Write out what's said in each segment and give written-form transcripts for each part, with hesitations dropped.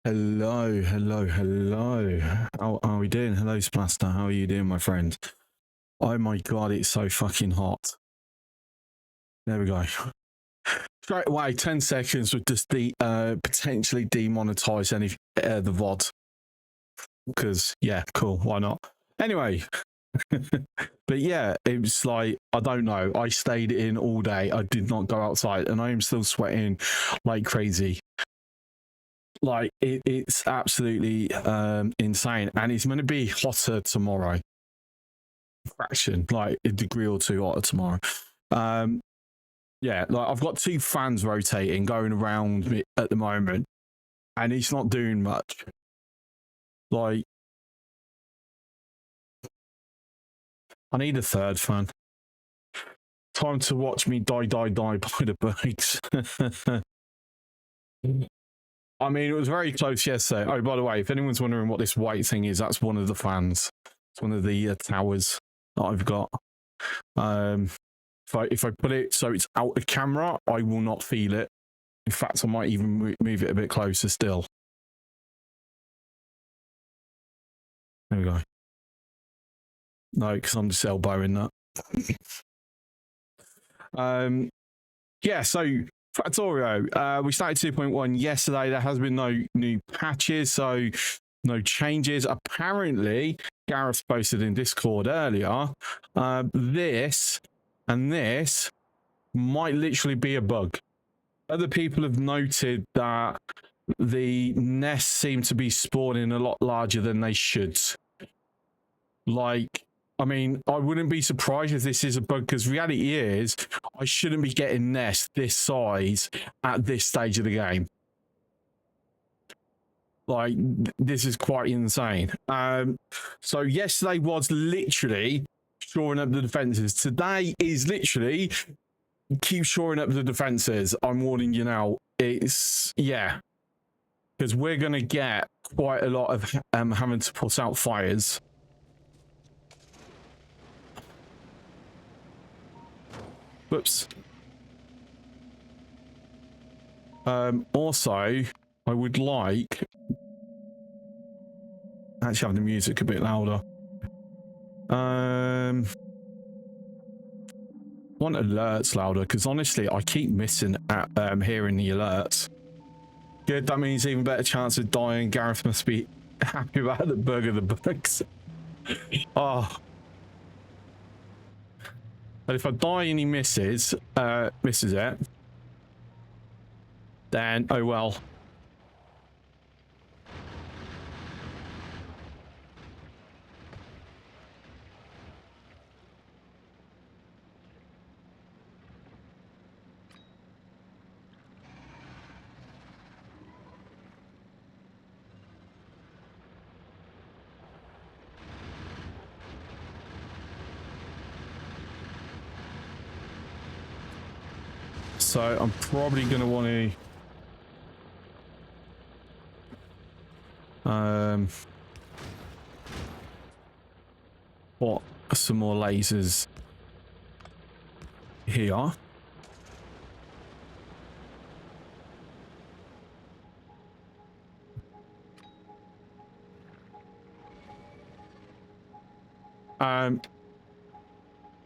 Hello, hello, hello. How are we doing? Hello, Splaster. How are you doing, my friend? Oh my god, it's so fucking hot. There we go. Straight away, 10 seconds would just potentially demonetize any the VOD. Because, yeah, cool, why not? Anyway, but yeah, it was like, I don't know. I stayed in all day. I did not go outside, and I am still sweating like crazy. Like it's absolutely insane, and it's going to be hotter tomorrow. Fraction, like a degree or two hotter tomorrow. Yeah, like I've got two fans rotating going around me at the moment, and it's not doing much. Like, I need a third fan. Time to watch me die by the bugs. I mean, it was very close yesterday. Oh, by the way, if anyone's wondering what this white thing is, that's one of the fans. It's one of the towers that I've got. If I put it so it's out of camera, I will not feel it. In fact, I might even move it a bit closer still. There we go. No, because I'm just elbowing that. Yeah, so Factorio, we started 2.1 yesterday. There has been no new patches, so no changes. Apparently, Gareth posted in Discord earlier, this and this might literally be a bug. Other people have noted that the nests seem to be spawning a lot larger than they should. Like, I mean, I wouldn't be surprised if this is a bug, because reality is I shouldn't be getting nests this size at this stage of the game. Like, this is quite insane. So yesterday was literally shoring up the defenses. Today is literally keep shoring up the defenses. I'm warning you now. It's, yeah. Because we're going to get quite a lot of having to put out fires. Whoops. Also, I would like... Actually have the music a bit louder. Want alerts louder, because honestly, I keep missing at hearing the alerts. Good, that means even better chance of dying. Gareth must be happy about the bug of the bugs. Oh. But if I die and he misses it, then oh well. So I'm probably going to want to put some more lasers here.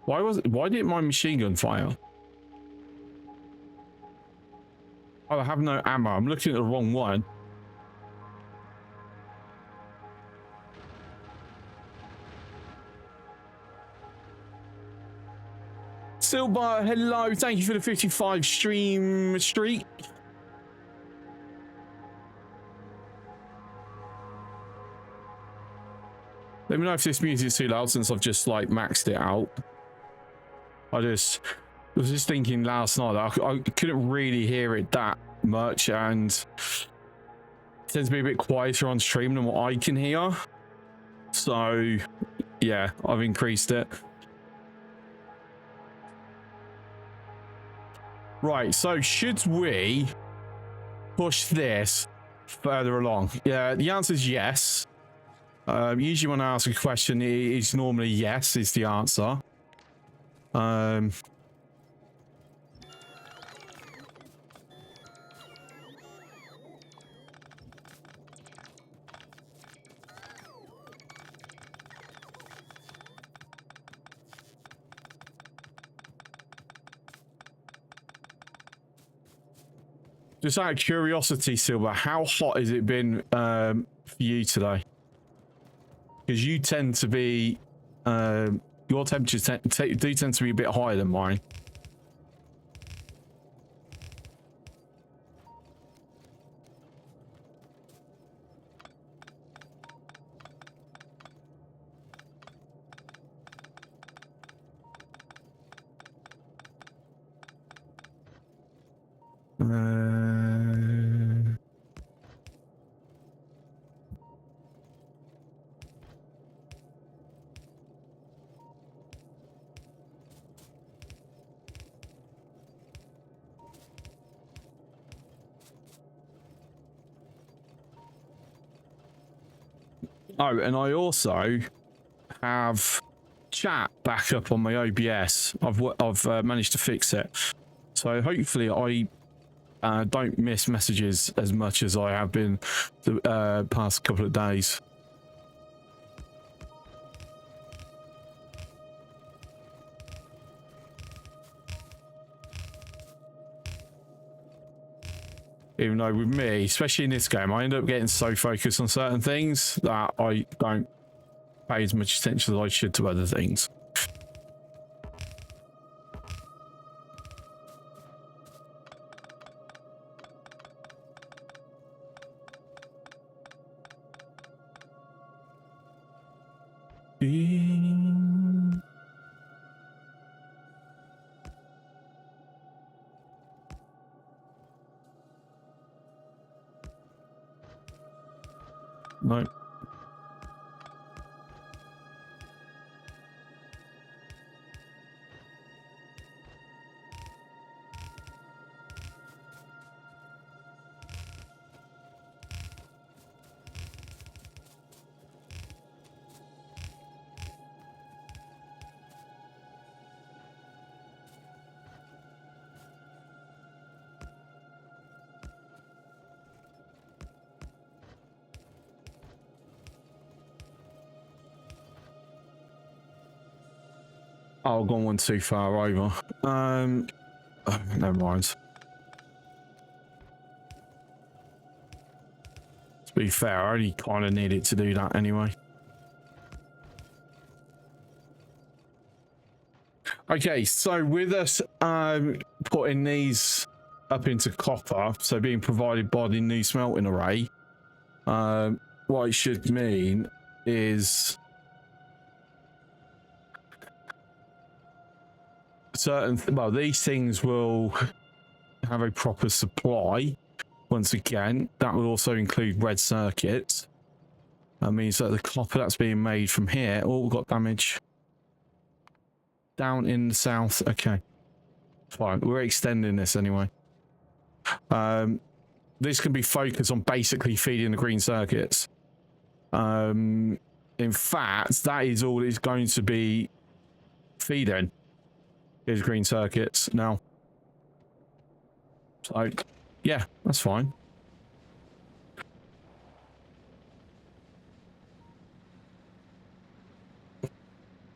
Why didn't my machine gun fire? Oh, I have no ammo. I'm looking at the wrong one. Silver, hello. Thank you for the 55 stream streak. Let me know if this music is too loud, since I've just like maxed it out. I was just thinking last night that I couldn't really hear it that much, and it tends to be a bit quieter on stream than what I can hear. So yeah, I've increased it. Right, so should we push this further along? Yeah, the answer is yes. Usually when I ask a question, it's normally yes is the answer. Just out of curiosity, Silver, how hot has it been for you today? Because you tend to be, your temperatures do tend to be a bit higher than mine. Oh, and I also have chat back up on my OBS. I've managed to fix it, so hopefully I don't miss messages as much as I have been the past couple of days. Even though with me, especially in this game, I end up getting so focused on certain things that I don't pay as much attention as I should to other things. No. Oh, I've gone one too far over. Oh, never mind. To be fair, I only kind of needed to do that anyway. Okay, so with us putting these up into copper, so being provided by the new smelting array, what it should mean is well, these things will have a proper supply. Once again, that will also include red circuits. That means that the copper that's being made from here, oh, got damage down in the south. Okay, fine, we're extending this anyway. This can be focused on basically feeding the green circuits. In fact, that is all it's going to be feeding, is green circuits now. So yeah, that's fine.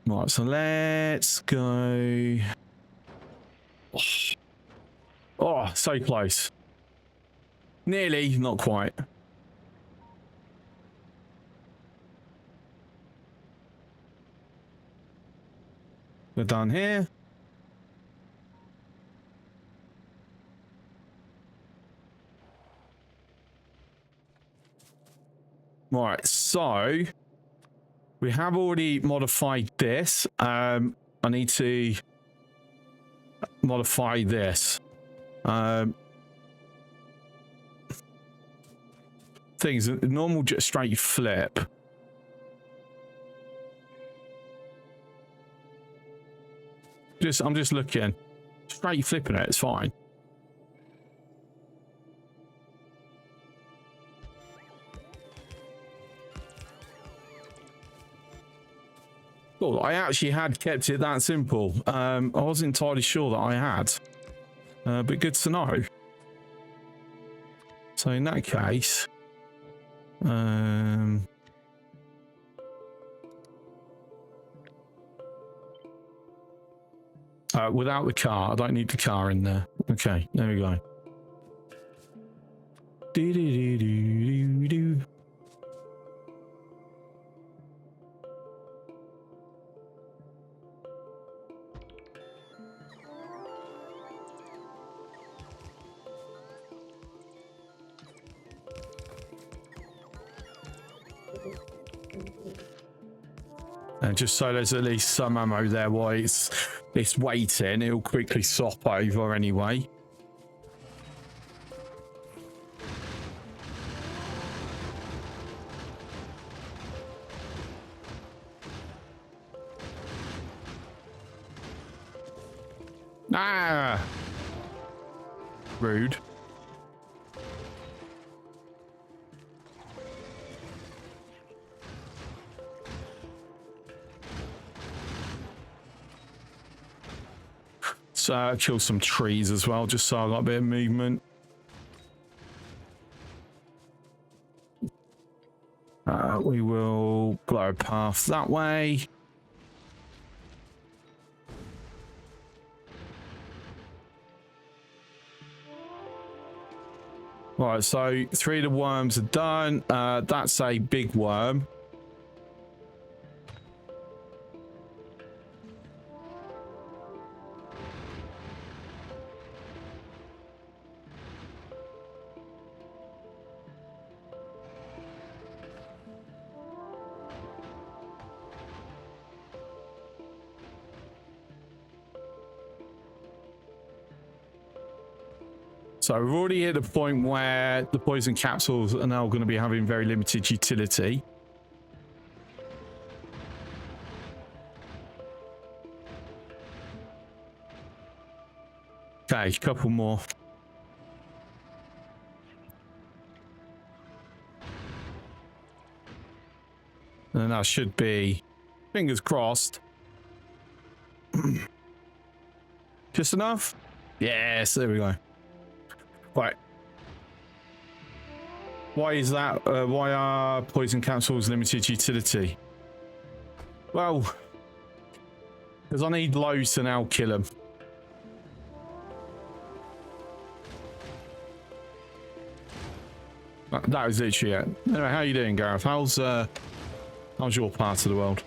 Right, so let's go. Oh, so close. Nearly, not quite. We're done here. Right, so we have already modified this. I need to modify this. Things, normal just straight flip. I'm just looking. Straight flipping it, it's fine. Cool, I actually had kept it that simple. I wasn't entirely sure that I had. But good to know. So in that case, without the car, I don't need the car in there. Okay, there we go. Do, do, do, do, do, do. And just so there's at least some ammo there while it's waiting, it'll quickly swap over anyway. Ah! Rude. So kill some trees as well, just so I got a bit of movement. We will blow a path that way. Right, so 3 of the worms are done. That's a big worm. So we've already hit the point where the poison capsules are now going to be having very limited utility. Okay, a couple more. And that should be, fingers crossed. Just enough? Yes, there we go. Right. Why is that? Why are poison capsules limited utility? Well, because I need loads to now kill them. That is literally it. Anyway, how are you doing, Gareth? How's your part of the world?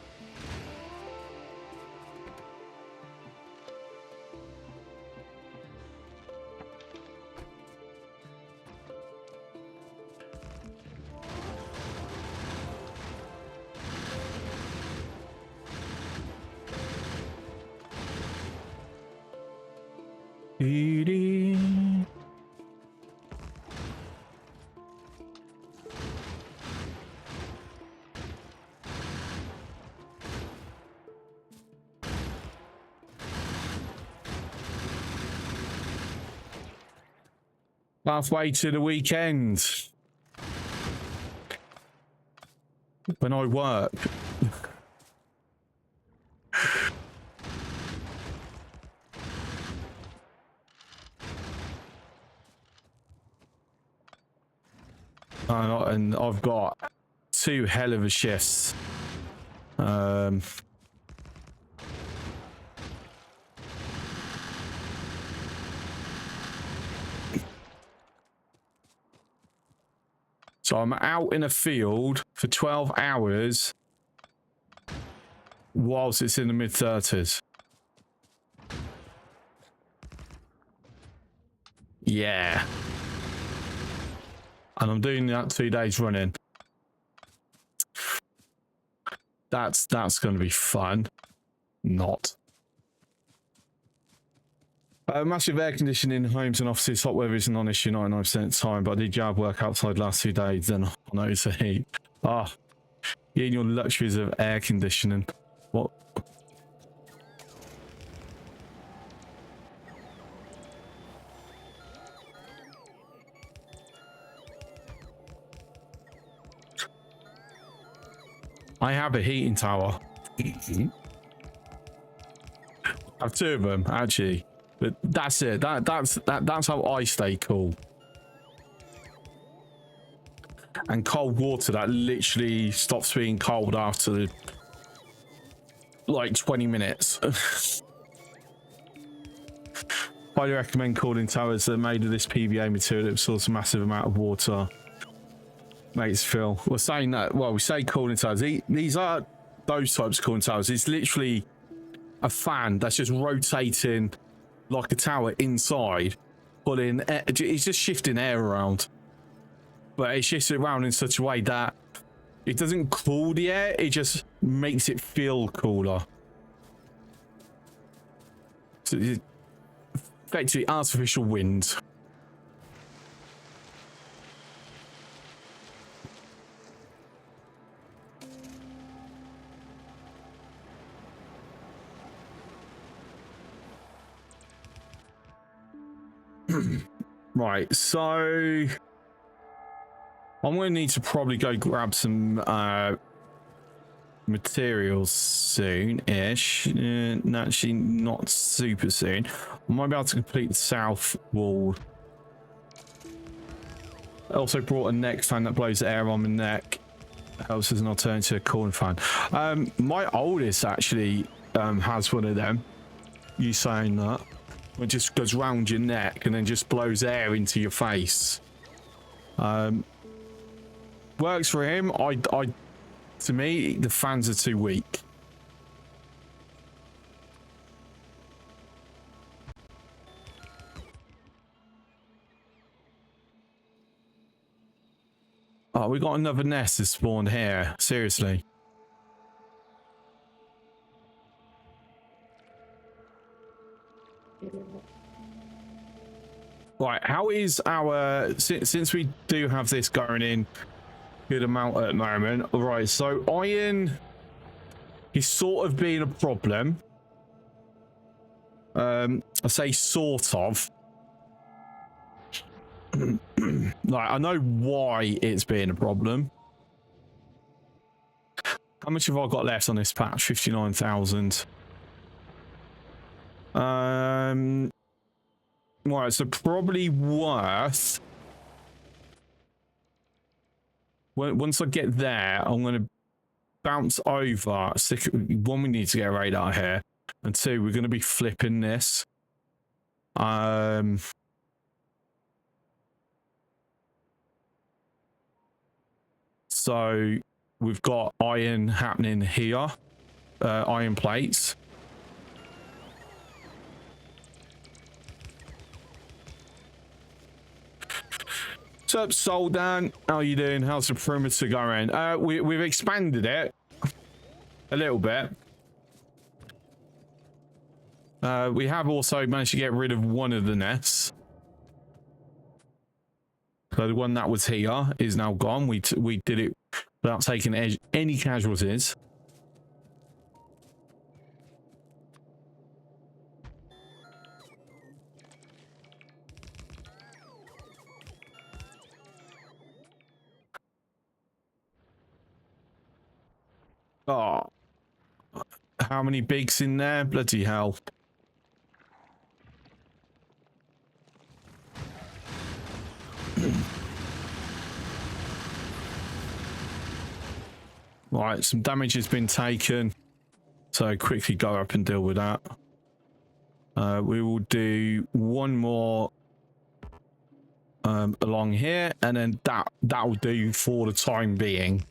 Halfway to the weekend. When I work. And I've got 2 hell of a shifts. So I'm out in a field for 12 hours whilst it's in the mid-30s. Yeah. And I'm doing that 2 days running. That's going to be fun. Not. Massive air conditioning in homes and offices. Hot weather is a non-issue 99% of the time, but I did yard work outside last 2 days, then I noticed the heat. Ah, you and your luxuries of air conditioning. What? I have a heating tower. I have 2 of them, actually. But that's it. That's how I stay cool. And cold water that literally stops being cold after like 20 minutes. Highly recommend cooling towers that are made of this PVA material that absorbs a massive amount of water. Makes feel. We're saying that, well, we say cooling towers. These are those types of cooling towers. It's literally a fan that's just rotating like a tower inside, pulling air, it's just shifting air around. But it shifts it around in such a way that it doesn't cool the air, it just makes it feel cooler. So it's effectively artificial wind. Right, so I'm going to need to probably go grab some materials soon-ish. Actually, not super soon. I might be able to complete the south wall. I also brought a neck fan that blows air on my neck. Helps as an alternative to a cooling fan. My oldest actually has one of them. You saying that? It just goes round your neck and then just blows air into your face. Works for him. To me, the fans are too weak. Oh, we got another nest that spawned here. Seriously. Right, how is our... Since we do have this going in good amount at the moment. Right, so iron is sort of being a problem. I say sort of. Like, I know why it's being a problem. How much have I got left on this patch? 59,000. Right, so probably worth... Once I get there, I'm going to bounce over. One, we need to get a radar here. And two, we're going to be flipping this. So we've got iron happening here. Iron plates. What's up, Soldan? How are you doing? How's the perimeter going? We've expanded it a little bit. We have also managed to get rid of one of the nests. So the one that was here is now gone. We did it without taking any casualties. Oh, how many bigs in there? Bloody hell. Right, some damage has been taken. So quickly go up and deal with that. We will do one more along here, and then that will do for the time being.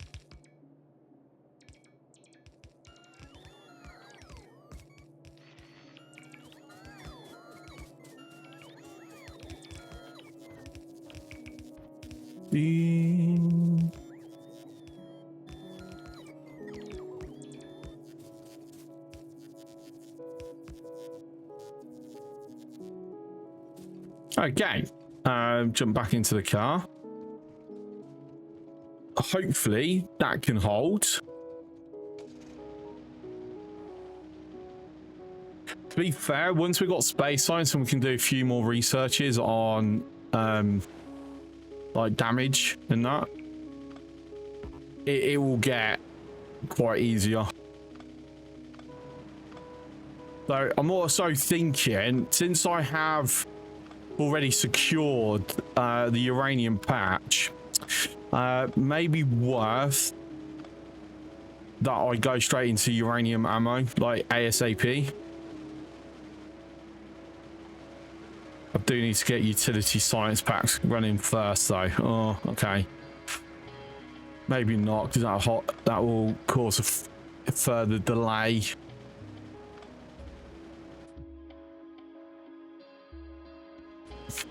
Okay, jump back into the car. Hopefully that can hold. To be fair, once we've got space science and we can do a few more researches on like damage and that, it will get quite easier. So I'm also thinking, since I have already secured the uranium patch, maybe worth that I go straight into uranium ammo, like ASAP. I do need to get utility science packs running first, though. Oh, okay. Maybe not, because that will cause a further delay.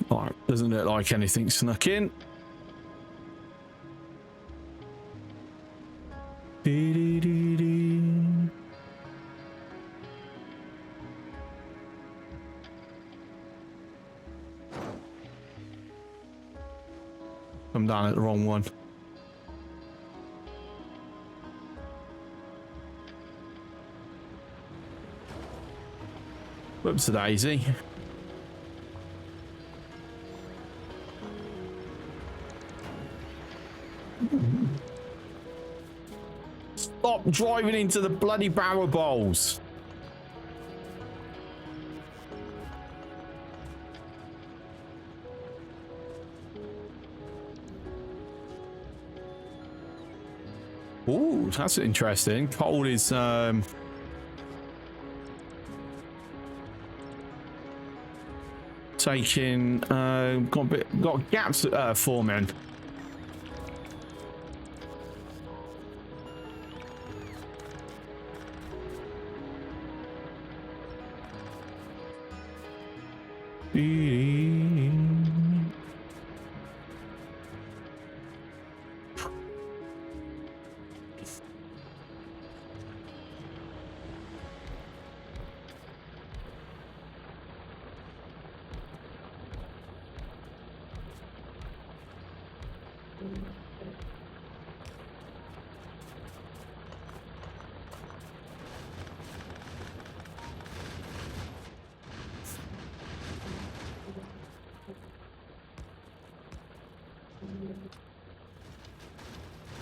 All right, doesn't look like anything snuck in. I'm down at the wrong one. Whoops, a daisy. Stop driving into the bloody barrel bowls. Ooh, that's interesting. Coal is taking got gaps forming.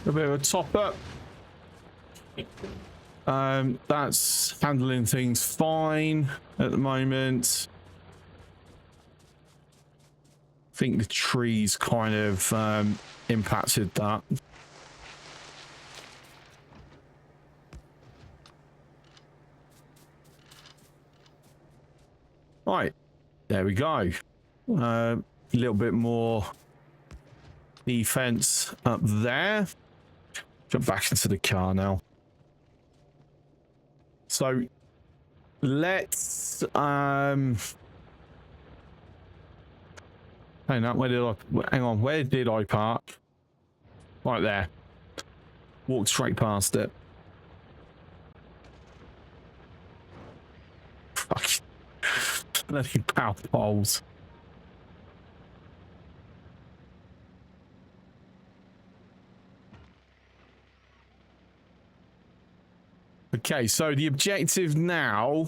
A bit of a top up. That's handling things fine at the moment. I think the trees kind of impacted that. Right, there we go. A little bit more defense up there. Jump back into the car now. So let's hang on, where did I park? Right there. Walk straight past it. Fuck. Bloody power poles. Okay, so the objective now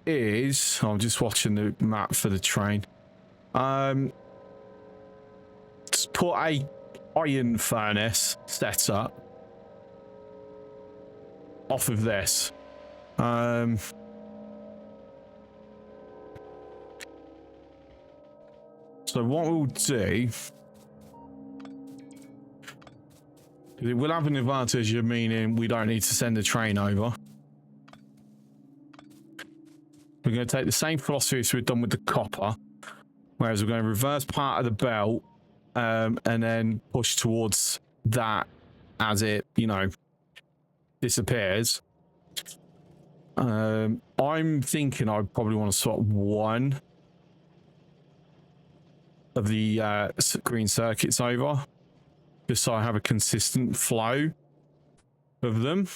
is, I'm just watching the map for the train. Let's put a iron furnace set up off of this. So what we'll do, it will have an advantage of meaning we don't need to send a train over. We're going to take the same philosophy as we've done with the copper, whereas we're going to reverse part of the belt and then push towards that as it, you know, disappears. I'm thinking I probably want to swap one of the green circuits over, just so I have a consistent flow of them.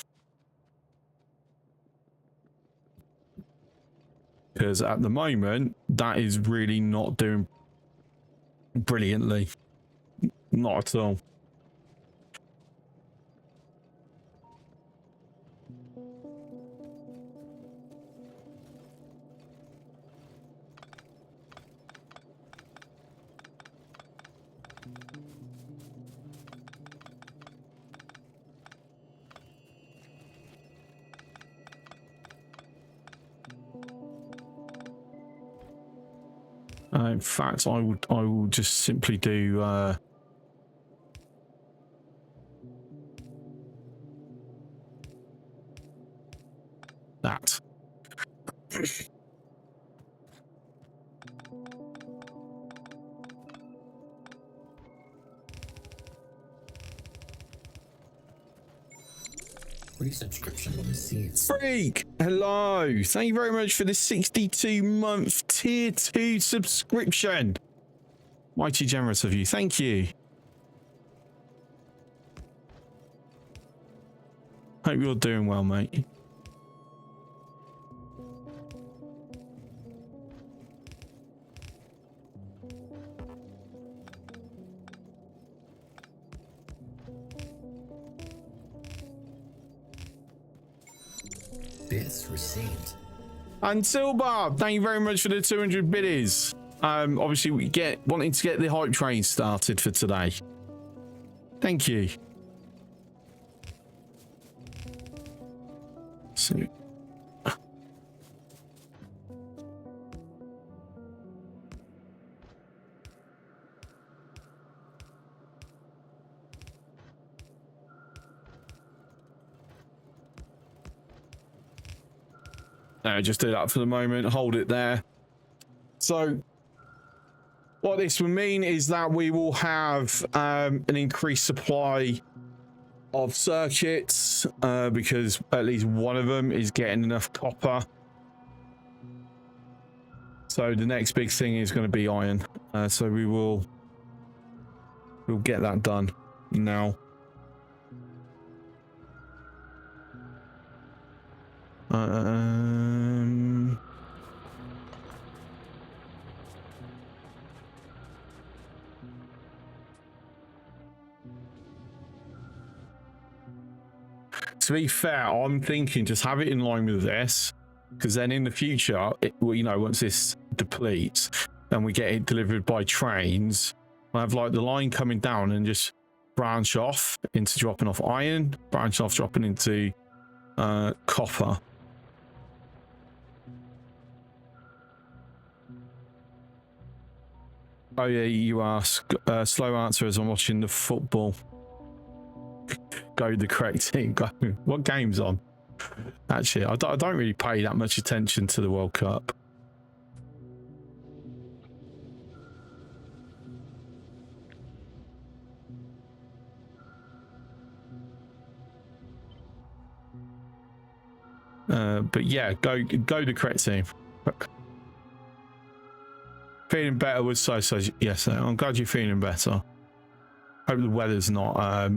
Because at the moment, that is really not doing brilliantly. Not at all. In fact, I will just simply do that. free subscription receipts. Freak, hello. Thank you very much for the 62-month tier 2 subscription. Mighty generous of you. Thank you. Hope you're doing well, mate. Bits received. And Silbar, thank you very much for the 200 biddies. Obviously we wanting to get the hype train started for today. Thank you. So just do that for the moment, hold it there. So what this will mean is that we will have an increased supply of circuits because at least one of them is getting enough copper. So the next big thing is going to be iron. So we'll get that done now. To be fair, I'm thinking just have it in line with this, because then in the future, well, you know, once this depletes, then we get it delivered by trains. I have like the line coming down and just branch off into dropping off iron, branch off dropping into copper. Oh yeah, you ask. Slow answer as I'm watching the football. Go the correct team. Go. What game's on? Actually, I don't really pay that much attention to the World Cup. But yeah, go the correct team. Feeling better with so yes, I'm glad you're feeling better. Hope the weather's not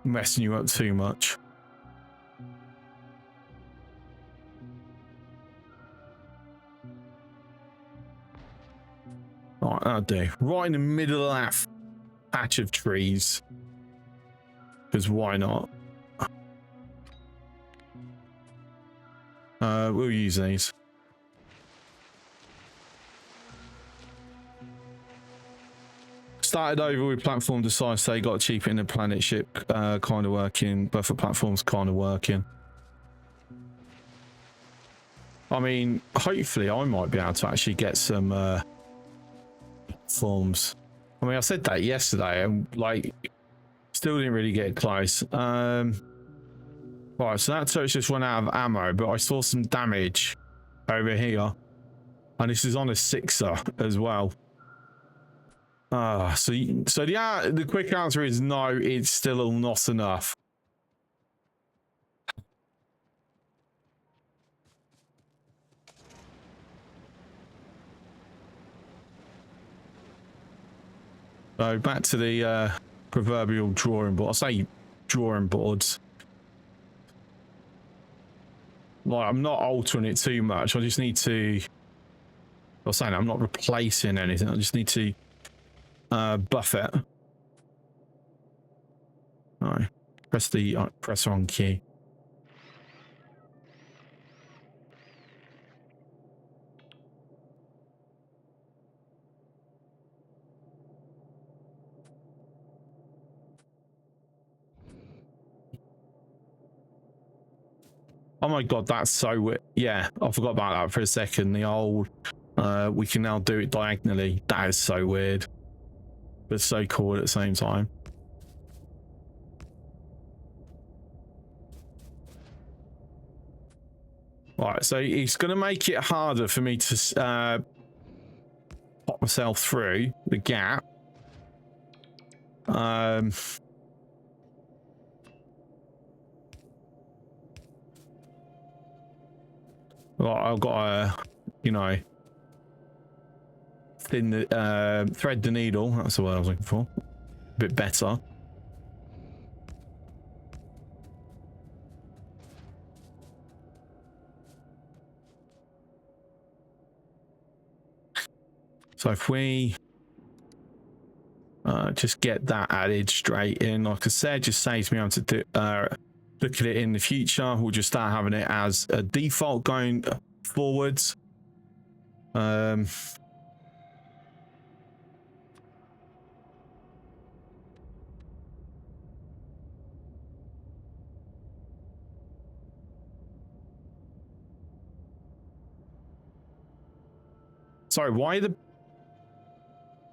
messing you up too much. Right, that'll do. Right in the middle of that patch of trees. Because why not? We'll use these. Started over with platform decides they got cheaper in the planet ship, kind of working. Buffer platforms kind of working. I mean, hopefully I might be able to actually get some forms. I mean, I said that yesterday and like still didn't really get close. Right, so that turret just run out of ammo, but I saw some damage over here, and this is on a 6er as well. So the quick answer is no, it's still not enough. So back to the proverbial drawing board. I say drawing boards. Like, I'm not altering it too much. I just need to. I was saying I'm not replacing anything. I just need to buff it. All right. Press the press on key. Oh my god, that's so weird. Yeah, I forgot about that for a second. The old, we can now do it diagonally. That is so weird, but so cool at the same time. Right, so it's going to make it harder for me to pop myself through the gap. Well, I've got to, you know, thin the thread the needle. That's the word I was looking for. A bit better. So if we just get that added straight in, like I said, just saves me having to do, look at it in the future. We'll just start having it as a default going forwards. Sorry, why the...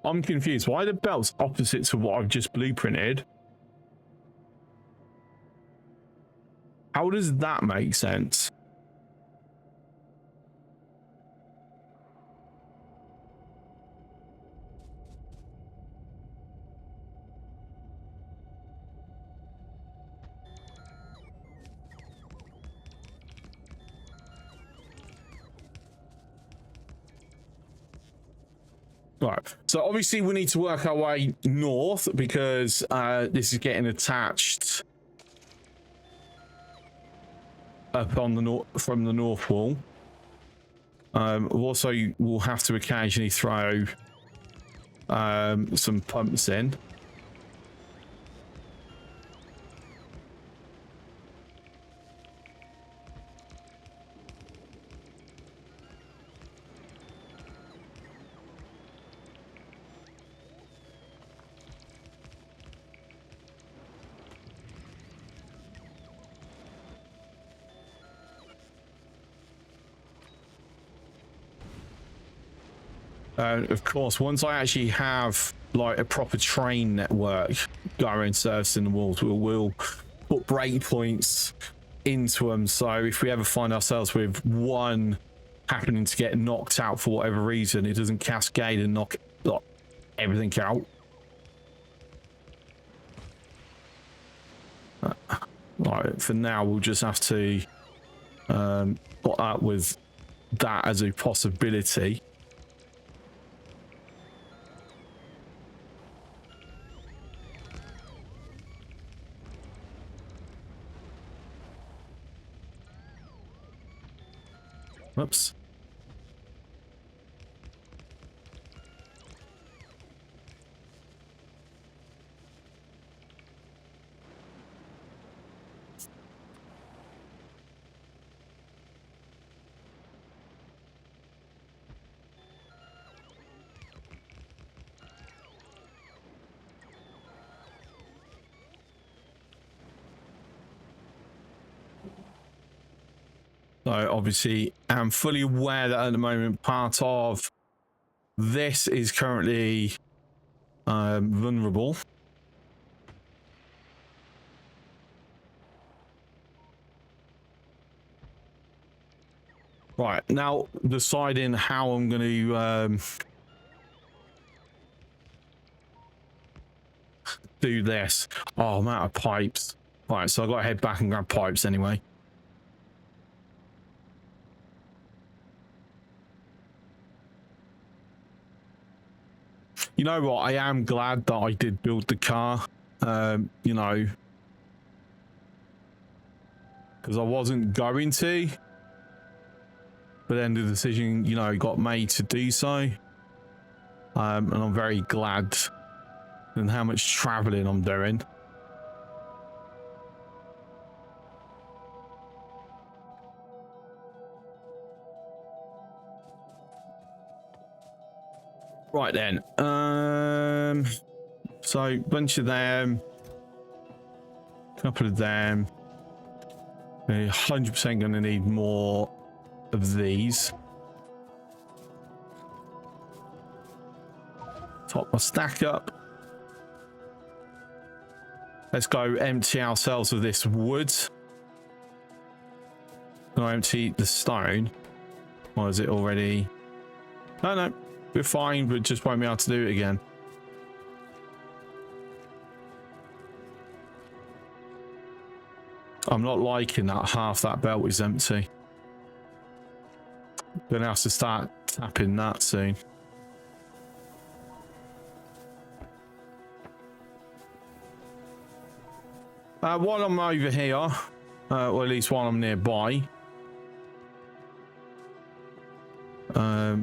I'm confused. Why are the belts opposite to what I've just blueprinted? How does that make sense? Right, so obviously we need to work our way north because this is getting attached up on the north from the north wall. Also, we'll have to occasionally throw some pumps in. Of course, once I actually have like a proper train network going servicing the walls, we'll put breakpoints into them. So if we ever find ourselves with one happening to get knocked out for whatever reason, it doesn't cascade and knock everything out. Right, for now, we'll just have to put up with that as a possibility. Whoops. So obviously, I'm fully aware that at the moment part of this is currently vulnerable. Right, now deciding how I'm going to do this. Oh, I'm out of pipes. Right, so I've got to head back and grab pipes anyway. You know what? I am glad that I did build the car, you know, because I wasn't going to, but then the decision, you know, got made to do so. And I'm very glad in how much traveling I'm doing. Right then, so bunch of them, couple of them. We're 100% going to need more of these. Top my stack up. Let's go empty ourselves of this wood. Can I empty the stone? Or is it already? No, we're fine, but just won't be able to do it again. I'm not liking that half that belt is empty. Gonna have to start tapping that soon. While I'm over here, or at least while I'm nearby, let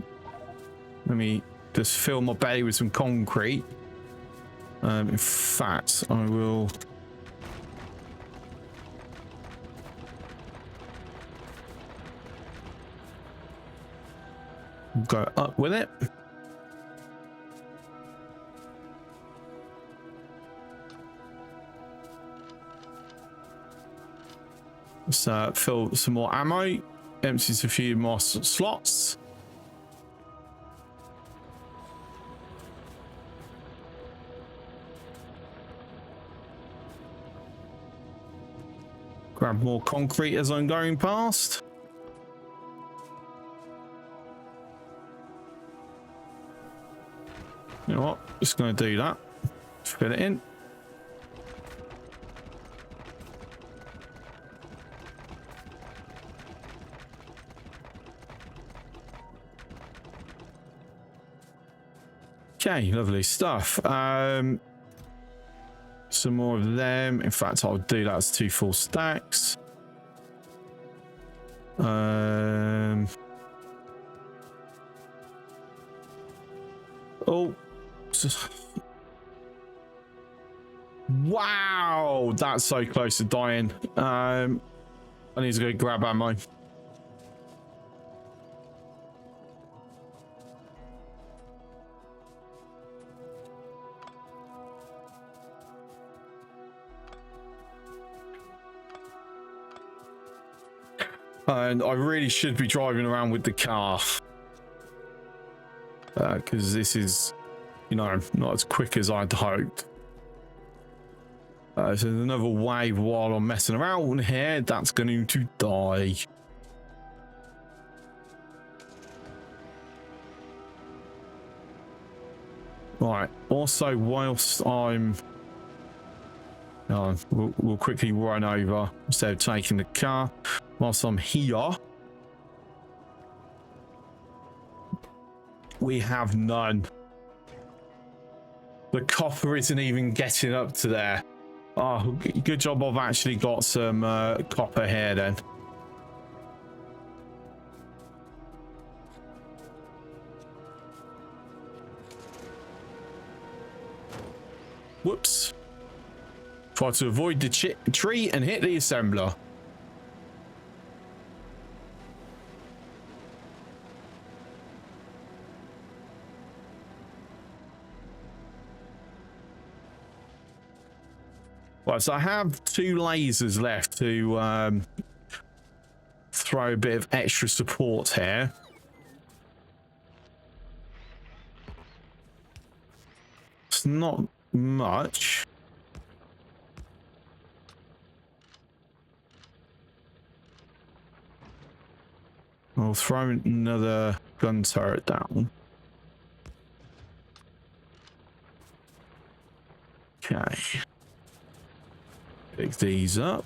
me just fill my belly with some concrete. In fact, I will go up with it. So fill some more ammo, empties a few more slots. Grab more concrete as I'm going past. You know what? Just going to do that. Fill it in. Okay, lovely stuff. Some more of them. In fact, I'll do that as 2 full stacks. Oh. Wow, that's so close to dying. I need to go grab ammo. And I really should be driving around with the car. Because this is, you know, not as quick as I'd hoped. So there's another wave while I'm messing around here. That's going to die. Right. Also, whilst I'm... we'll quickly run over instead of taking the car. Whilst I'm here, we have none. The copper isn't even getting up to there. Oh, good job I've actually got some copper here then. Whoops. Try to avoid the tree and hit the assembler. Right, so I have 2 lasers left to throw a bit of extra support here. It's not much. I'll throw another gun turret down. Okay. Pick these up.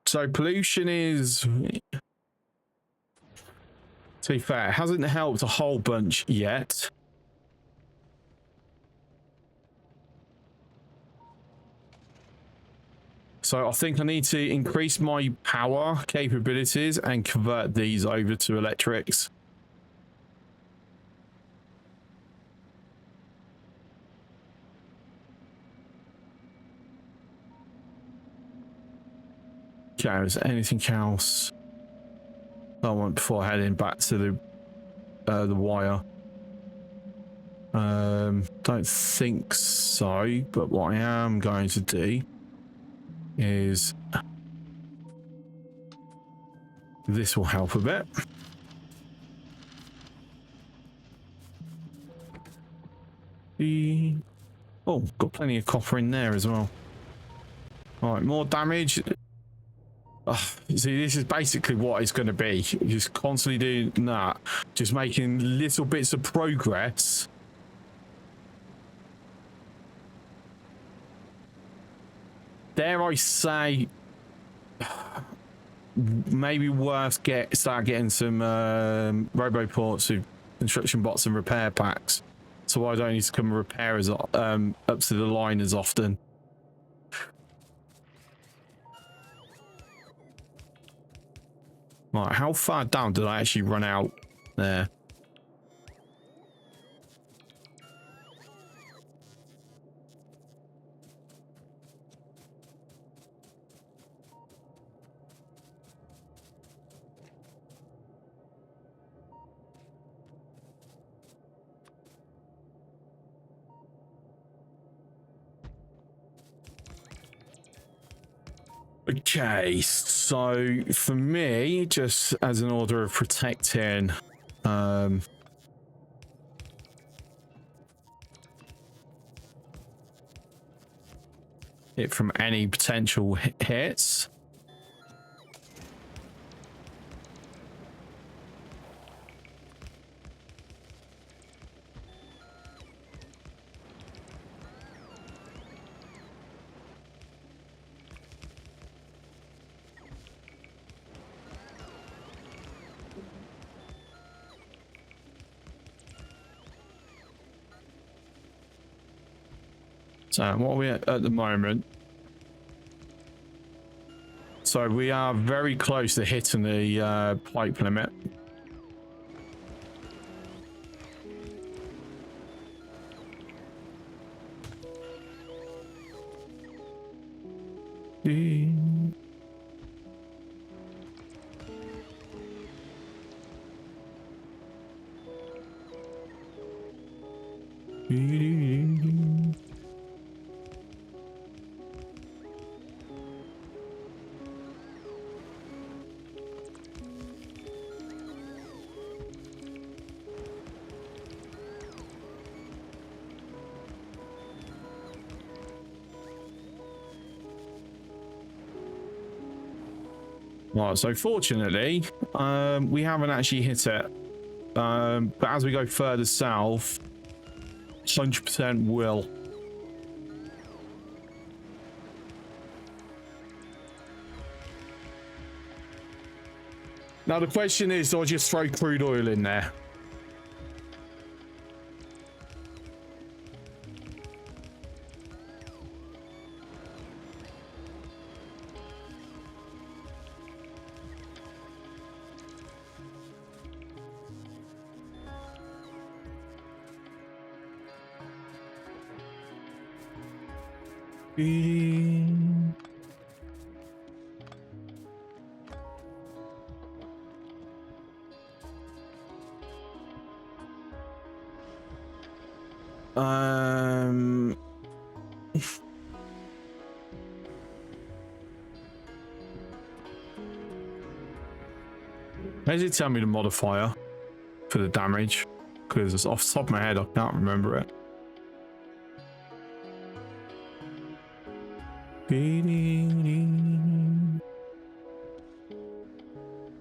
So pollution is, to be fair, it hasn't helped a whole bunch yet. So I think I need to increase my power capabilities and convert these over to electrics. Okay, is there anything else I want before heading back to the wire? Don't think so, but what I am going to do is this will help a bit. Oh, got plenty of copper in there as well. All right, more damage. See, this is basically what it's going to be. Just constantly doing that, just making little bits of progress. Dare I say, maybe worth start getting some roboports with construction bots and repair packs, so I don't need to come and repair as up to the line as often. Right, how far down did I actually run out there? Okay, so for me, just as an order of protecting it from any potential hits. So what are we at the moment? So we are very close to hitting the pipe limit. Right, so fortunately, we haven't actually hit it. But as we go further south, 100% will. Now the question is, do I just throw crude oil in there? Does it tell me the modifier for the damage? Because off the top of my head, I can't remember it.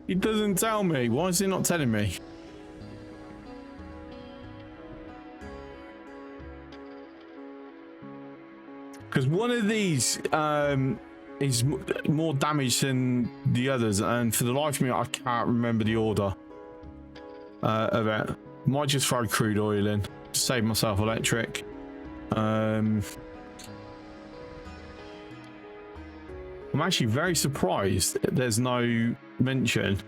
It doesn't tell me. Why is it not telling me? Because one of these is more damage than the others, and for the life of me, I can't remember the order of it. Might just throw crude oil in to save myself electric. I'm actually very surprised there's no mention.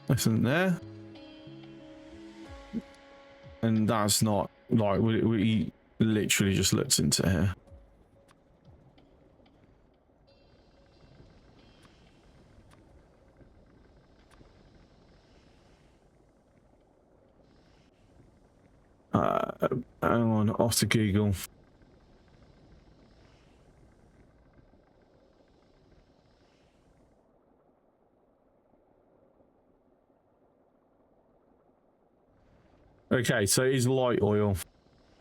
Isn't there? And that's not like we literally just looked into here. Hang on, off to Google. Okay, so it is light oil.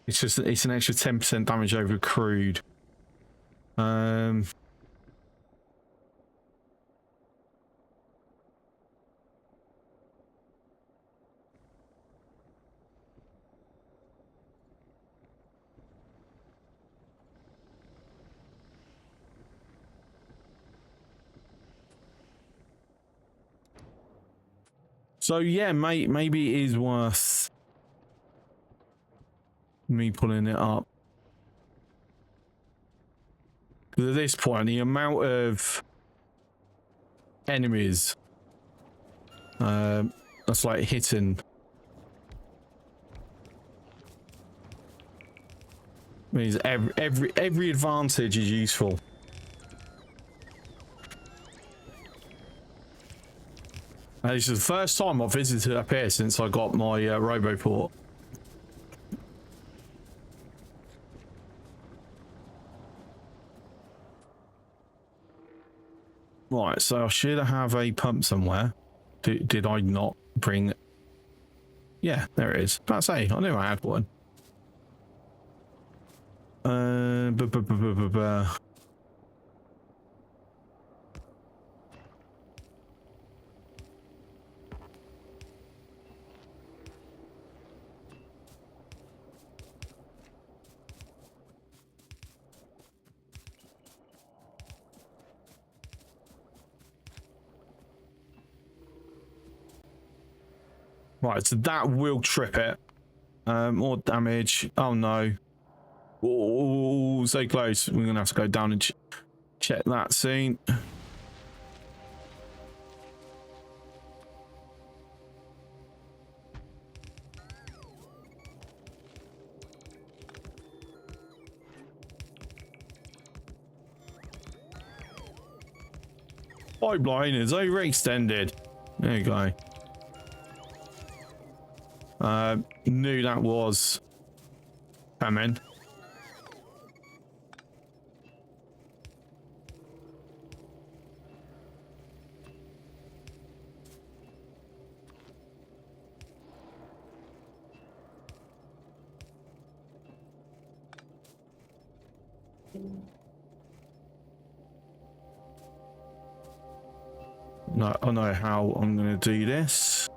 It's just it's an extra 10% damage over crude. So yeah, mate, maybe it is worth me pulling it up. Because at this point, the amount of enemies that's like hitting means every advantage is useful. And this is the first time I've visited up here since I got my Roboport. Right, so I should have a pump somewhere. Did I not bring? Yeah, there it is. About to say, I knew I had one. Right, so that will trip it. More damage. Oh no. Oh, so close. We're gonna have to go down and check that scene. Pipeline is overextended. There you go. Knew that was coming. No, I know how I'm going to do this.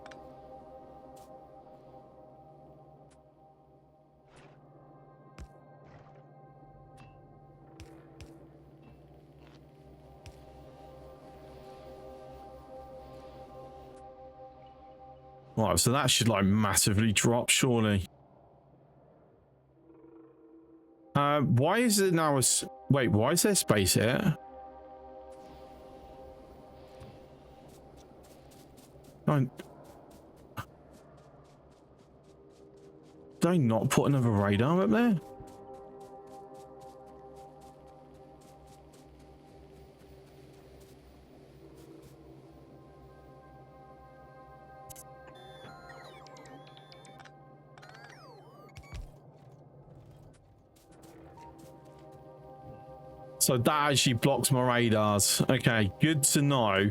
Right, so that should like massively drop, surely. Why is it now wait, why is there space here? Did I not put another radar up there? So that actually blocks my radars. Okay, good to know.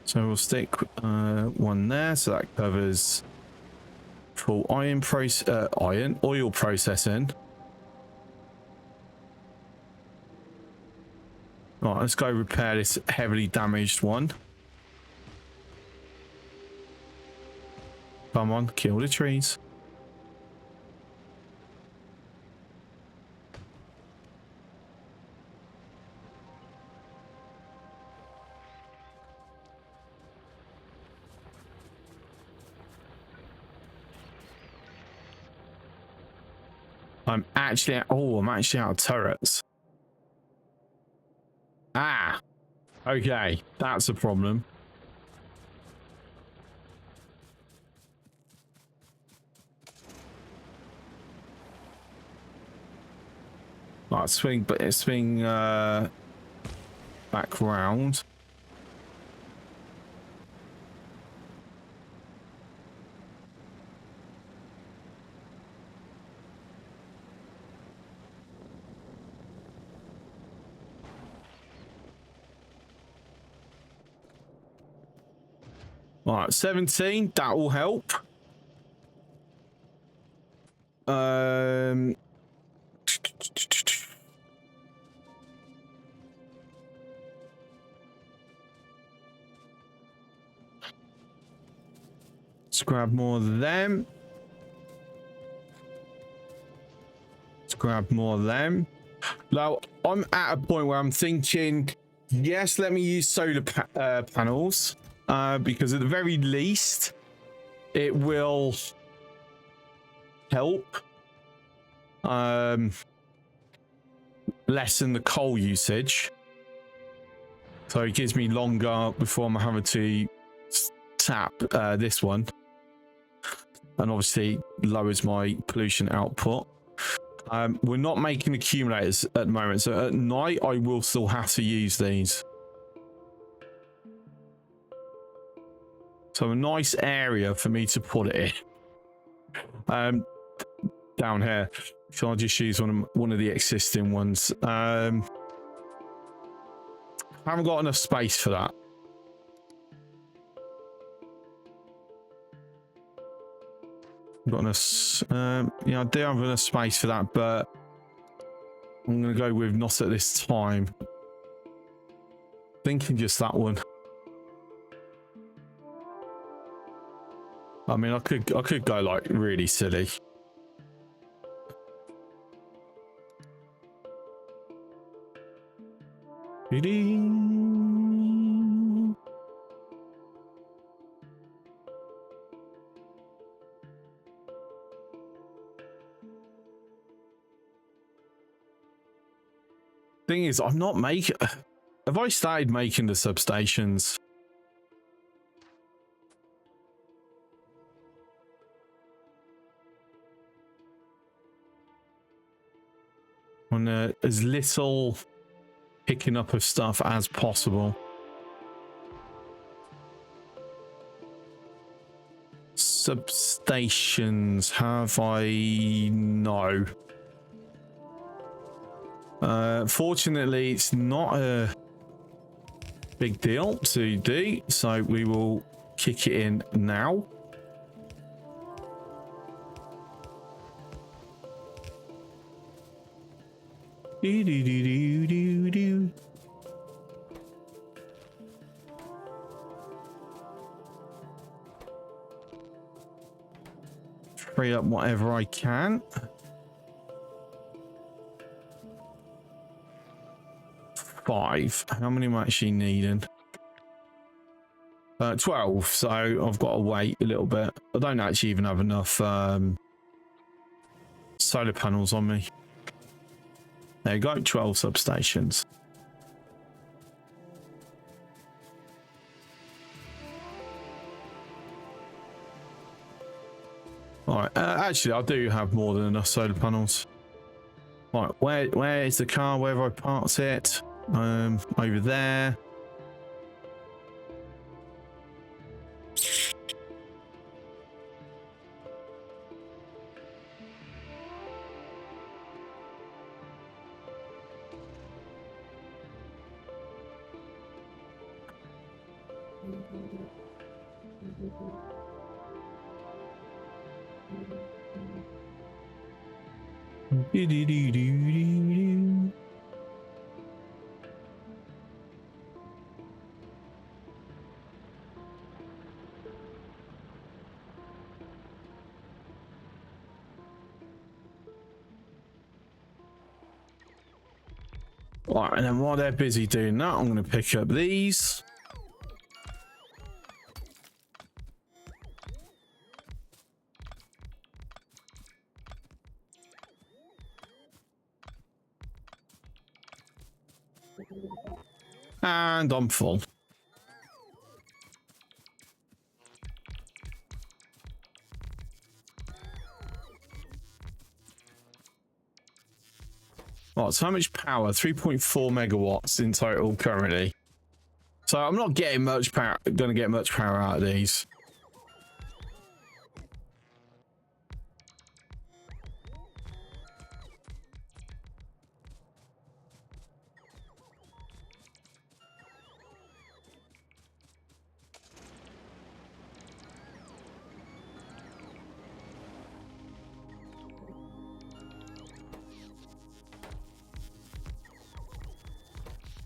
So we'll stick one there, so that covers full oil processing. Right, let's go repair this heavily damaged one. Come on, kill the trees. I'm actually out of turrets. Ah, okay, that's a problem. Right, swing back round. Right, 17, that will help. Let's grab more of them. Let's grab more of them. Now, I'm at a point where I'm thinking, yes, let me use solar panels, because at the very least, it will help lessen the coal usage. So it gives me longer before I'm having to tap this one. And obviously lowers my pollution output. We're not making accumulators at the moment, so at night I will still have to use these. So a nice area for me to put it in. Down here. So I'll just use one of the existing ones. I haven't got enough space for that. Got enough, yeah, I do have enough space for that, but I'm gonna go with not at this time. Thinking just that one. I mean, I could go like really silly. Thing is, I'm not making. Have I started making the substations? On as little picking up of stuff as possible. Substations, have I? No. Fortunately, it's not a big deal to do, so we will kick it in now. Free up whatever I can. 5. How many am I actually needing? 12. So I've got to wait a little bit. I don't actually even have enough solar panels on me. There you go. 12 substations. All right. Actually, I do have more than enough solar panels. Right. Where is the car? Where have I parked it? Over there. Right, and then while they're busy doing that, I'm going to pick up these. And I'm full. Right, so how much power? 3.4 megawatts in total currently. So I'm not getting much power, going to get much power out of these.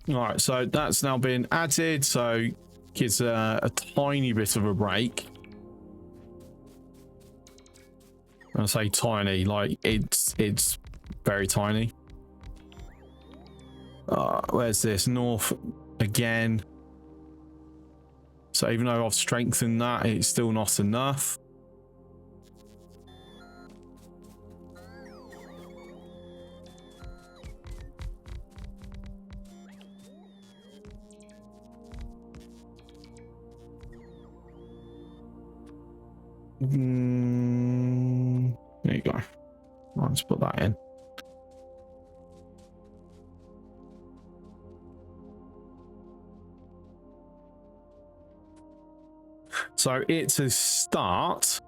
All right, so that's now been added, so gives a tiny bit of a break. I say tiny, like it's very tiny. Where's this? North again. So even though I've strengthened that, it's still not enough. There you go. Let's put that in. So it's a start.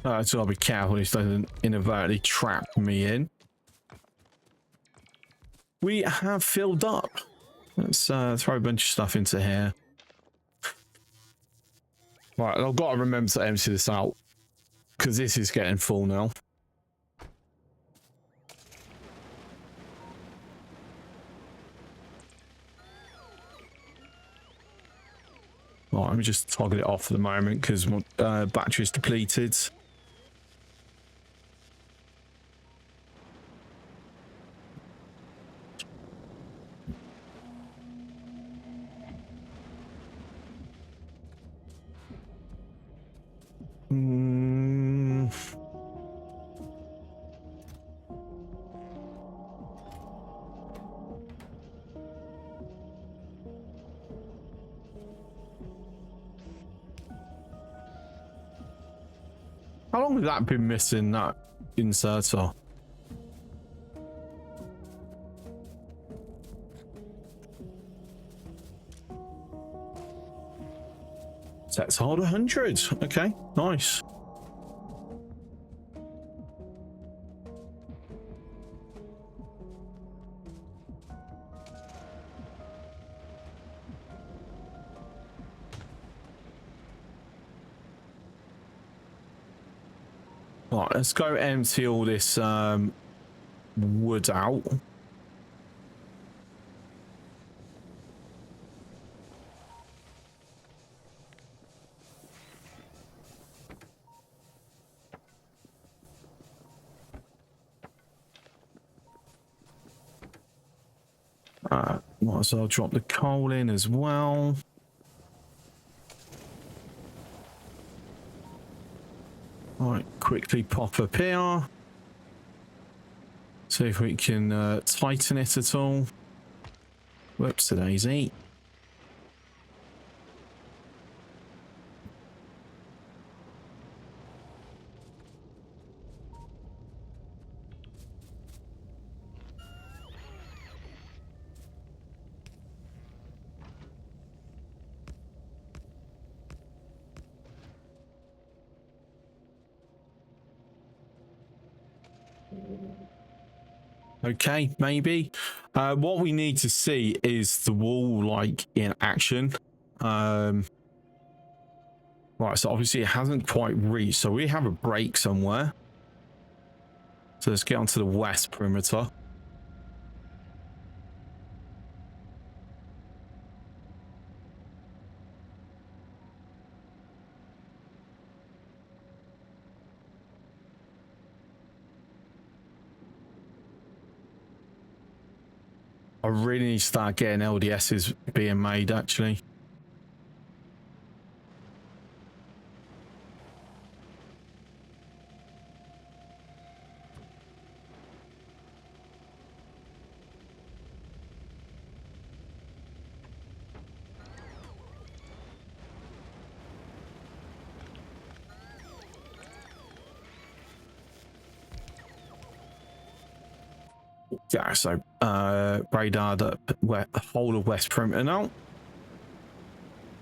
How so I'll be careful this doesn't inadvertently trap me in. We have filled up. Let's throw a bunch of stuff into here. Right, I've got to remember to empty this out because this is getting full now. Right, let me just toggle it off for the moment because my battery's depleted. How long has that been missing, that inserter? Sets hard 100. Okay, nice. Right, let's go empty all this wood out. Might as well drop the coal in as well. Right, quickly pop up here. See if we can tighten it at all. Whoops, daisy. Okay, maybe. What we need to see is the wall like in action. Right, so obviously it hasn't quite reached, so we have a break somewhere. So let's get onto the west perimeter. I really need to start getting LDSs being made, actually. Yeah, so radar the whole of west perimeter now.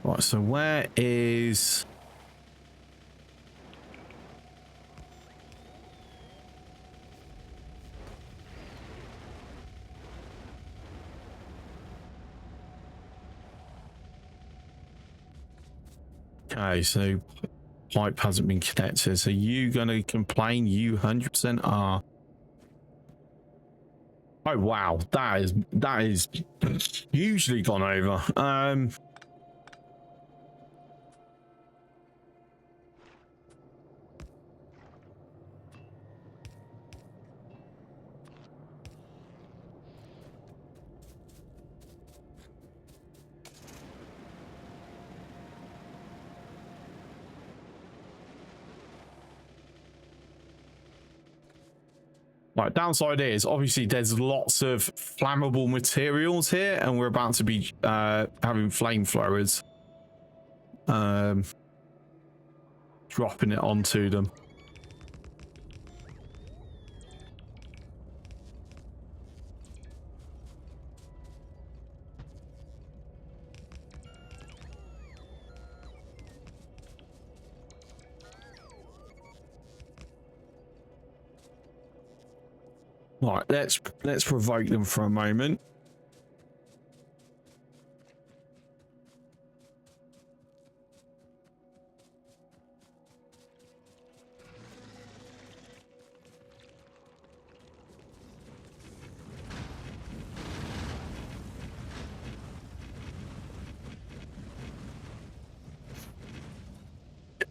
Right, so where is... Okay, so pipe hasn't been connected. So you gonna complain? You 100% are. Oh wow, that is hugely gone over. Right, downside is obviously there's lots of flammable materials here, and we're about to be having flamethrowers dropping it onto them. Right, let's provoke them for a moment.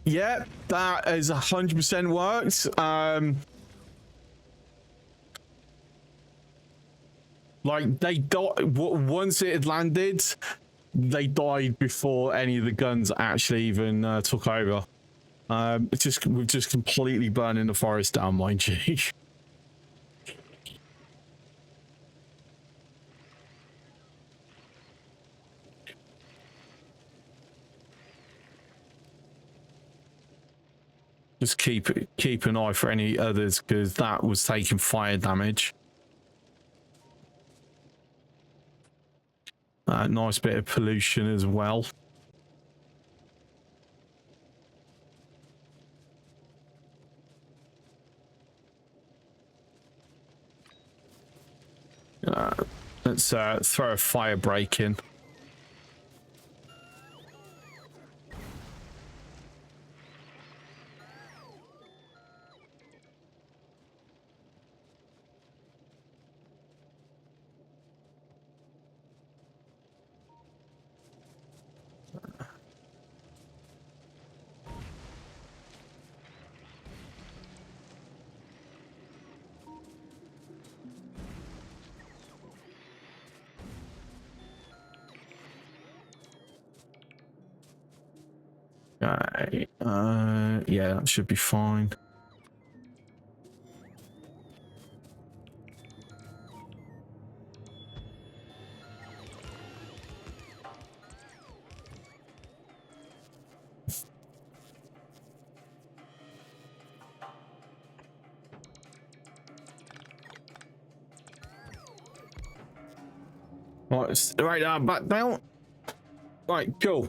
Yeah, that is 100% worked. Like they died once it had landed. They died before any of the guns actually even took over. We're just completely burning the forest down, mind you. Just keep an eye for any others, because that was taking fire damage. Nice bit of pollution as well. Let's throw a fire break in. Okay, yeah, that should be fine. Right, back down. Right, cool.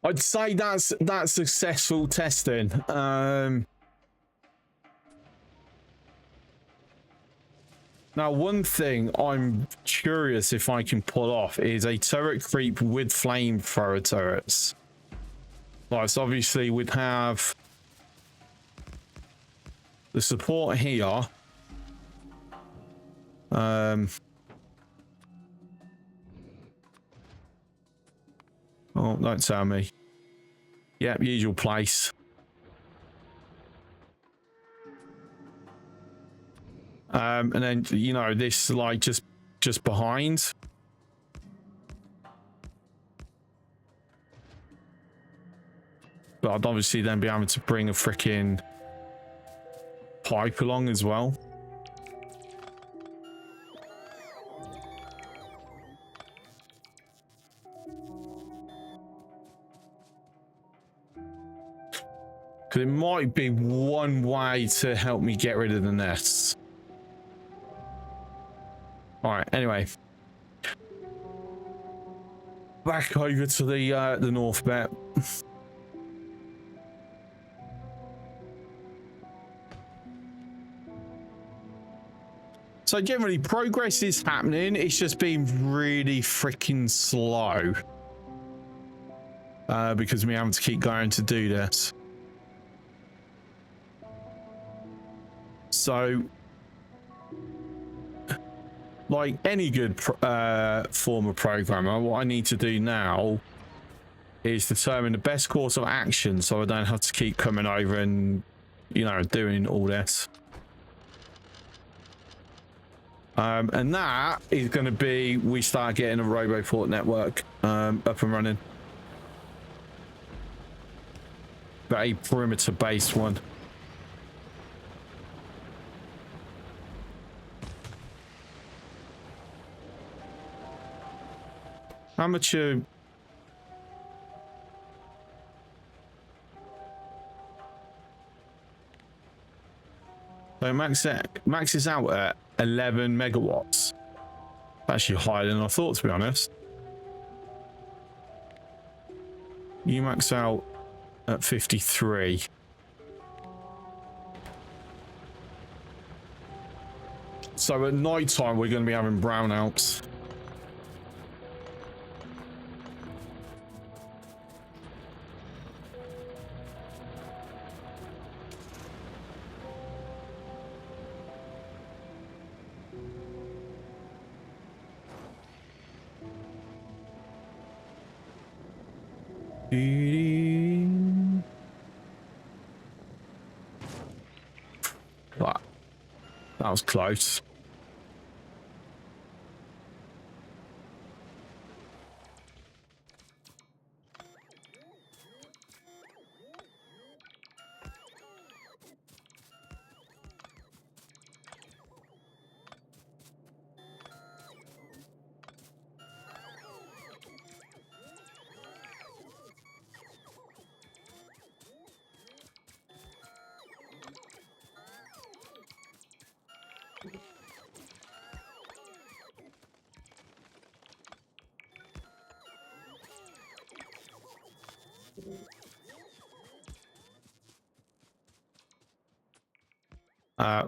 I'd say that's successful testing. Now, one thing I'm curious if I can pull off is a turret creep with flamethrower turrets. Like, so obviously we'd have the support here. Oh, don't tell me. Yep, usual place. And then, you know, this like just behind. But I'd obviously then be able to bring a freaking pipe along as well. Because it might be one way to help me get rid of the nests. All right, anyway. Back over to the north bit. So generally, progress is happening. It's just been really freaking slow. Because we having to keep going to do this. So, like any good form of programmer, what I need to do now is determine the best course of action so I don't have to keep coming over and, you know, doing all this. And that is going to be, we start getting a RoboPort network up and running. But a perimeter-based one. How much so max is out at 11 megawatts. Actually higher than I thought, to be honest. You max out at 53. So at night time we're going to be having brownouts. That was close.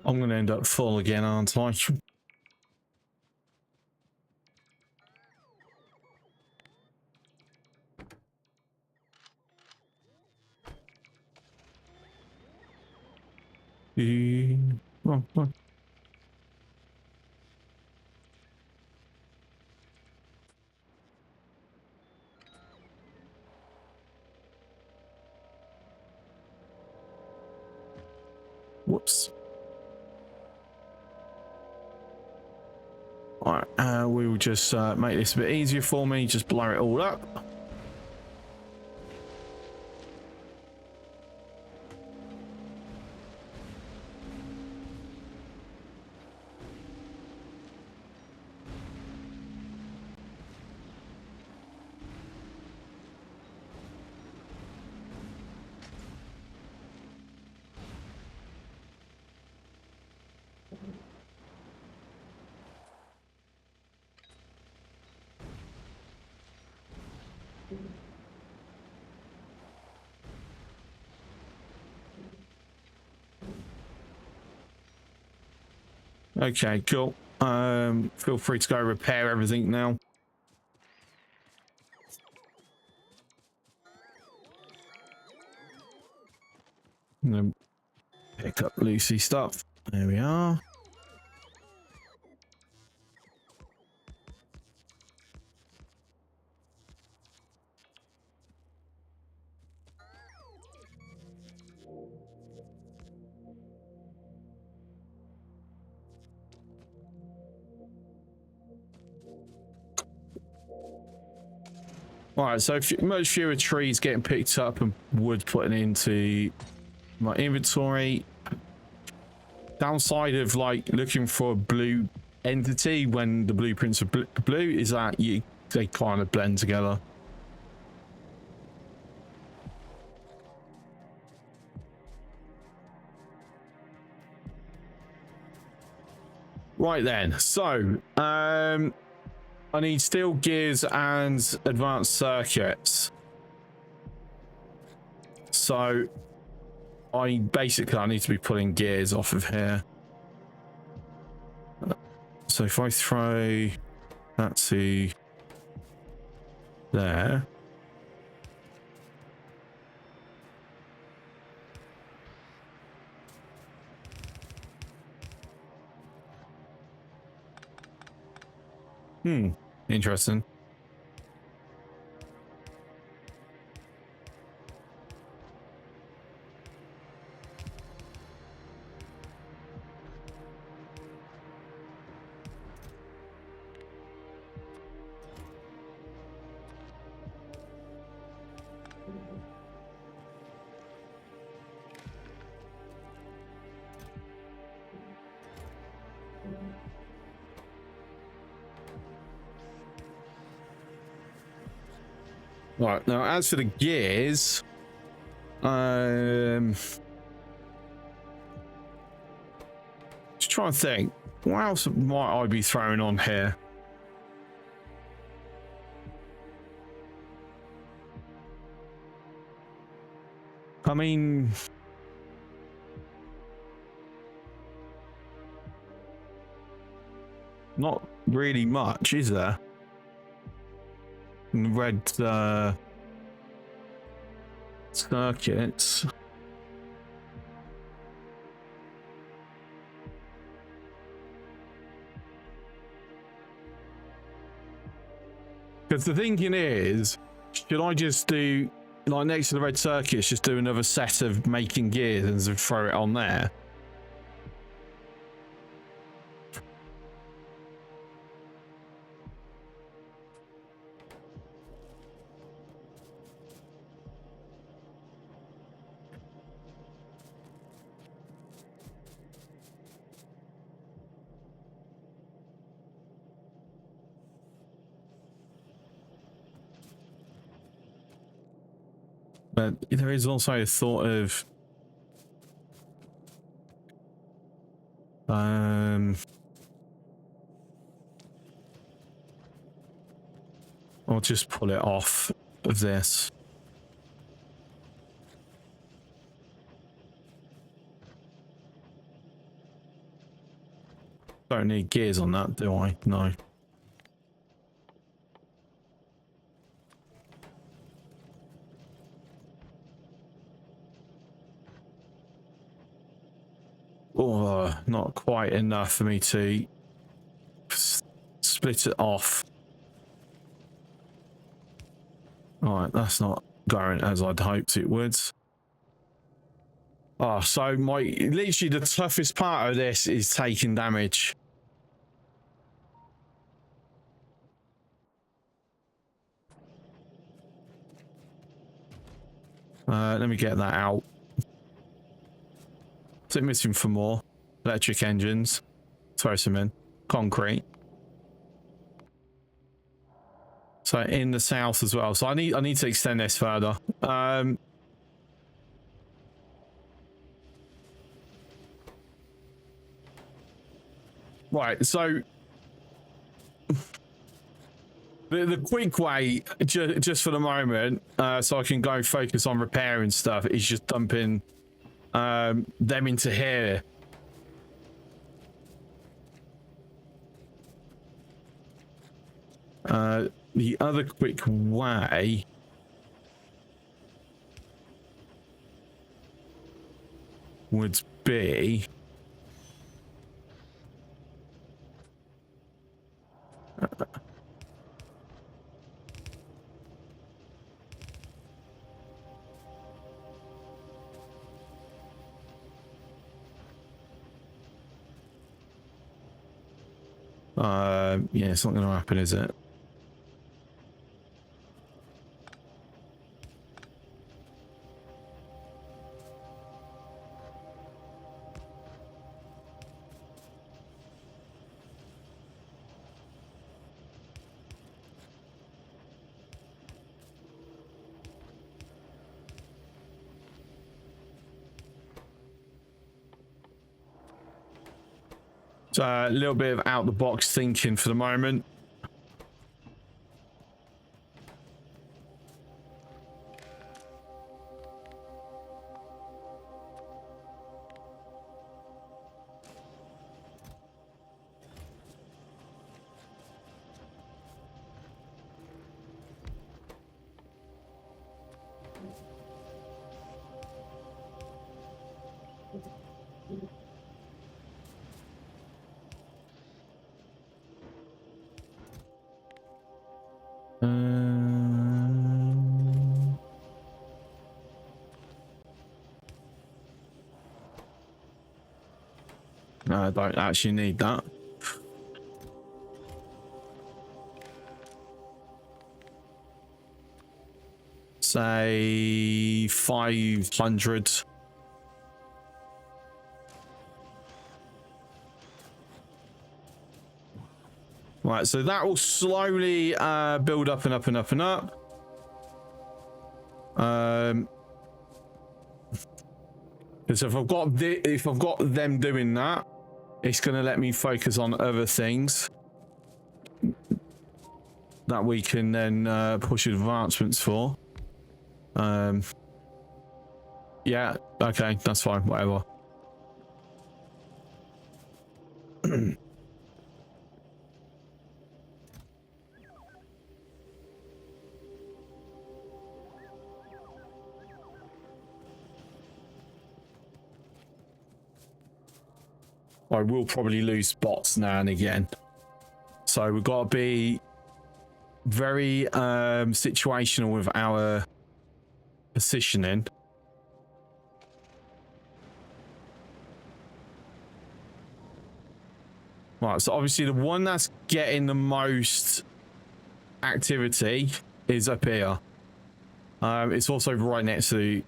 I'm going to end up full again, aren't I? Oh. Whoops. All right, we will just make this a bit easier for me. Just blow it all up. Okay, cool. Feel free to go repair everything now. And then pick up Lucy stuff. There we are. All right, so much fewer trees getting picked up and wood putting into my inventory. Downside of like looking for a blue entity when the blueprints are blue is that they kind of blend together. Right then, so I need steel gears and advanced circuits. So I need to be pulling gears off of here. So if I throw that to there. Interesting. Right, now as for the gears, just trying to think, what else might I be throwing on here? I mean, not really much, is there? Red circuits. Because the thinking is, should I just do, like next to the red circuits, just do another set of making gears and then throw it on there? But there is also a thought of I'll just pull it off of this. Don't need gears on that, do I? No. Oh, not quite enough for me to split it off. All right, that's not going as I'd hoped it would. Oh, so literally the toughest part of this is taking damage. Let me get that out. Is it missing for more? Electric engines. Throw some in. Concrete. So in the south as well. So I need to extend this further. Right, so the quick way, just for the moment, so I can go focus on repairing stuff, is just dumping them into here. The other quick way would be yeah, it's not going to happen, is it? So a little bit of out the box thinking for the moment. No, I don't actually need that. Say 500. Right, so that will slowly build up and up and up and up. Because if I've got them doing that, it's going to let me focus on other things that we can then push advancements for. Yeah, okay, that's fine, whatever. I will probably lose spots now and again. So we've got to be very situational with our positioning. Right, so obviously the one that's getting the most activity is up here. It's also right next to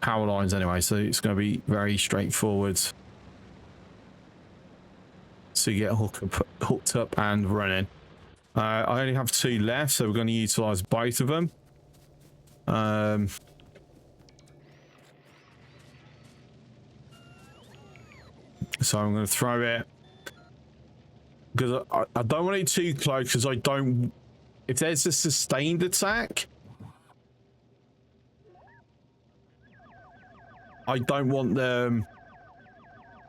power lines anyway, so it's going to be very straightforward to get hooked up and running. I only have 2 left, so we're going to utilize both of them. So I'm going to throw it because I don't want it too close, because I don't. If there's a sustained attack, I don't want them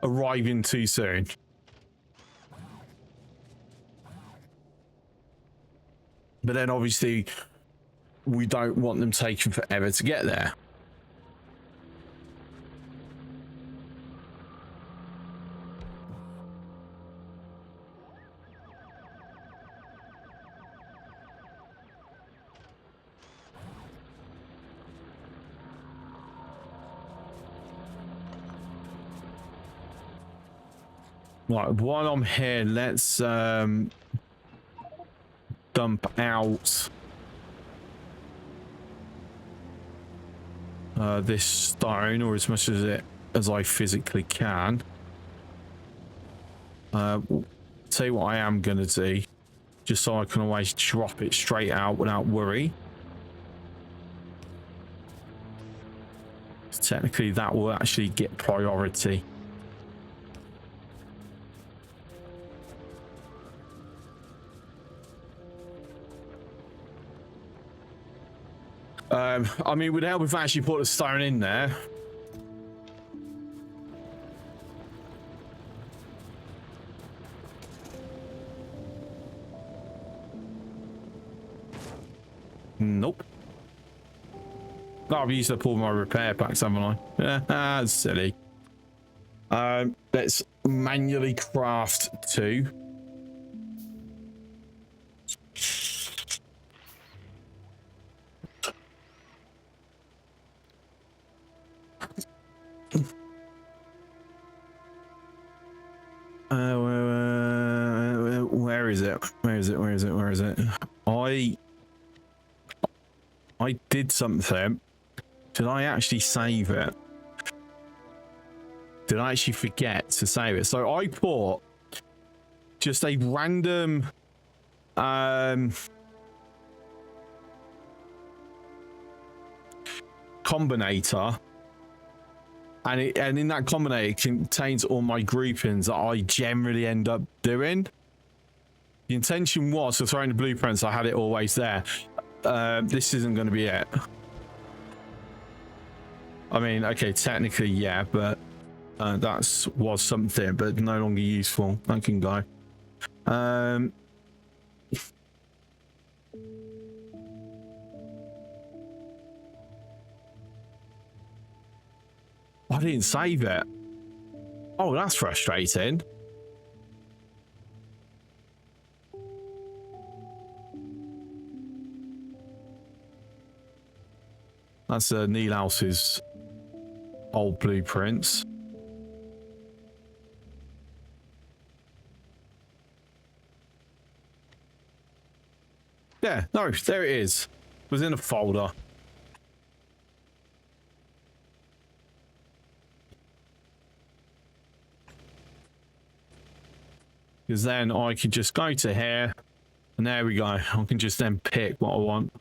arriving too soon. But then obviously we don't want them taking forever to get there. Right, while I'm here, let's dump out this stone, or as much as I physically can. Tell you what I am gonna do, just so I can always drop it straight out without worry. Technically that will actually get priority. I mean, it would help if I actually put a stone in there. Nope. Oh, I've used up all my repair packs, haven't I? Yeah, silly. Let's manually craft 2. Where is it? Where is it? Where is it? Where is it? I did something. Did I actually save it? Did I actually forget to save it? So I put just a random combinator and in that combinator it contains all my groupings that I generally end up doing. The intention was to throw in the blueprints. I had it always there. This isn't going to be it. I mean, okay, technically, yeah, but that was something, but no longer useful. That can go. I didn't save it. Oh, that's frustrating. That's Neil House's old blueprints. Yeah, no, there it is. It was in a folder. Because then I could just go to here, and there we go. I can just then pick what I want.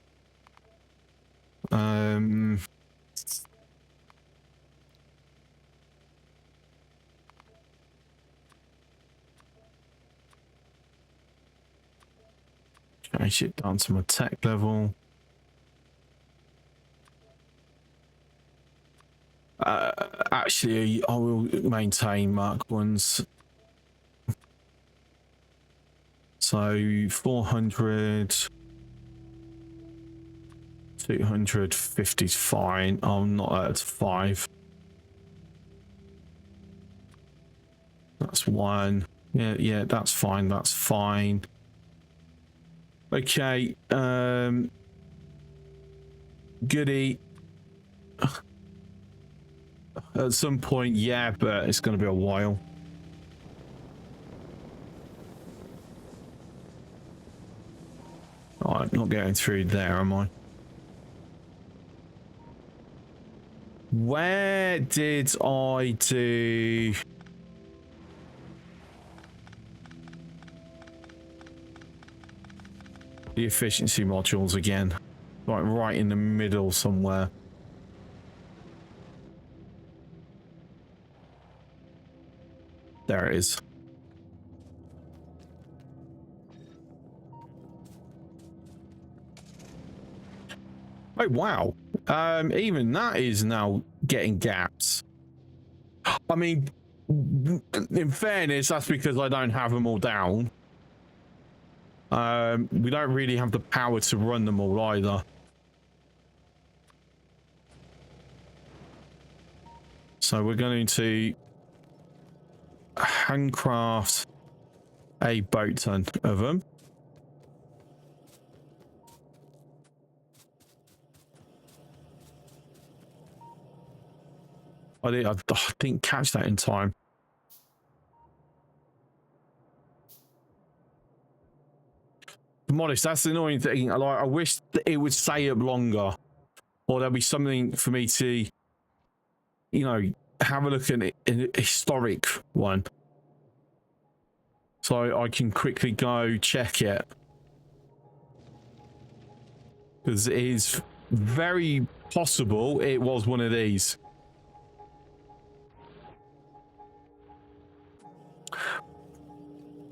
Change it down to my tech level. Actually, I will maintain Mark ones. So 400, 250 is fine. I'm not at 5. That's 1. Yeah, that's fine. That's fine. Okay. Goody. At some point, yeah, but it's going to be a while. Alright, not getting through there, am I? Where did I do... the efficiency modules again? Like right in the middle somewhere. There it is. Oh, wow. Even that is now getting gaps. I mean, in fairness, that's because I don't have them all down. We don't really have the power to run them all either. So we're going to handcraft a boat ton of them. I didn't catch that in time. I'm honest, that's the annoying thing. Like, I wish that it would stay up longer, or there'll be something for me to, you know, have a look at it in a historic one, so I can quickly go check it, because it is very possible it was one of these.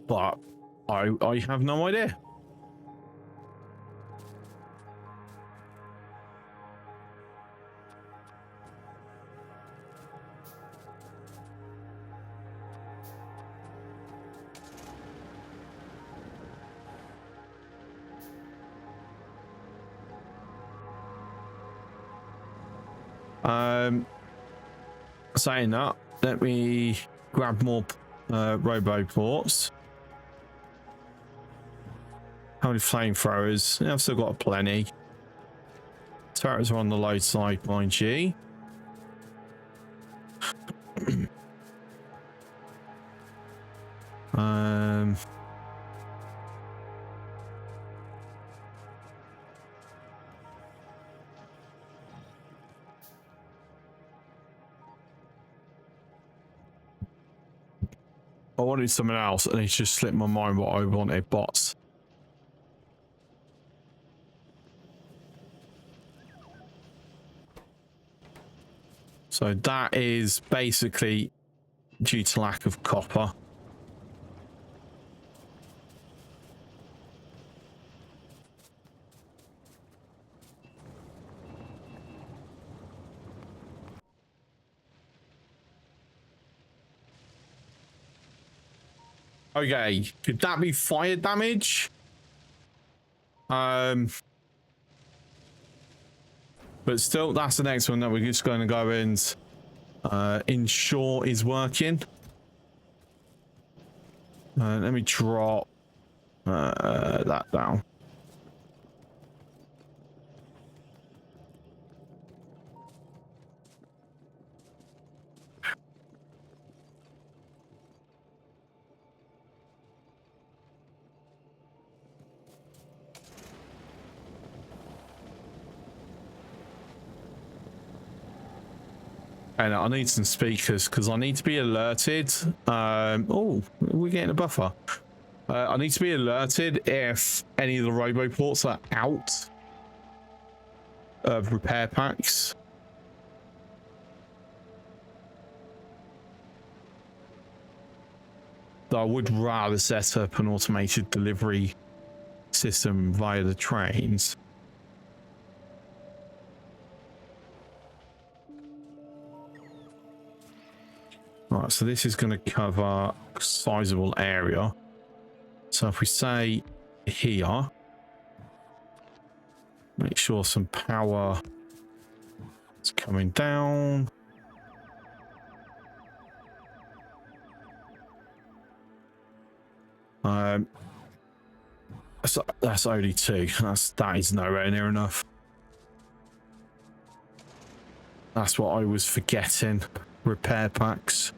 But I have no idea. Saying that, let me grab more robo ports. How many flamethrowers? Yeah, I've still got plenty. Turrets are on the low side, mind you. I wanted something else, and it's just slipped my mind what I wanted. Bots. So that is basically due to lack of copper. Okay, could that be fire damage? But still, that's the next one that we're just going to go and ensure is working. Let me drop that down. And I need some speakers because I need to be alerted. Oh, we're getting a buffer. I need to be alerted if any of the roboports are out of repair packs. Though I would rather set up an automated delivery system via the trains. Right, so this is going to cover a sizable area. So if we say here, make sure some power is coming down. So that's only 2. That is nowhere near enough. That's what I was forgetting. Repair packs.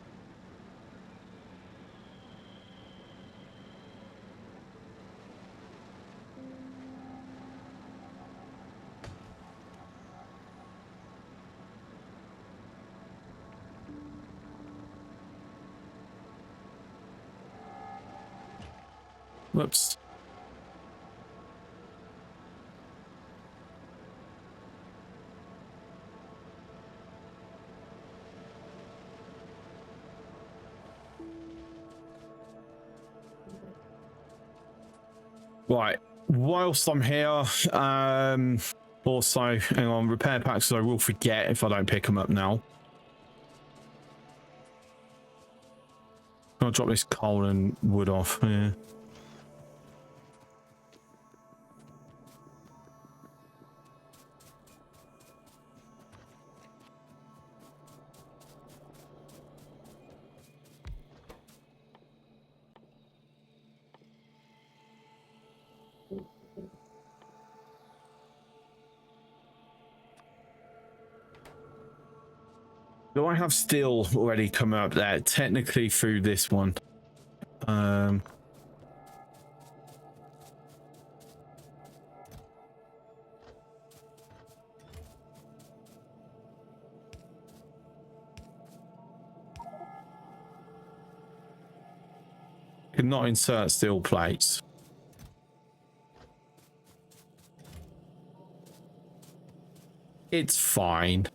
Whoops. Right, whilst I'm here, also, hang on, repair packs, so I will forget if I don't pick them up now. I'll drop this coal and wood off, yeah. Do I have steel already come up there? Technically through this one. Could not insert steel plates. It's fine.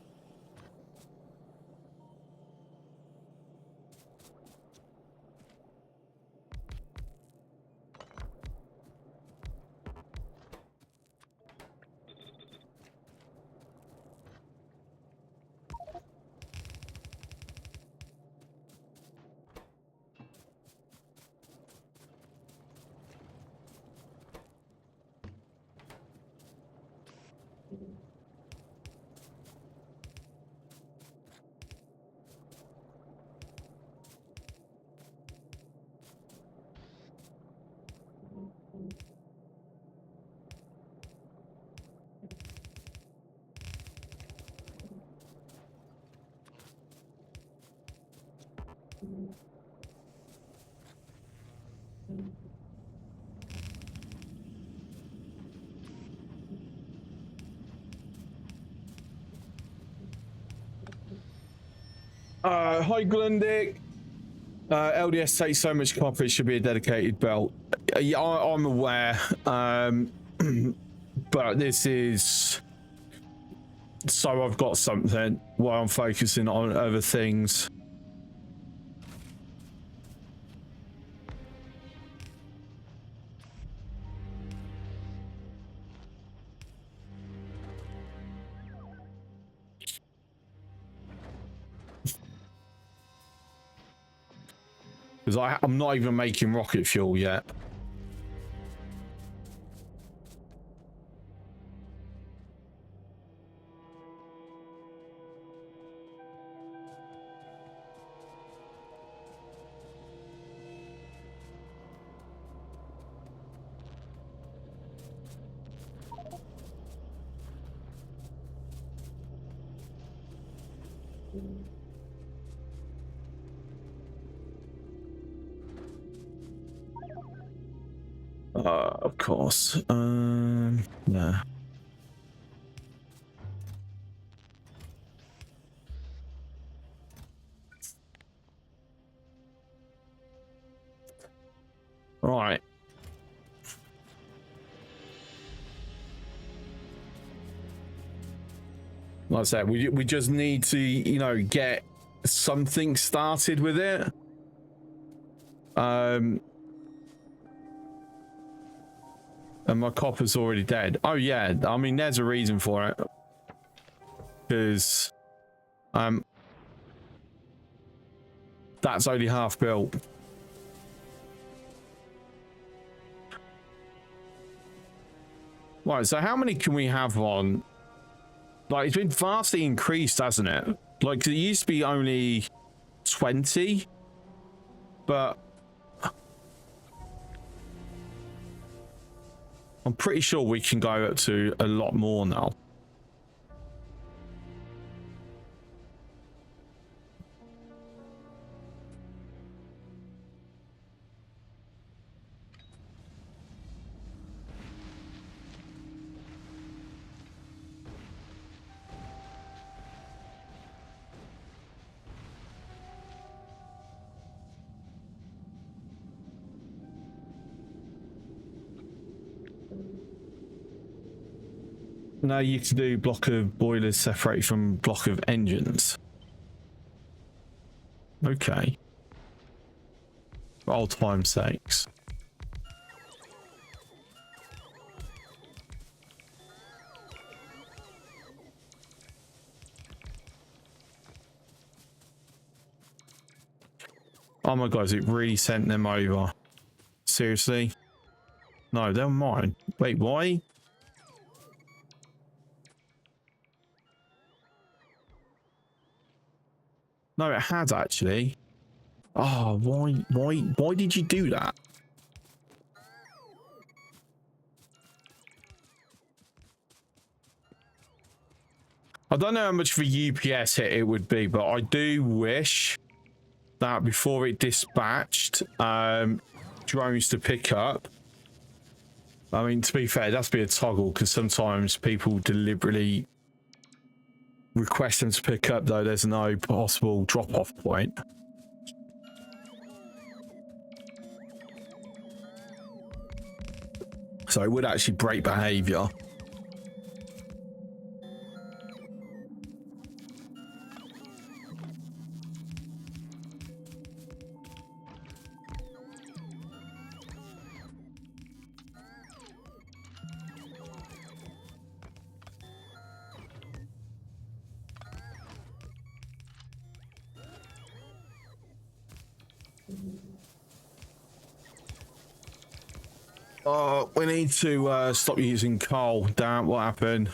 Hi Glundick. LDS takes so much copper it should be a dedicated belt. Yeah, I'm aware. But this is so I've got something while I'm focusing on other things. Because I'm not even making rocket fuel yet. Of course. Yeah. Right. Like I said, we just need to, you know, get something started with it. And my copper's already dead. Oh yeah, I mean, there's a reason for it. Because that's only half built. Right, so how many can we have on? Like, it's been vastly increased, hasn't it? Like, it used to be only 20, but I'm pretty sure we can go up to a lot more now. Now you can do block of boilers separated from block of engines. Okay. For old time's sakes. Oh my god, it really sent them over. Seriously? No, they're mine. Wait, why? No, it had actually. Oh, why did you do that? I don't know how much of a UPS hit it would be, but I do wish that before it dispatched drones to pick up. I mean, to be fair, that's be a toggle because sometimes people deliberately request them to pick up, though there's no possible drop-off point. So it would actually break behavior. Oh, we need to stop using coal. Damn, what happened?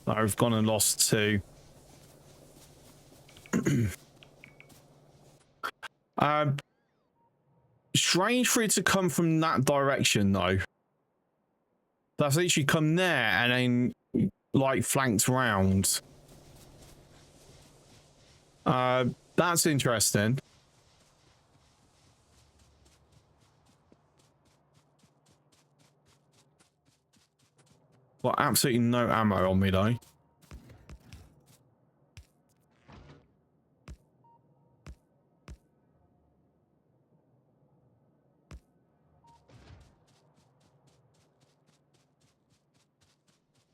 I've gone and lost 2. Strange for it to come from that direction, though. That's literally come there and then, like, flanked round. That's interesting. Well, absolutely no ammo on me, though.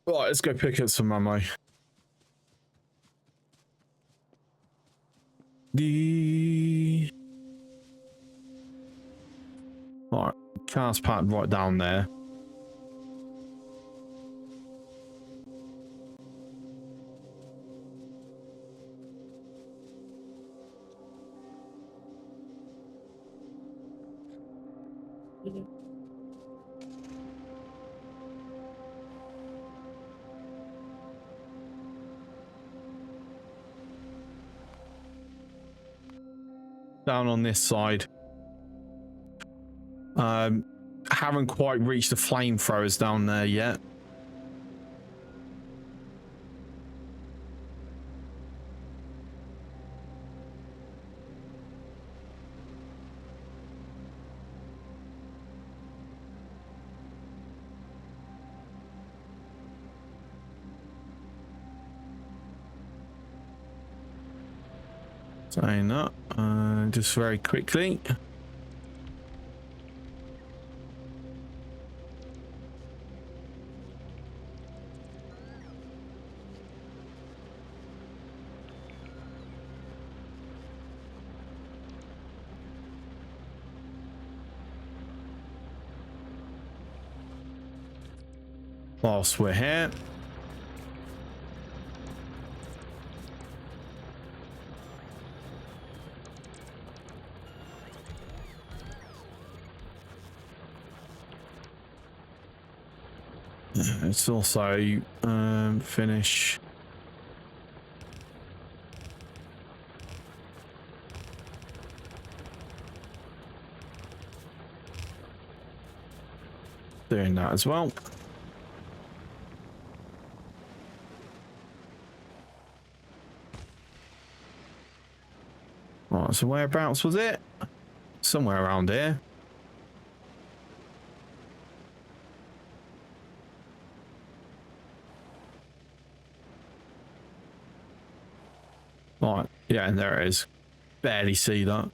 Right, let's go pick up some ammo. Right, car's parked right down there. Down on this side. Haven't quite reached the flamethrowers down there yet. Saying that, just very quickly. Whilst we're here. It's also finish. Doing that as well. Right, so whereabouts was it? Somewhere around here. Right, yeah, and there it is. Barely see that.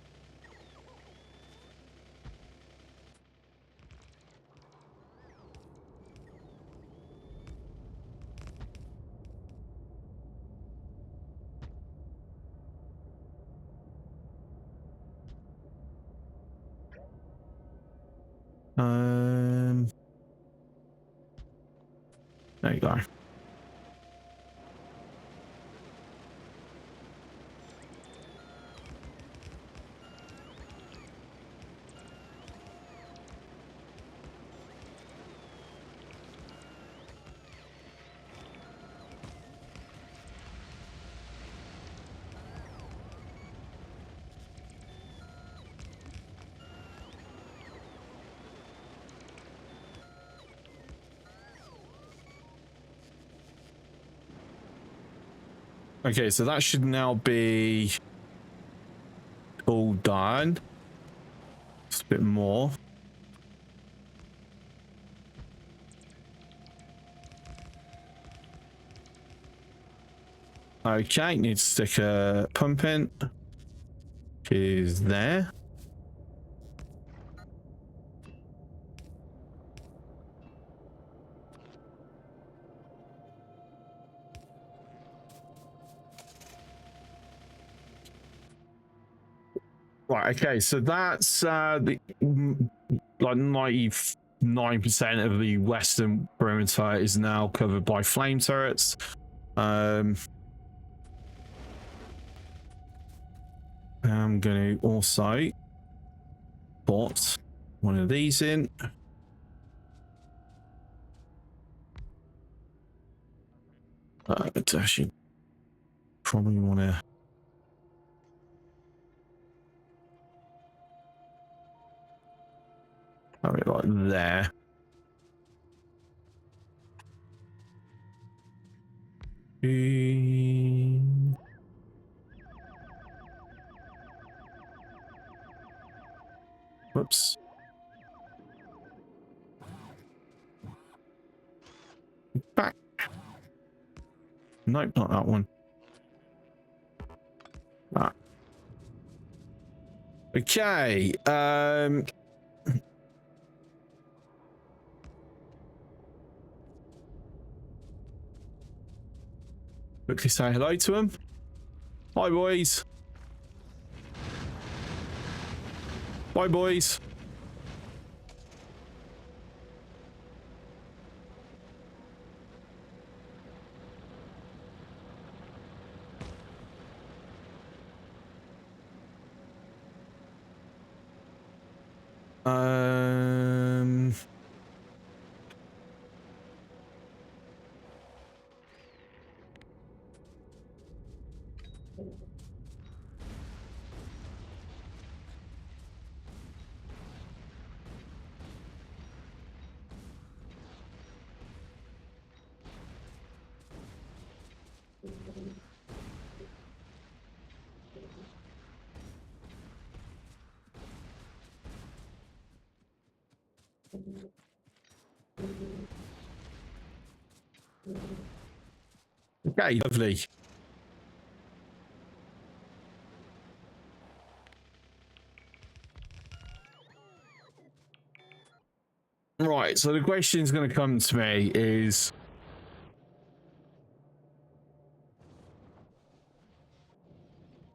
There you go. Okay, so that should now be all done. Just a bit more. Okay, need to stick a pump in. Is there. Right, okay, so that's the like 99% of the western perimeter is now covered by flame turrets. I'm going to also put one of these in. But actually, probably want to have it like there. Whoops. Back. Nope, not that one. Ah. Okay. Quickly say hello to them. Hi, boys. Bye, boys. Um... Okay, lovely. Right, so the question's going to come to me is...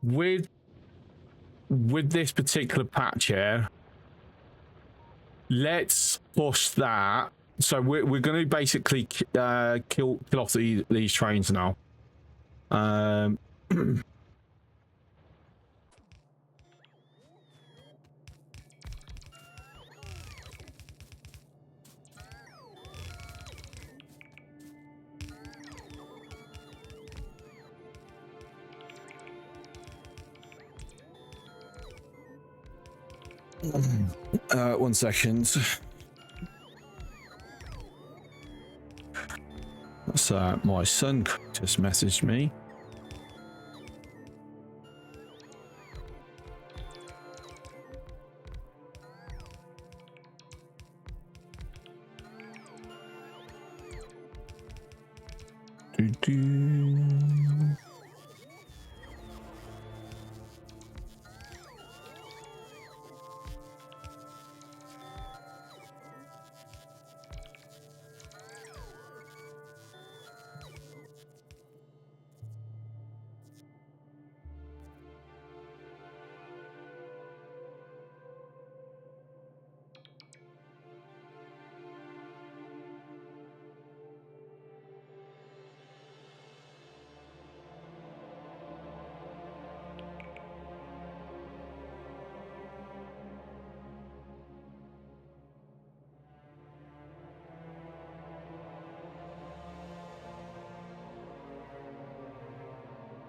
With this particular patch here, let's push that. So we're going to basically kill off these trains now. One second. So my son just messaged me.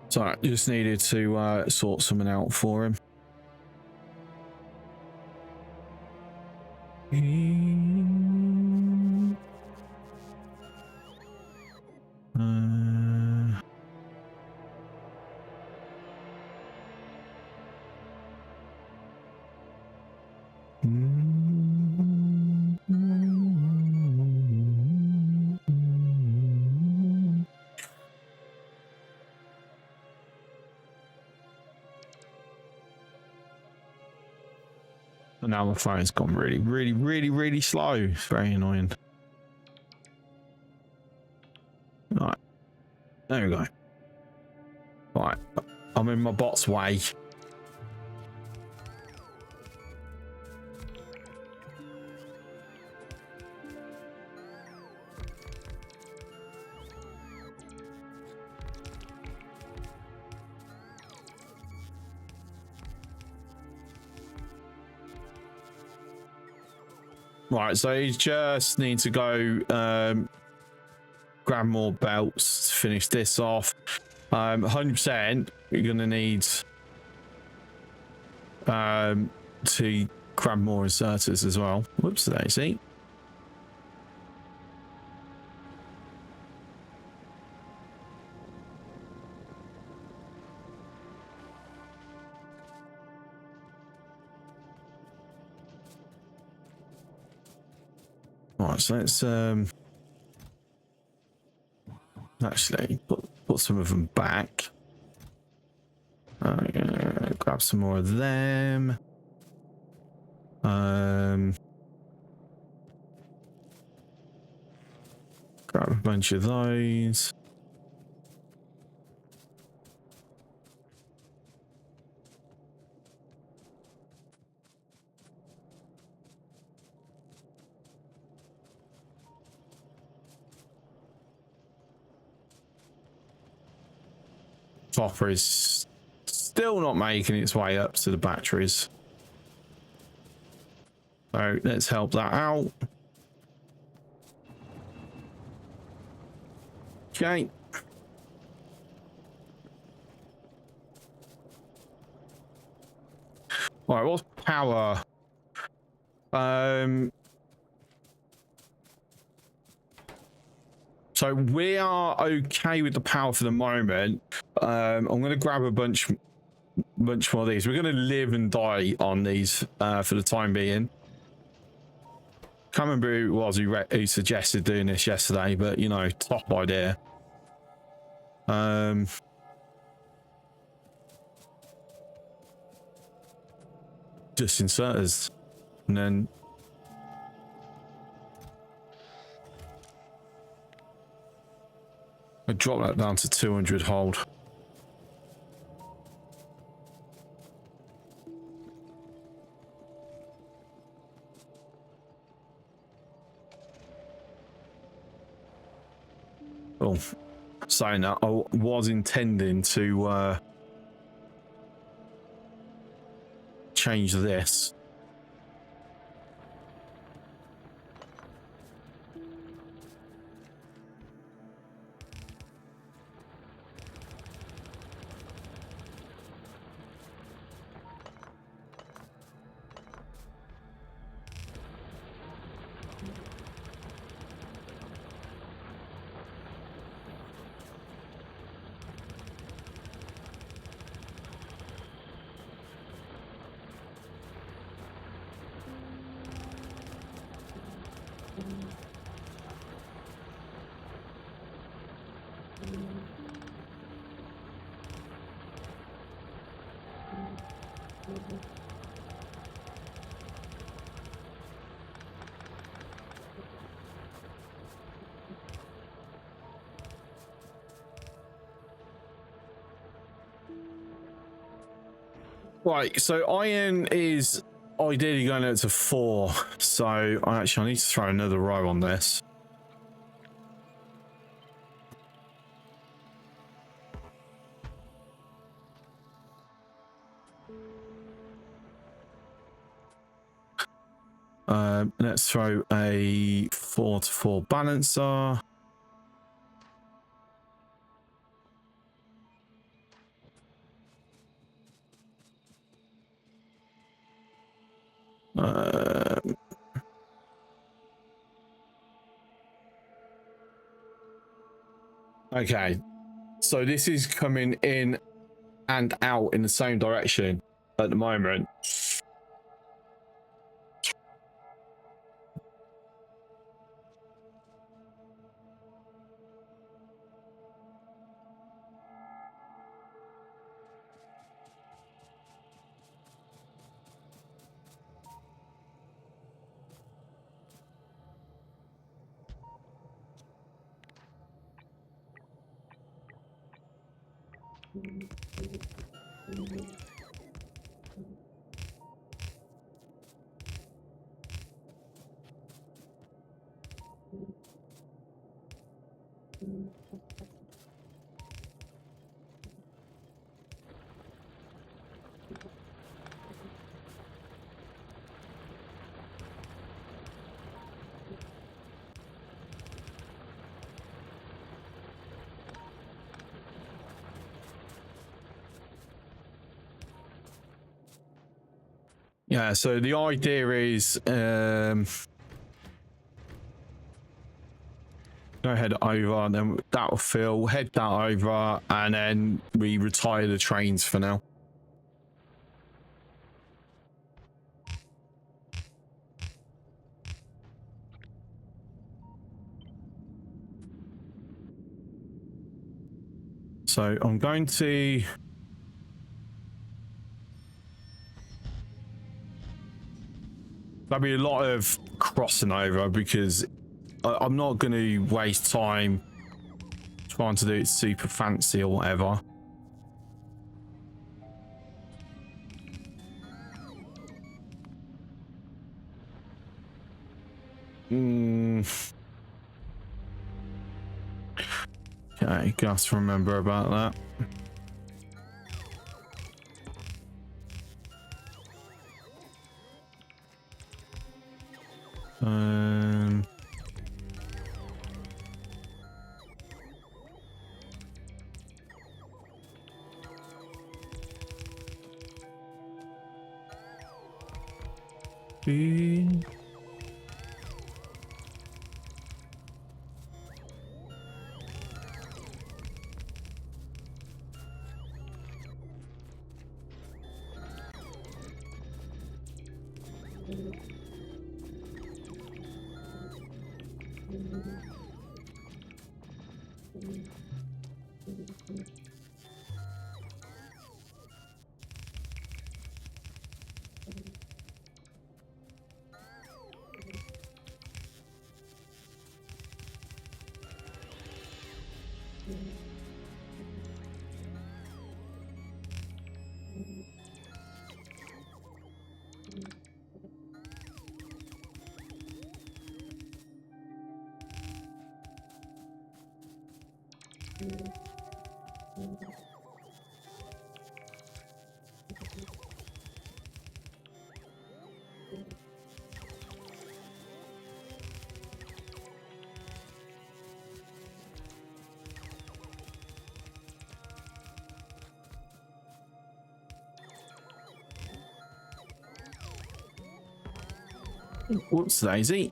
So I just needed to sort something out for him. And now my phone's gone really slow. It's very annoying. Right. There we go. Right. I'm in my bot's way. Right, so you just need to go grab more belts to finish this off. 100% you're gonna need to grab more inserters as well. Whoops, daisy. Right, so let's actually put some of them back. Grab some more of them. Grab a bunch of those. copper is still not making its way up to the batteries. So let's help that out. Okay. All right, what's power? So we are okay with the power for the moment. I'm going to grab a bunch more of these. We're going to live and die on these for the time being. Can't remember who it was who suggested doing this yesterday, but you know, top idea. Just inserters, and then I drop that down to 200 hold. Oh, saying that, I was intending to change this. Right, so iron is ideally going up to 4, so I need to throw another row on this. Let's throw a 4-to-4 balancer. Okay, so this is coming in and out in the same direction at the moment. Yeah, so the idea is go head over, and then that'll fill, head that over, and then we retire the trains for now. So I'm going to there'll be a lot of crossing over because I'm not going to waste time trying to do it super fancy or whatever. Okay, just remember about that. Um, eh, whoops, Daisy.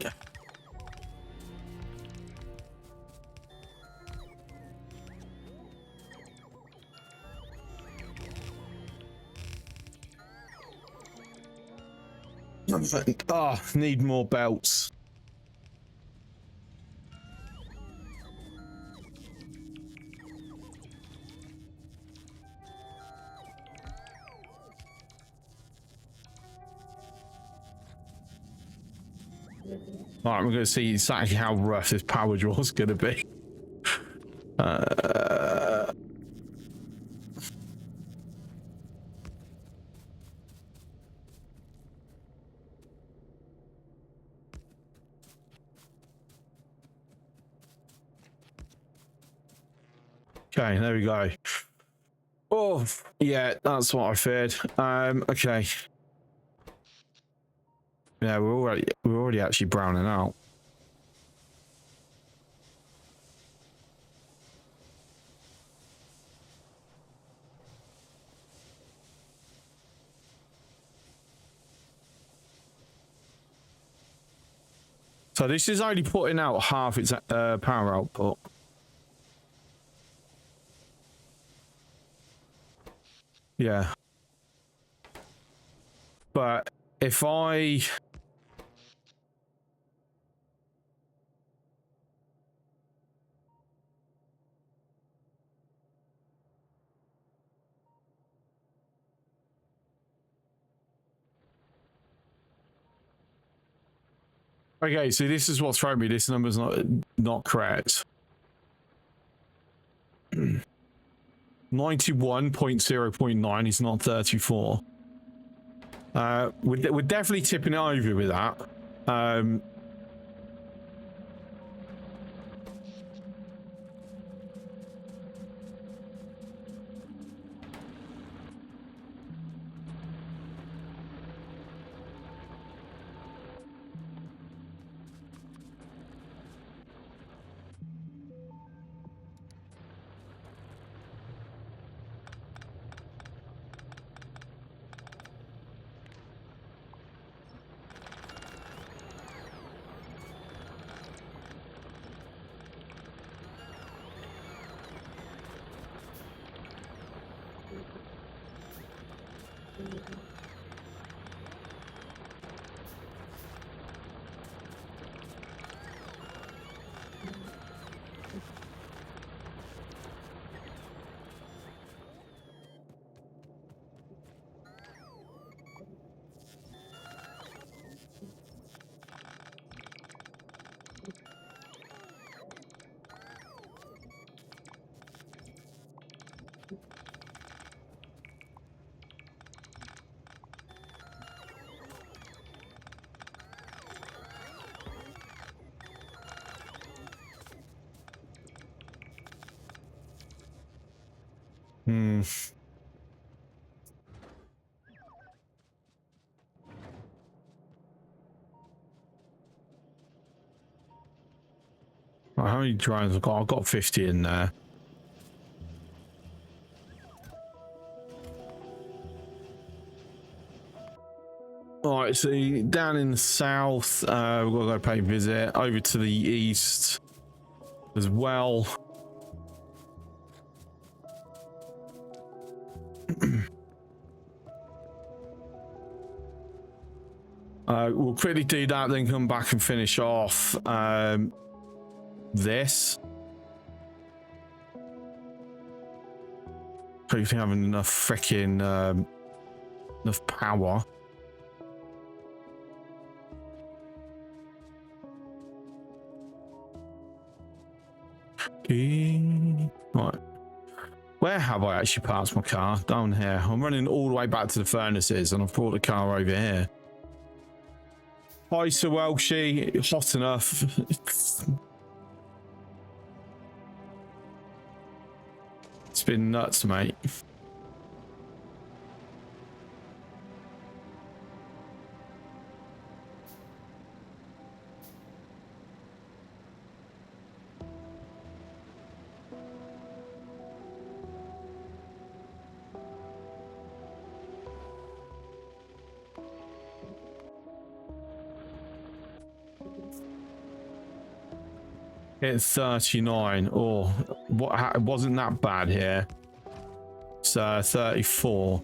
Oh, need more belts. All right, we're going to see exactly how rough this power draw is going to be. Okay, there we go. Oh, yeah, that's what I feared. Okay. Yeah, we're already actually browning out. So this is only putting out half its power output. Yeah. But if I... Okay, so this is what's throwing me. This number's not correct. 91.0.9 is not 34. We're definitely tipping it over with that. Hmm. Right, how many drones I've got? I've got 50 in there. All right, so down in the south, we've got to go pay a visit. Over to the east as well. We'll quickly do that, then come back and finish off this. Hopefully having enough freaking enough power. Right. Where have I actually parked my car? Down here. I'm running all the way back to the furnaces and I've brought the car over here. Hi, Sir Welshie. Hot enough. It's been nuts, mate. It's 39. Oh, what? It wasn't that bad here. It's 34.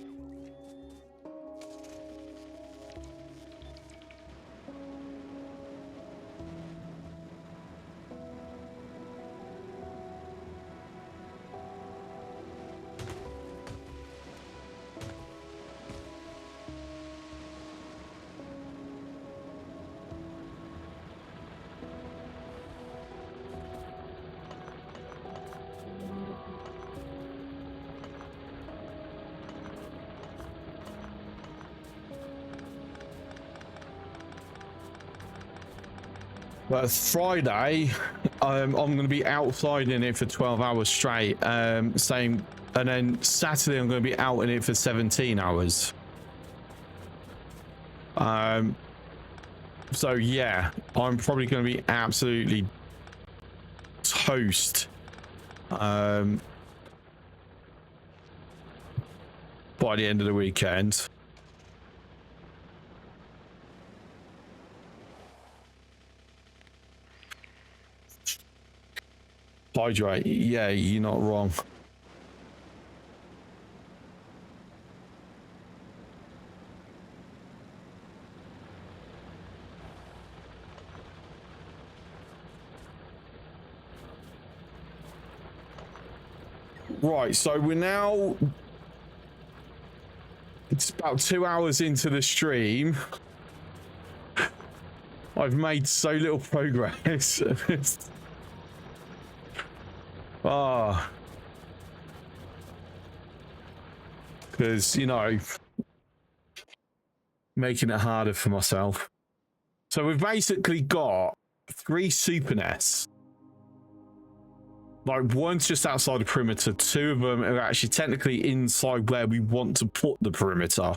But Friday, I'm going to be outside in it for 12 hours straight. Same, and then Saturday I'm going to be out in it for 17 hours. So yeah, I'm probably going to be absolutely toast. By the end of the weekend. Hydrate. Yeah, you're not wrong. Right, so we're now... It's about 2 hours into the stream. I've made so little progress. Ah. Because, you know, making it harder for myself. So we've basically got 3 super nests. Like, one's just outside the perimeter. 2 of them are actually technically inside where we want to put the perimeter.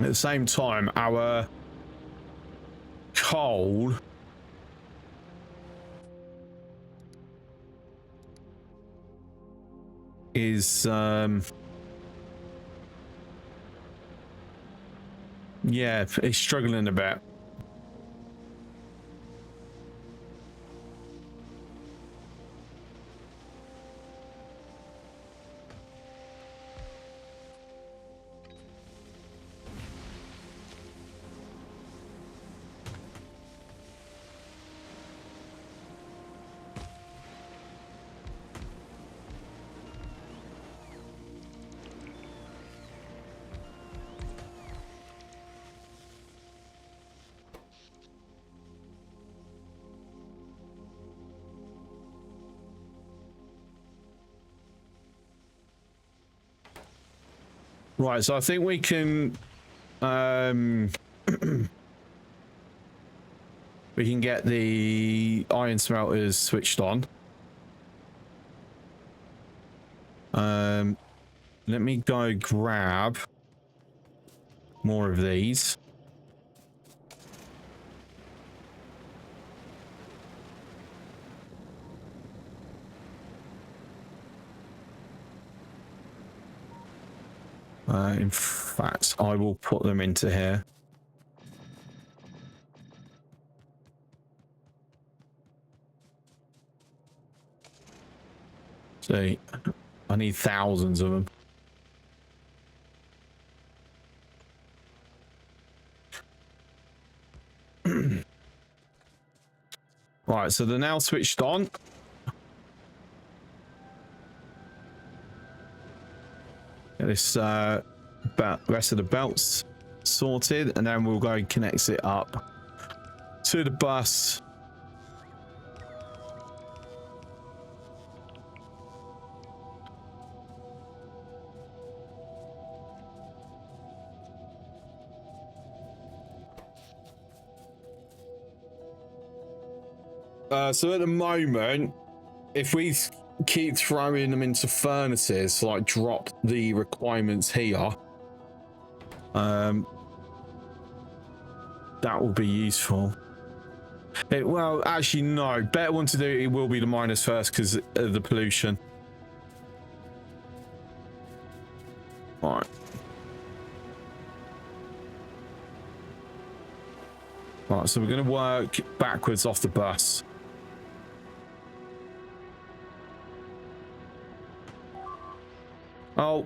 At the same time, our coal is yeah, it's struggling a bit. Right, so I think we can we can get the iron smelters switched on. Let me go grab more of these. In fact, I will put them into here. See, I need thousands of them. Right, so they're now switched on. Get this rest of the belts sorted, and then we'll go and connect it up to the bus. So at the moment, if we keep throwing them into furnaces, like drop the requirements here, that will be useful. Well, actually, no. Better one to do, it will be the miners first because of the pollution. All right. Right, so we're going to work backwards off the bus. Oh.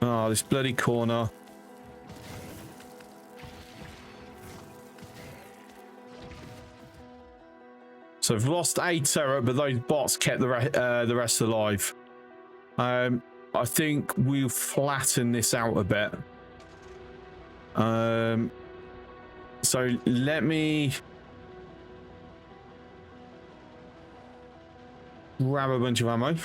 Oh, this bloody corner. So we've lost a turret, but those bots kept the rest alive. I think we'll flatten this out a bit. So let me grab a bunch of ammo.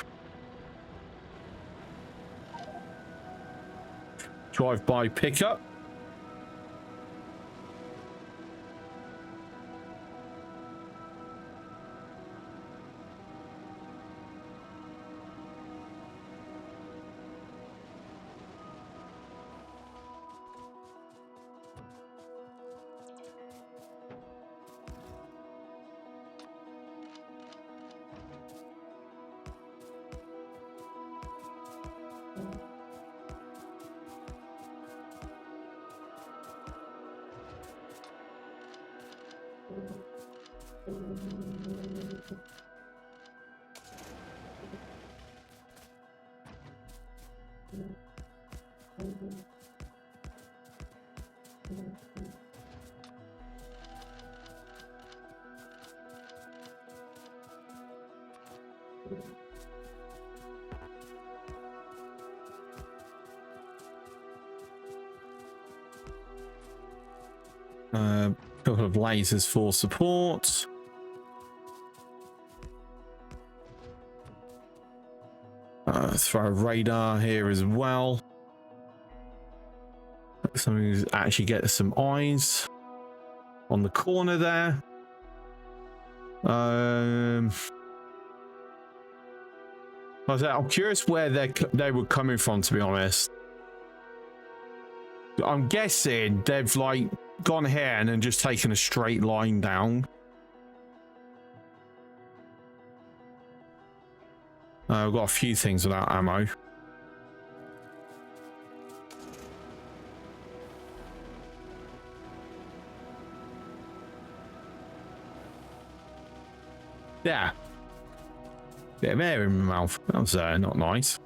Drive by pickup. Couple of lasers for support. Throw a radar here as well. Something to actually get some eyes on the corner there. I'm curious where they were coming from, to be honest. I'm guessing they've like gone here and then just taken a straight line down. I've got a few things without ammo. Yeah. Bit of air in my mouth. That was not nice.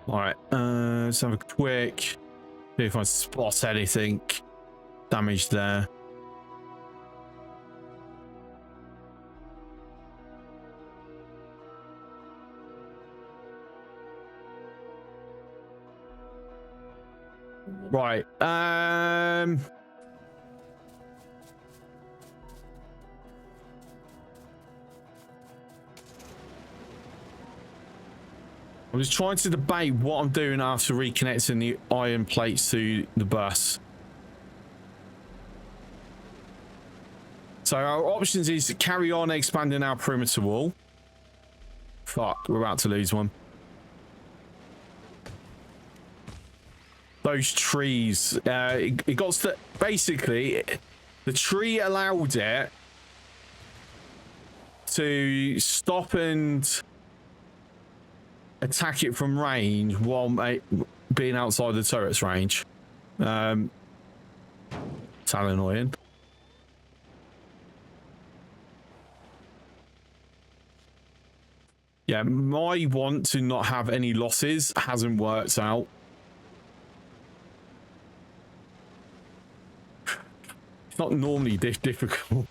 Alright, let's have a quick see if I spot anything damaged there. Right, I was trying to debate what I'm doing after reconnecting the iron plates to the bus. So our options is to carry on expanding our perimeter wall. Fuck, we're about to lose one. Those trees, it got to, basically, the tree allowed it to stop and attack it from range while being outside the turret's range. It's annoying. Yeah, my want to not have any losses hasn't worked out. It's not normally this difficult.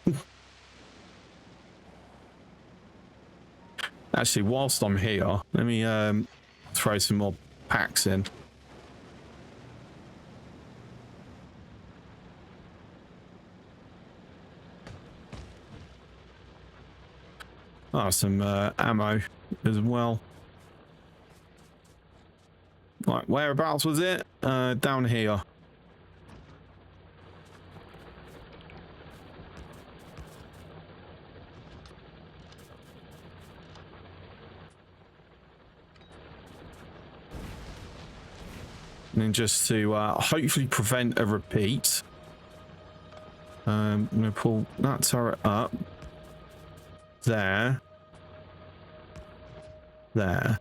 Actually, whilst I'm here, let me throw some more packs in. Oh, some ammo as well. Right, whereabouts was it? Down here. And then just to hopefully prevent a repeat, I'm going to pull that turret up. There. There.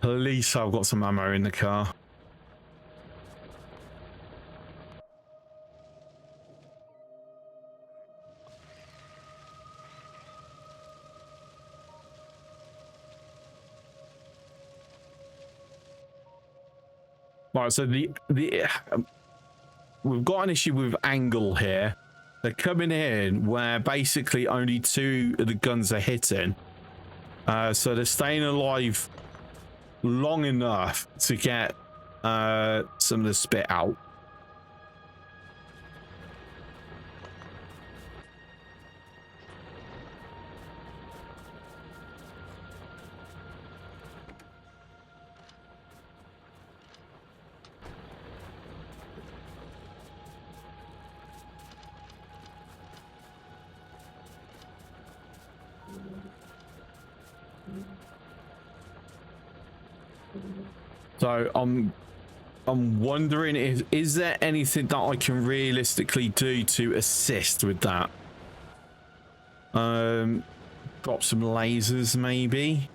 At least I've got some ammo in the car. Right, so we've got an issue with angle here. They're coming in where basically only 2 of the guns are hitting. So they're staying alive long enough to get some of the spit out. So I'm wondering, is there anything that I can realistically do to assist with that? Drop some lasers maybe.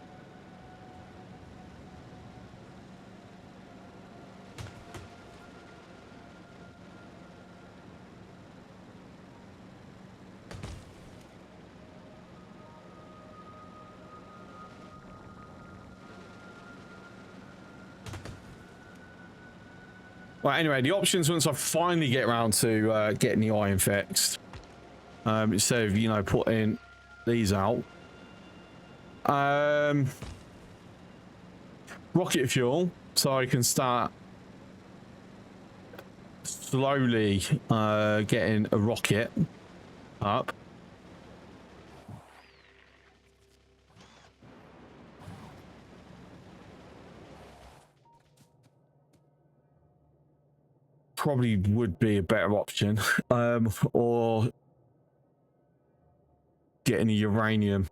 Well, anyway, the options once I finally get around to getting the iron fixed, instead of, you know, putting these out. Rocket fuel, so I can start slowly getting a rocket up. Probably would be a better option, or getting the uranium,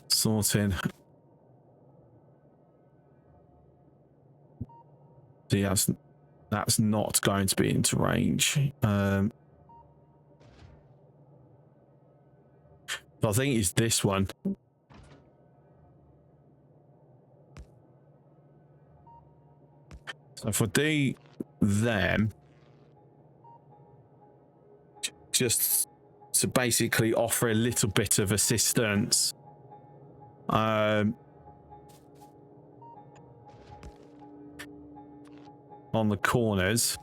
sorting. See, that's not going to be into range. I think it's this one. So if I do them, just to basically offer a little bit of assistance, on the corners.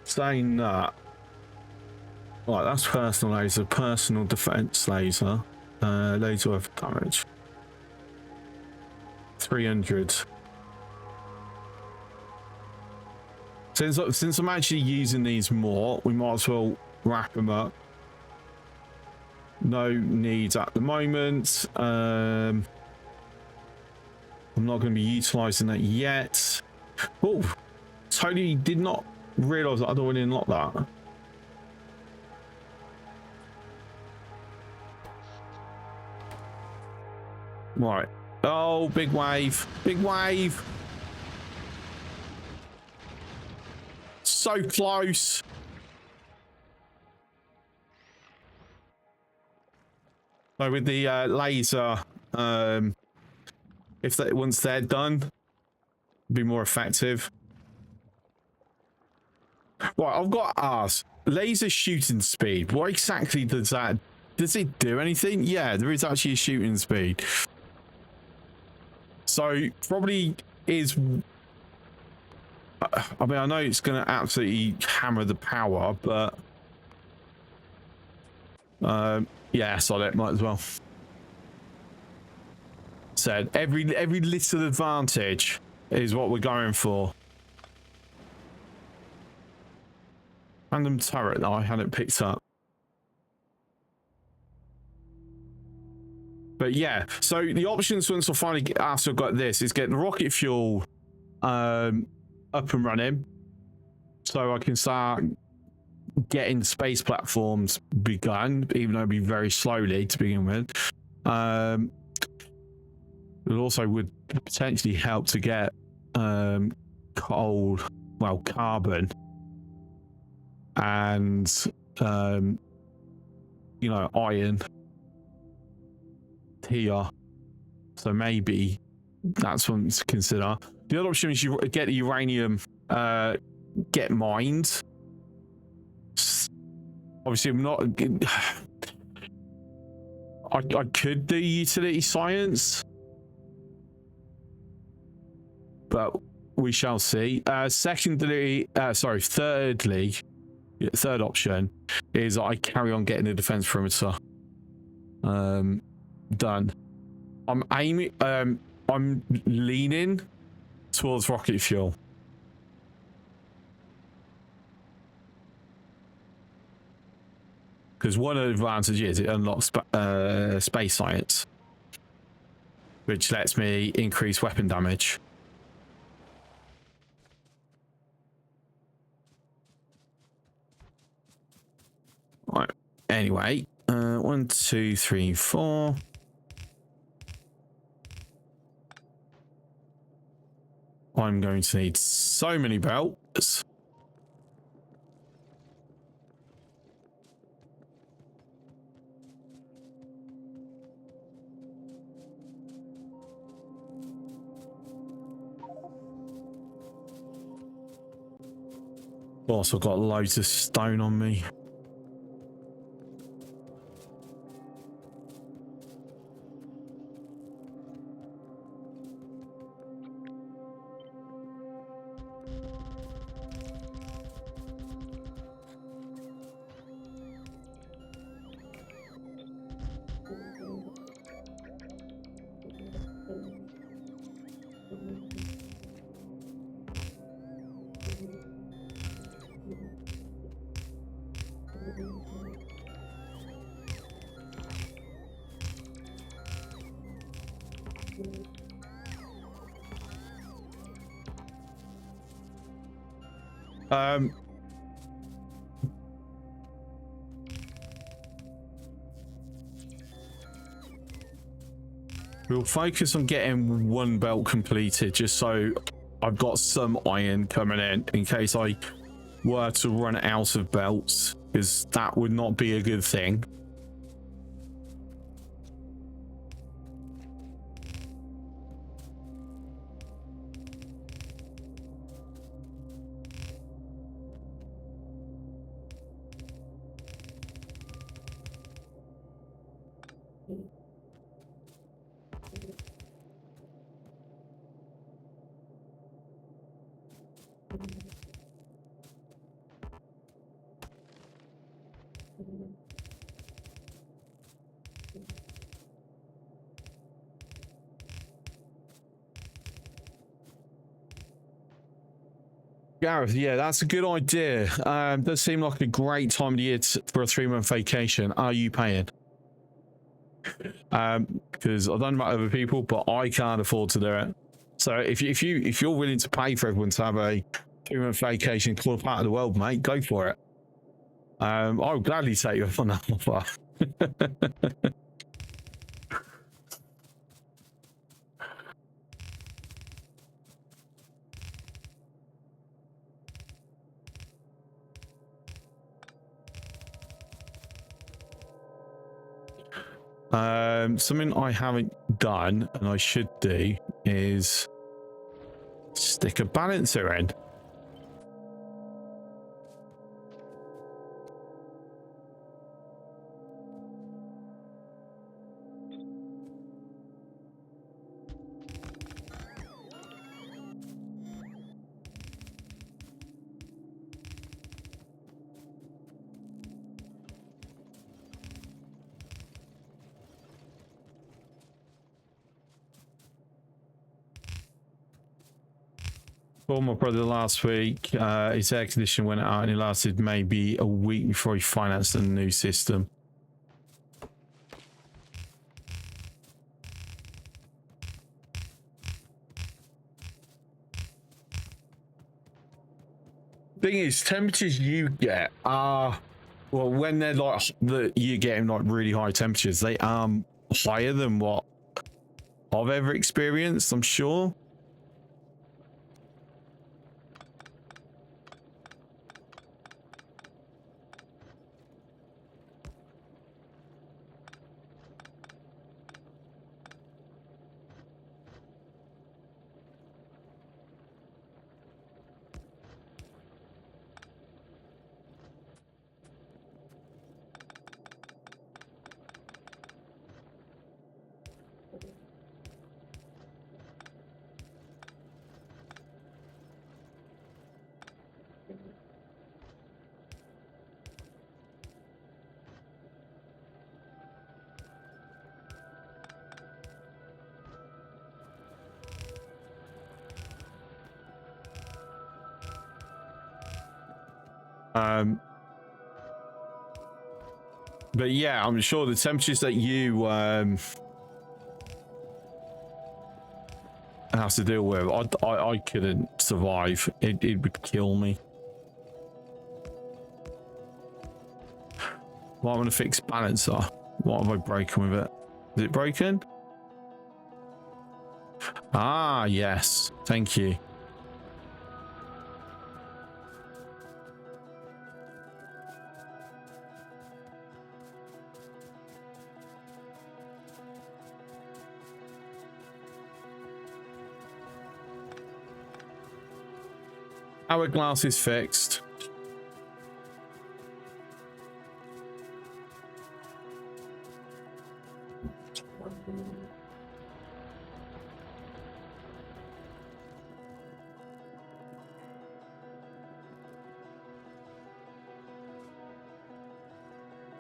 Saying that, right, that's personal laser, personal defense laser. Laser worth damage 300. Since I'm actually using these more, we might as well wrap them up. No needs at the moment. I'm not going to be utilizing that yet. Oh, totally did not realize that I'd already unlocked that. Right. Oh, big wave. Big wave. So close. So with the laser, if that once they're done, be more effective. Right, I've got to ask. Laser shooting speed. What exactly does that? Does it do anything? Yeah, there is actually a shooting speed. So probably is. I mean, I know it's going to absolutely hammer the power, but yeah, solid it might as well. Said every little advantage is what we're going for. Random turret that I hadn't picked up. But yeah, so the options once I finally get after I've got this is get the rocket fuel up and running, so I can start getting space platforms begun, even though it'll be very slowly to begin with. It also would potentially help to get carbon and you know, iron here, so maybe that's something to consider. The other option is you get the uranium, get mined. Obviously I'm not I could do utility science, but we shall see. Thirdly, third option is I carry on getting the defense perimeter done. I'm leaning towards rocket fuel. Because one of the advantages is it unlocks space science, which lets me increase weapon damage. Right. Anyway, 1, 2, 3, 4. I'm going to need so many belts. Also got loads of stone on me. We'll focus on getting one belt completed, just so I've got some iron coming in case I were to run out of belts, because that would not be a good thing. Gareth, yeah, that's a good idea. Does seem like a great time of the year for a 3-month vacation. Are you paying? because I don't know about other people, but I can't afford to do it. So if you're willing to pay for everyone to have a 2-month vacation, explore part of the world, mate, go for it. I would gladly take you up on that offer. Something I haven't done and I should do is stick a balancer in. For my brother last week, his air conditioner went out and it lasted maybe a week before he financed a new system. Thing is, temperatures you get are, well, when they're like you're getting like really high temperatures, they are higher than what I've ever experienced, I'm sure. But yeah, I'm sure the temperatures that you have to deal with, I couldn't survive. It would kill me. Well, I'm going to fix balancer. What have I broken with it? Is it broken? Ah, yes. Thank you. Hourglass is fixed.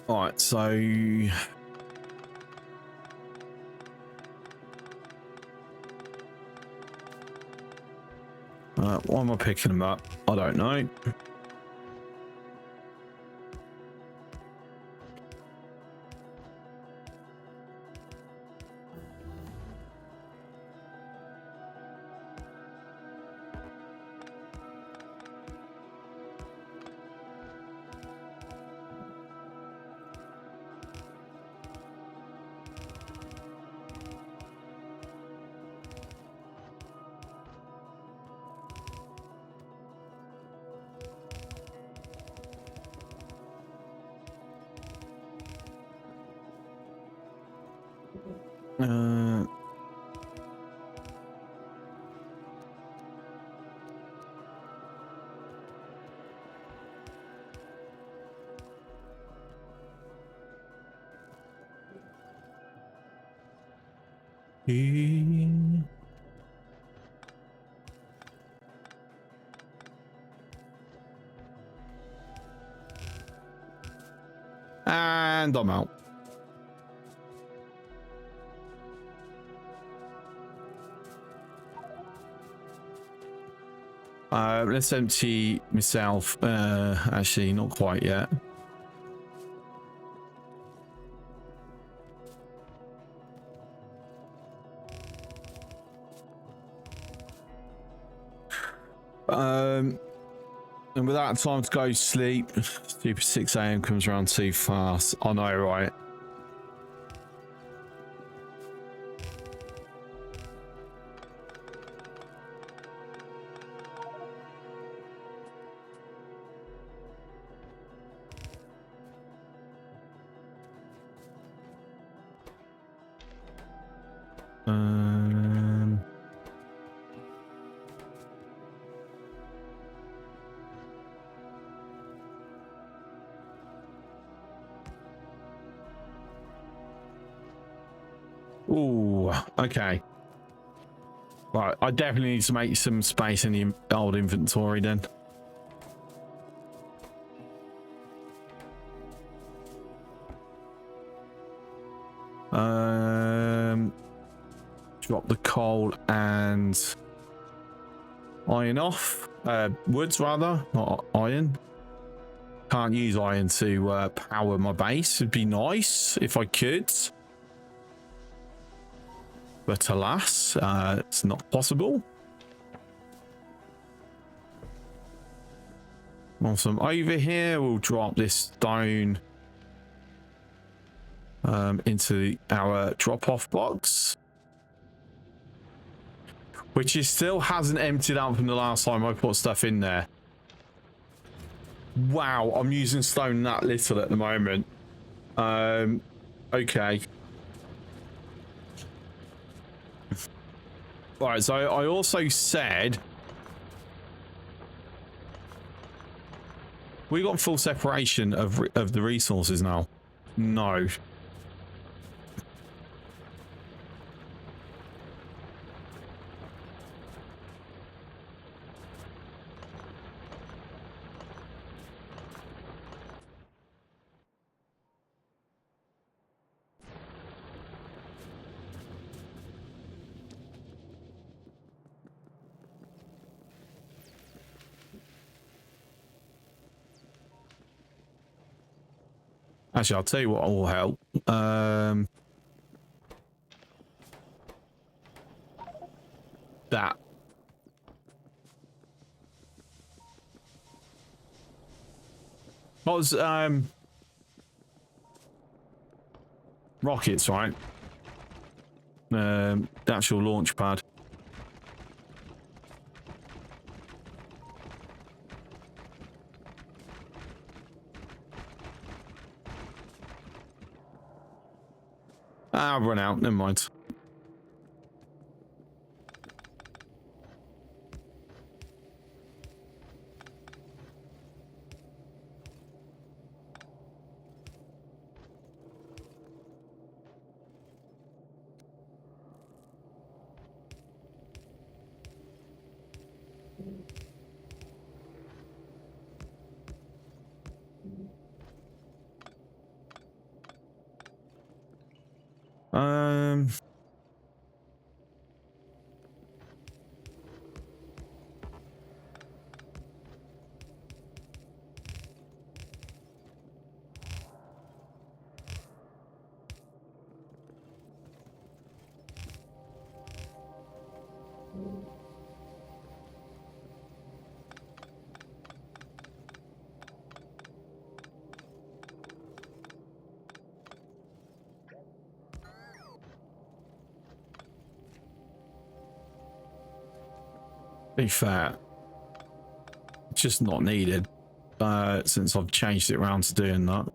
All right, so why am I picking them up? I don't know. And I'm out. Let's empty myself. Actually, not quite yet. And without time to go to sleep, stupid 6 a.m. comes around too fast. I know, right? Um, Ooh, okay. Right, I definitely need to make some space in the old inventory then. Drop the coal and iron off. Woods rather, not iron. Can't use iron to power my base. It'd be nice if I could. But alas, it's not possible. Awesome. Over here, we'll drop this stone into our drop-off box, which is still hasn't emptied out from the last time I put stuff in there. Wow, I'm using stone that little at the moment. Okay. Right, so I also said we got full separation of the resources now. No. Actually, I'll tell you what will help. That. What was, rockets, right? The actual launch pad. I've run out, never mind. Be fair, it's just not needed since I've changed it around to doing that.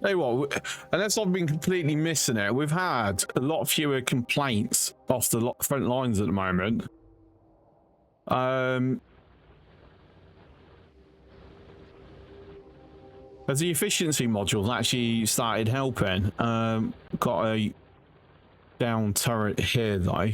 Hey, what? Unless I've been completely missing it, we've had a lot fewer complaints off the front lines at the moment. Has the efficiency module actually started helping? Got a down turret here though.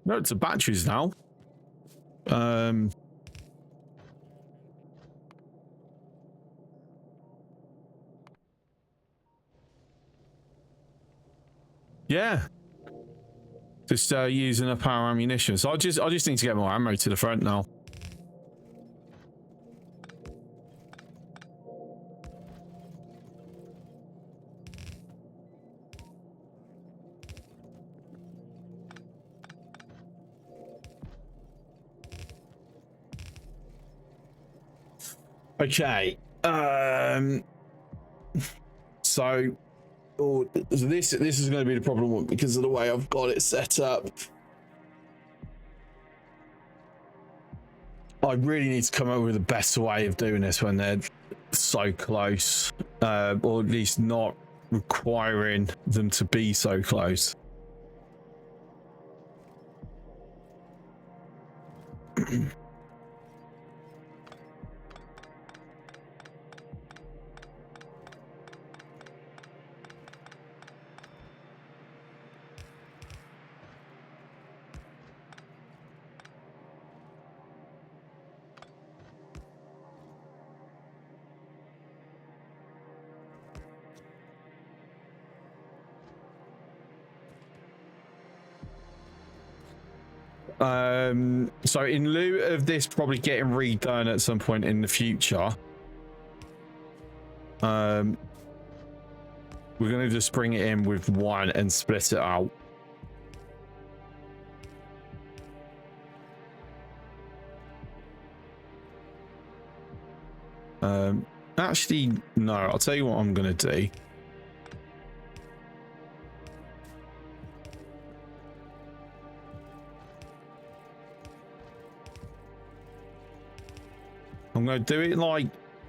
No, it's the batteries now. Yeah. Just using a power ammunition. So I just need to get more ammo to the front now. Okay. So this is going to be the problem because of the way I've got it set up. I really need to come up with a better way of doing this when they're so close, or at least not requiring them to be so close. So in lieu of this probably getting redone at some point in the future, we're going to just bring it in with one and split it out. Actually, no, I'll tell you what I'm going to do. I'm going to do it like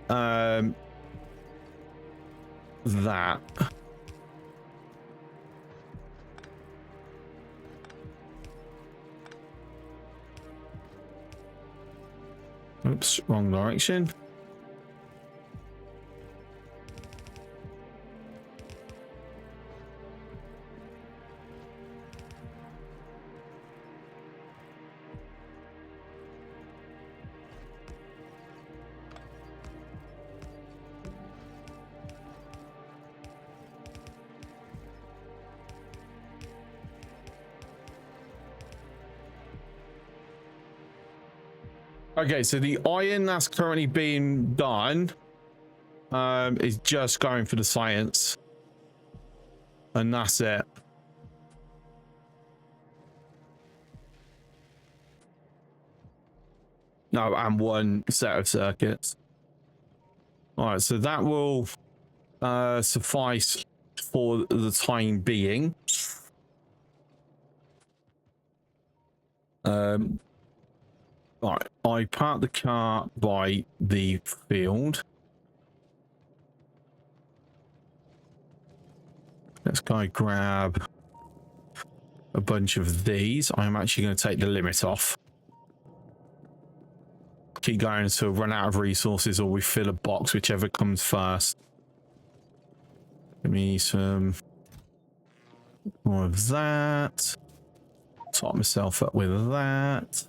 that. Oops, wrong direction. Okay, so the iron that's currently being done is just going for the science, and that's it. No, and one set of circuits. All right, so that will suffice for the time being. All right, I parked the car by the field. Let's go grab a bunch of these. I'm actually going to take the limit off. Keep going until we run out of resources or we fill a box, whichever comes first. Give me some more of that. Top myself up with that.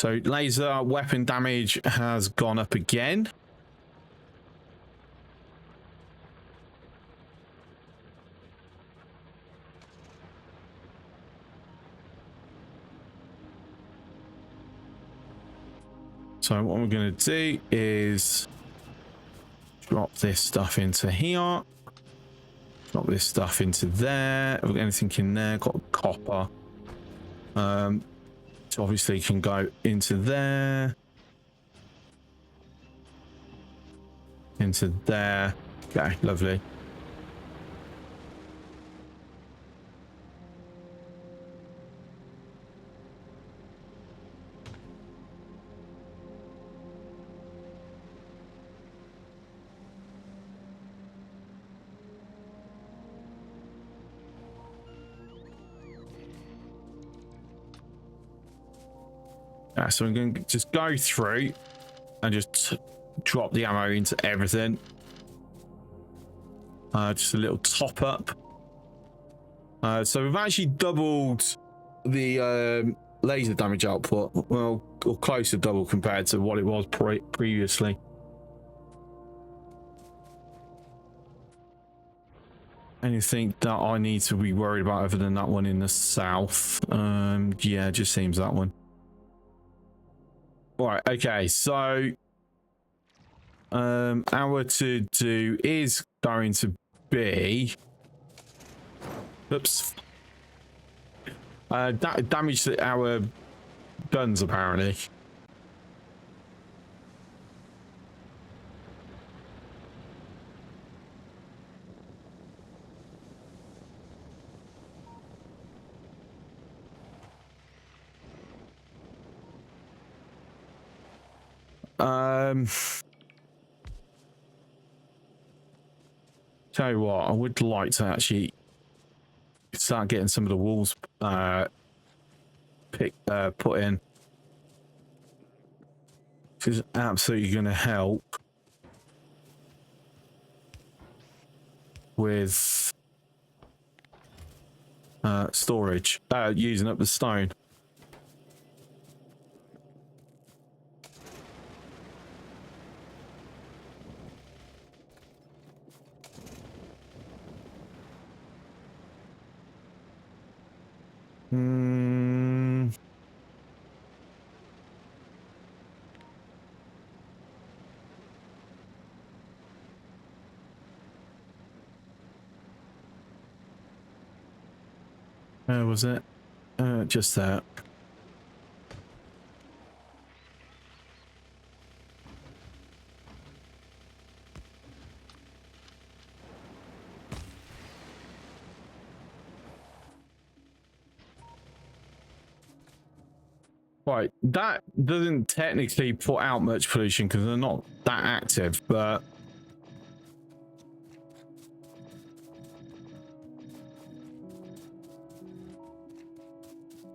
So laser weapon damage has gone up again. So what we're going to do is drop this stuff into here. Drop this stuff into there. Have we got anything in there? Got copper. So obviously can go into there. Into there. Okay, lovely. So I'm going to just go through and just drop the ammo into everything. Just a little top up. So we've actually doubled the laser damage output. Well, or close to double compared to what it was previously. Anything that I need to be worried about other than that one in the south? Yeah, it just seems that one. Right, okay, so our to do is going to be oops damage to our guns apparently. Tell you what, I would like to actually start getting some of the walls put in. This is absolutely going to help with storage, using up the stone. Where was it? Just that. Right, that doesn't technically put out much pollution because they're not that active, but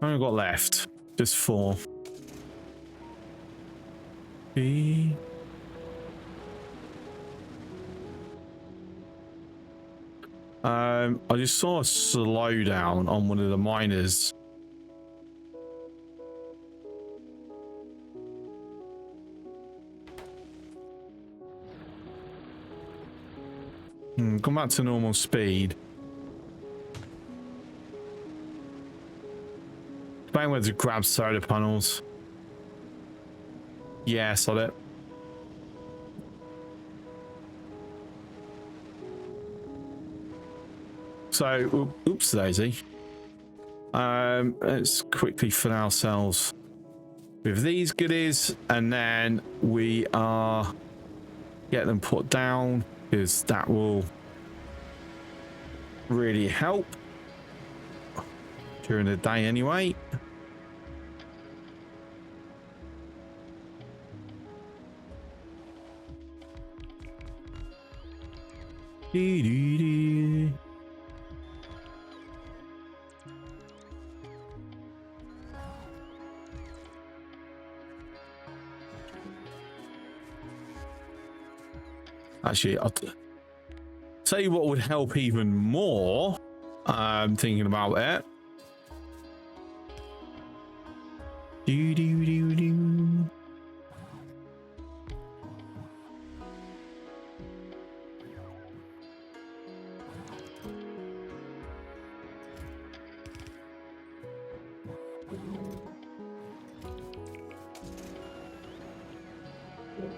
only got left just 4. B. I just saw a slowdown on one of the miners. Come back to normal speed. Bang where to grab solar panels. Yeah, saw it. So, oops daisy. Let's quickly fill ourselves with these goodies, and then we are get them put down because that will really help during the day anyway. Actually, I'll tell you what would help even more. I'm thinking about it.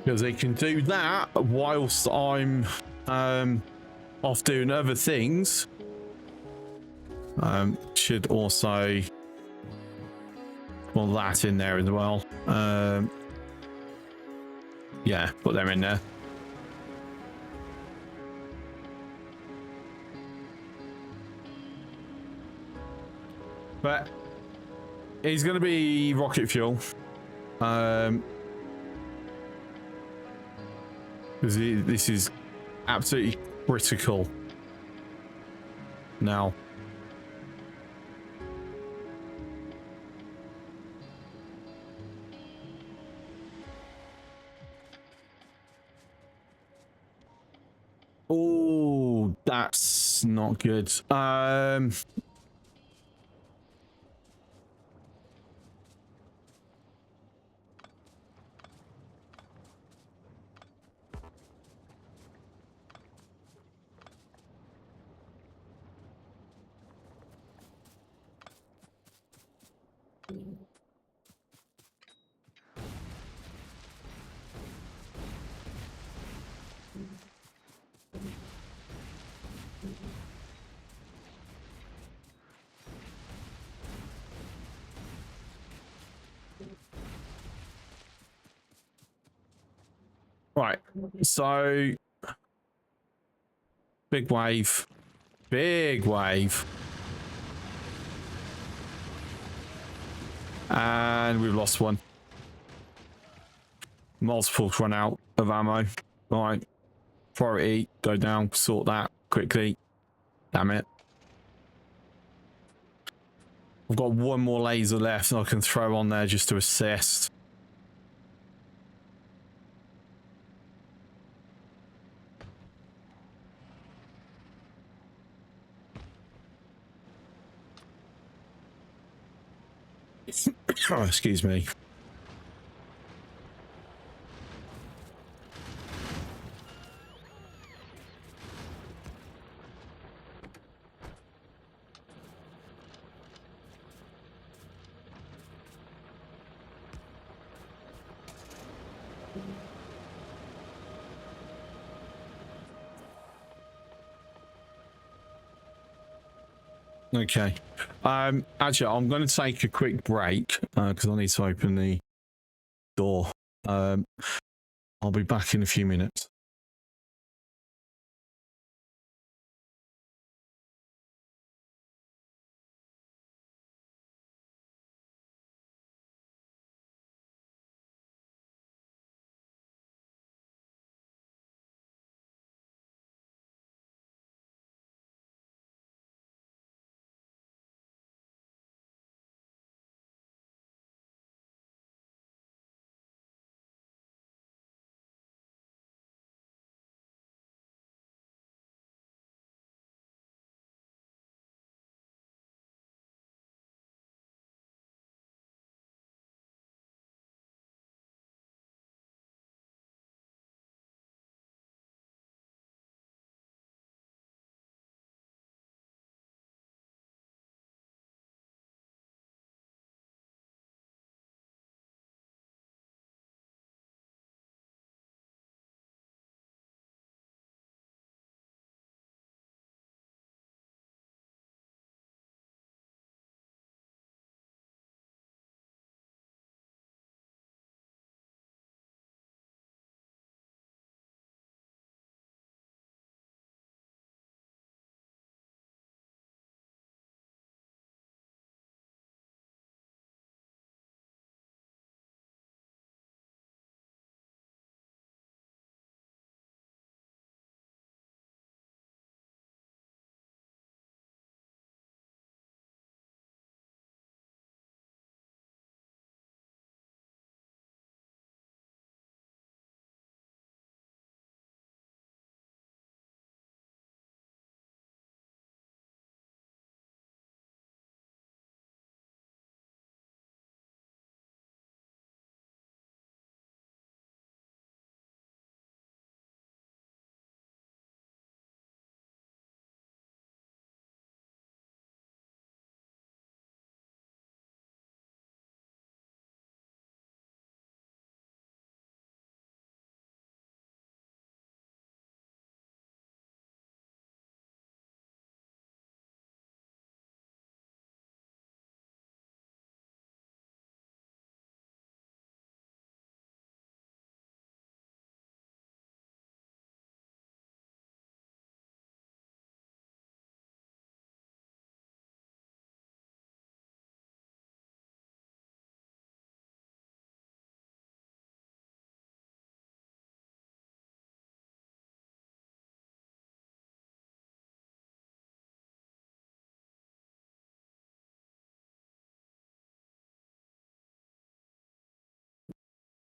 Because they can do that whilst I'm off doing other things. Should also put that in there as well. Yeah, put them in there. But it's going to be rocket fuel. Because this is absolutely critical now. Oh, that's not good. Right, so big wave, and we've lost one. Multiples run out of ammo. Right, priority, go down, sort that quickly. Damn it. I've got one more laser left I can throw on there just to assist. Oh, excuse me. Okay. Actually, I'm going to take a quick break because I need to open the door. I'll be back in a few minutes.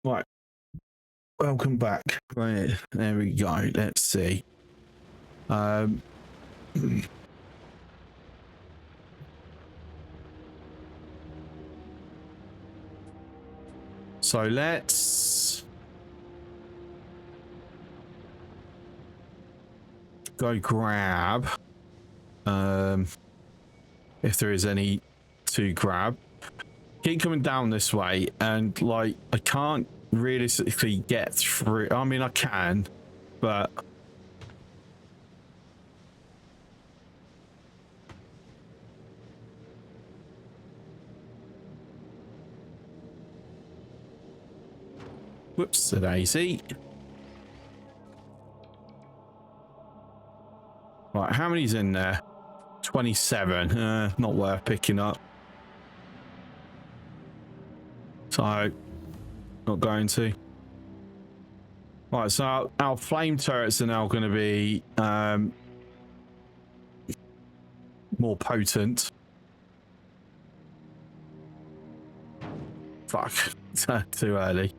Right. Welcome back. Right, there we go. Let's see. So let's go grab if there is any to grab. Keep coming down this way, and like I can't realistically get through. I mean I can, but whoops, a daisy. Right, how many's in there? 27. Not worth picking up. So, not going to. Right, so our flame turrets are now going to be more potent. Fuck, too early.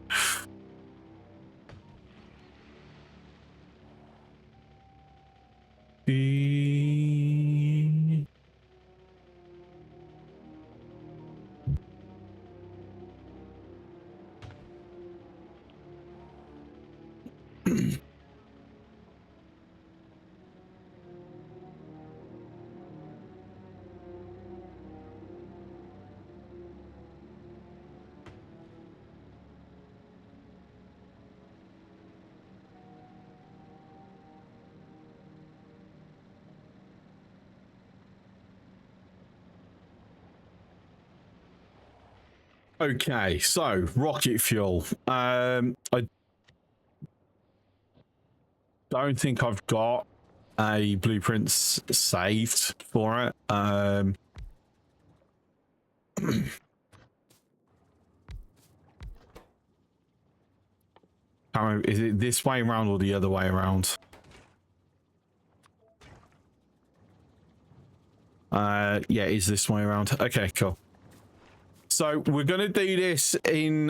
Okay, so rocket fuel. I don't think I've got a blueprint saved for it. Is it this way around or the other way around? Yeah, it's this way around. Okay, cool. So we're gonna do this in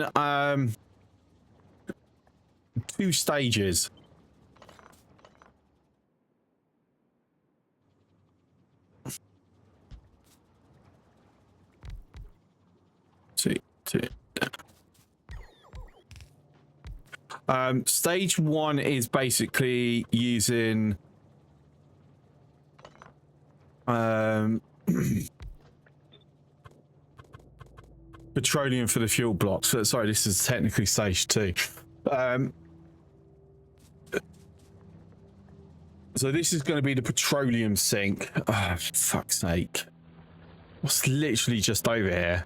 2 stages. Two. Stage 1 is basically using petroleum for the fuel blocks. Sorry, this is technically stage 2. So this is going to be the petroleum sink. Oh, for fuck's sake. What's literally just over here?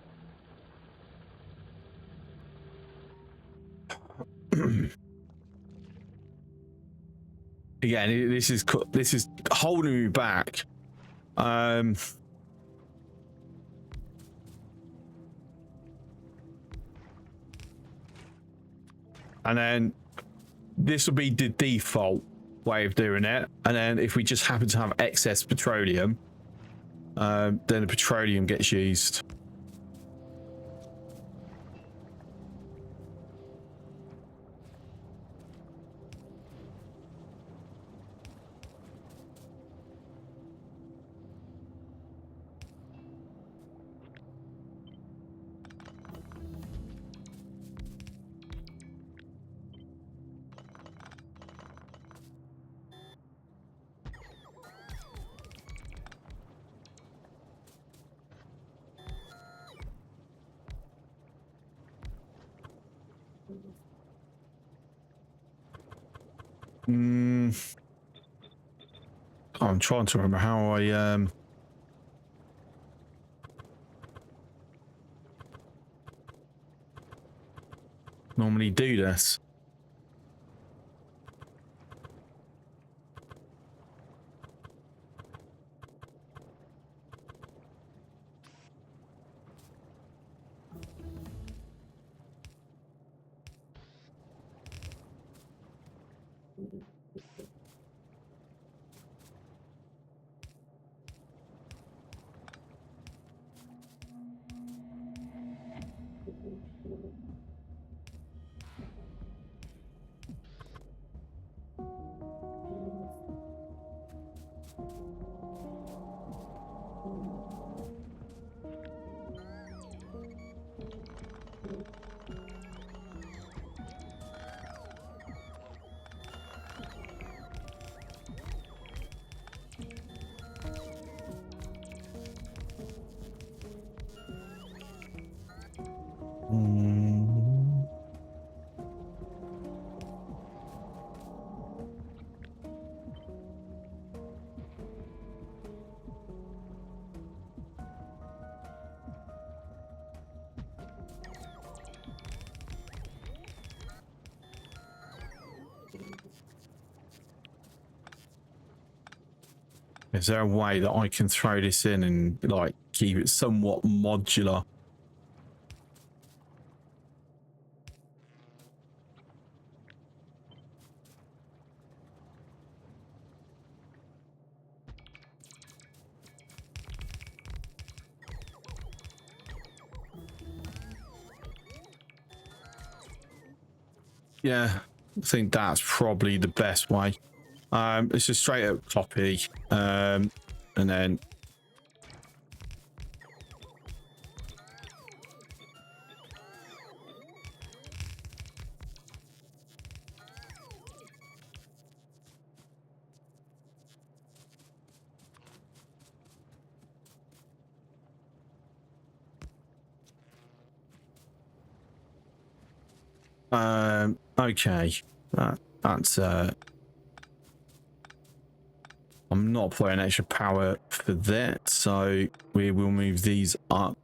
Again, this is holding me back. And then this will be the default way of doing it. And then if we just happen to have excess petroleum, then the petroleum gets used. I'm trying to remember how I normally do this. Is there a way that I can throw this in and like keep it somewhat modular? Yeah, I think that's probably the best way. It's just straight up copy, and then okay, that's I'm not putting extra power for that, so we will move these up.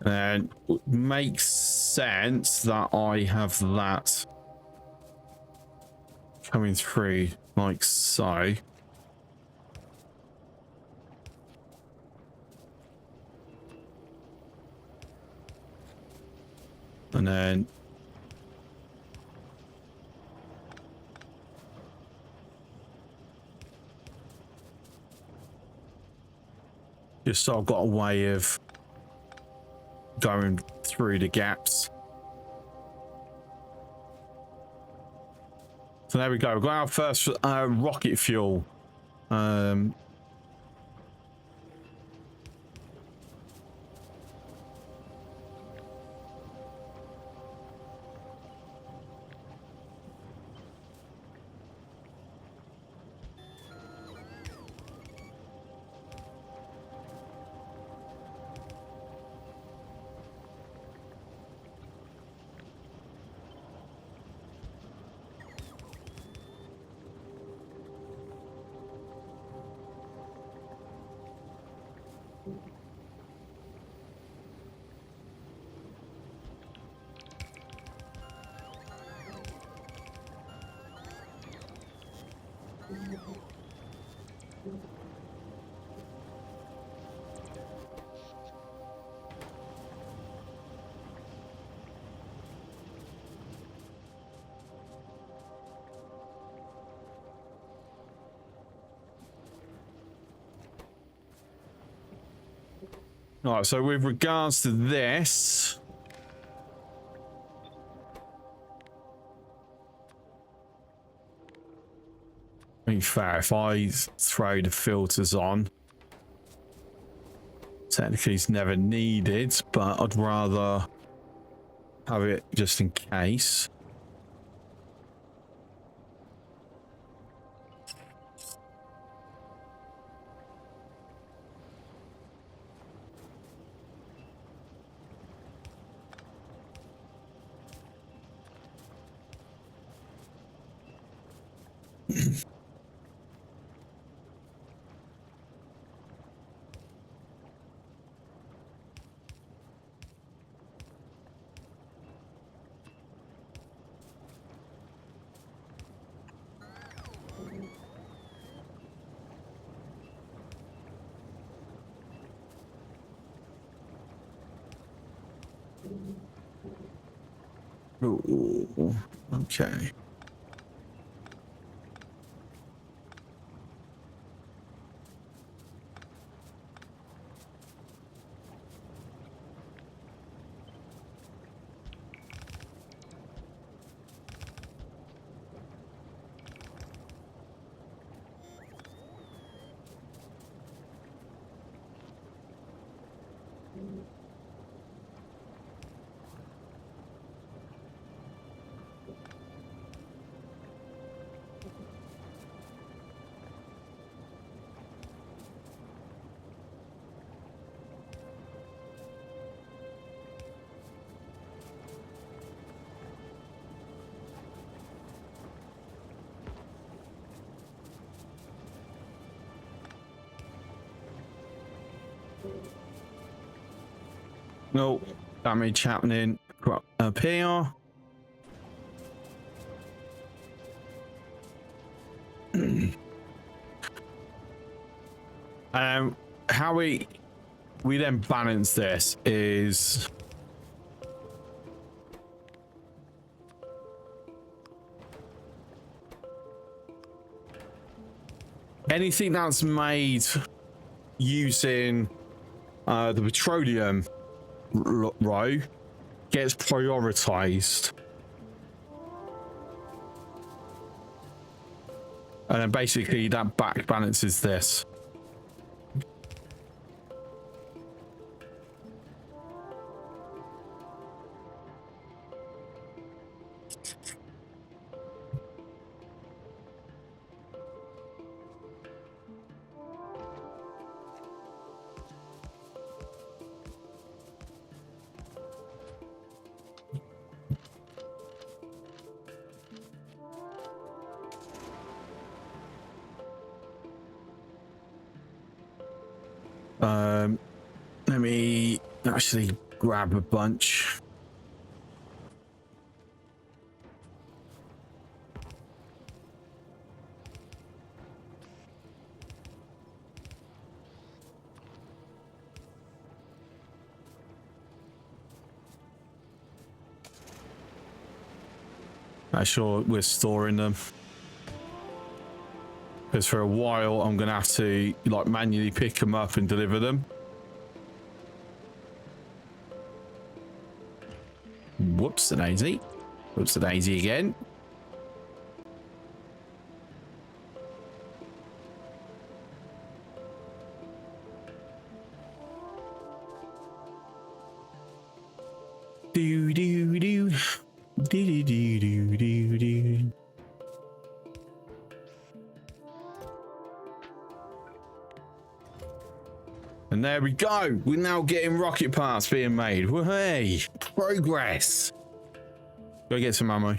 And it makes sense that I have that coming through like so. And then just so I've got a way of going through the gaps. So there we go. We've got our first rocket fuel. All right, so with regards to this, in fact, if I throw the filters on, technically it's never needed, but I'd rather have it just in case. Ooh, okay. No damage happening up here. How we then balance this is anything that's made using the petroleum row gets prioritized, and then basically that back balances this. Let me actually grab a bunch. Make sure we're storing them, because for a while I'm gonna have to like manually pick them up and deliver them. Whoops a daisy. Whoops a daisy again. Do do do do do do do do. And there we go. We're now getting rocket parts being made. Hey, progress. Go get some ammo.